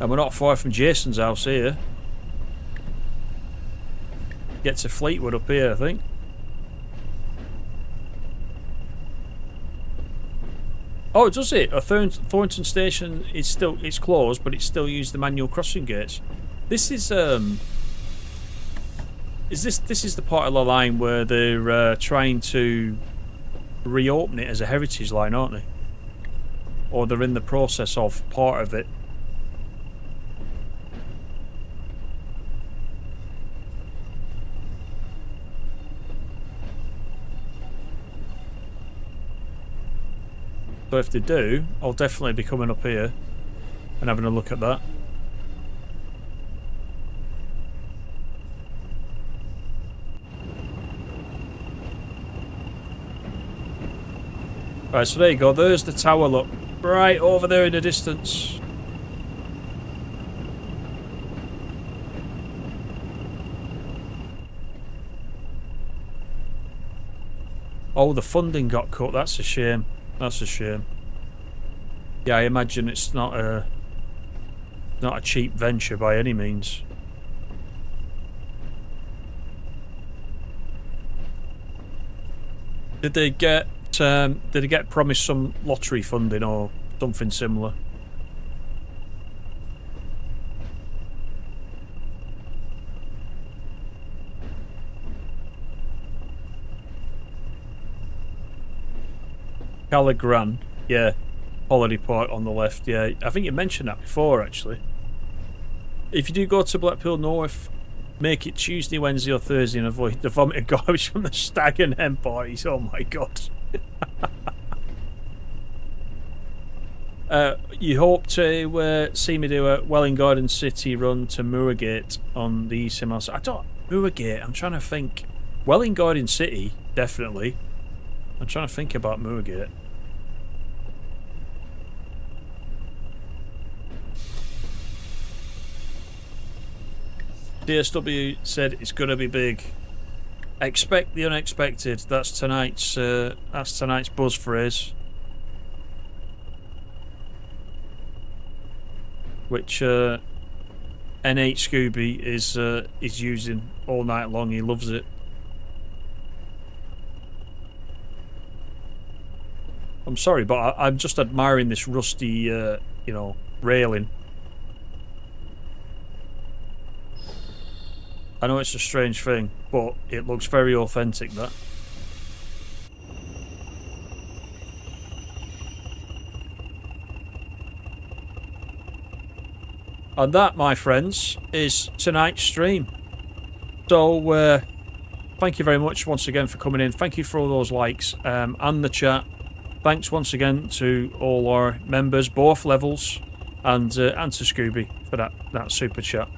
And we're not far from Jason's house here. Get to Fleetwood up here, I think. Oh, does it? Thornton Station is it's closed, but it still uses the manual crossing gates. This is this is the part of the line where they're trying to reopen it as a heritage line, aren't they? Or they're in the process of part of it. So if they do, I'll definitely be coming up here and having a look at that. Right, so there you go. There's the tower, look. Right over there in the distance. Oh, the funding got cut. That's a shame. That's a shame. Yeah, I imagine it's not a cheap venture by any means. Did they get promised some lottery funding or something similar? Calagran, yeah. Holiday Park on the left, yeah. I think you mentioned that before, actually. If you do go to Blackpool North, make it Tuesday, Wednesday or Thursday and avoid the vomited garbage from the stag and hen parties. Oh my god. You hope to see me do a Welwyn Garden City run to Moorgate on the similar side. I don't... Moorgate, I'm trying to think. Welwyn Garden City, definitely. I'm trying to think about Moorgate. DSW said it's gonna be big. Expect the unexpected. That's tonight's buzz phrase. Which N8 Scooby is using all night long. He loves it. I'm sorry, but I'm just admiring this rusty, you know, railing. I know it's a strange thing, but it looks very authentic, that. And that, my friends, is tonight's stream. So, thank you very much once again for coming in. Thank you for all those likes and the chat. Thanks once again to all our members, both levels, and to Scooby for that super chat.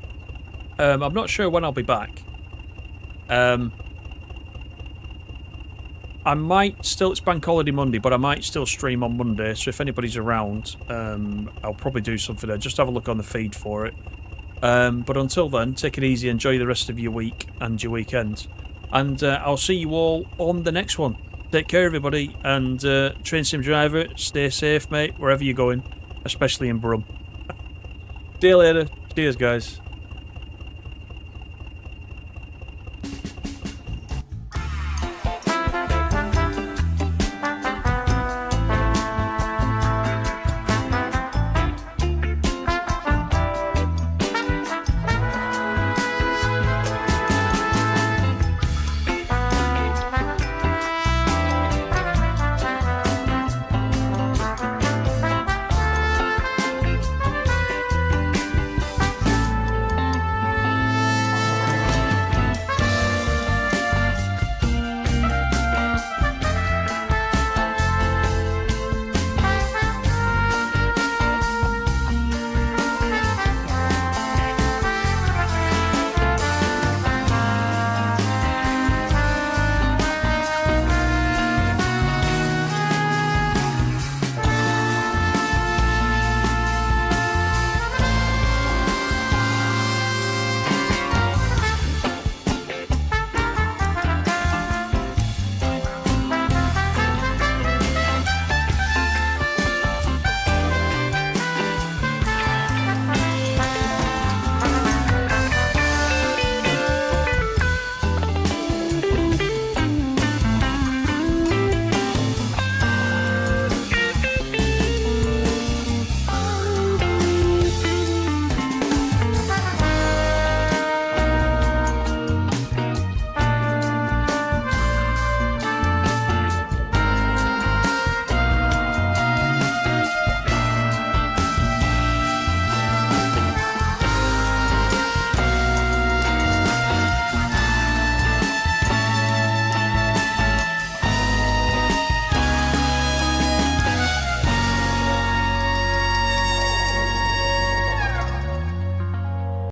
I'm not sure when I'll be back. I might still... It's Bank Holiday Monday, but I might still stream on Monday, so if anybody's around, I'll probably do something there. Just have a look on the feed for it. But until then, take it easy, enjoy the rest of your week and your weekend. And I'll see you all on the next one. Take care, everybody, and Train Sim Driver, stay safe, mate, wherever you're going, especially in Brum. See you later. Cheers, guys.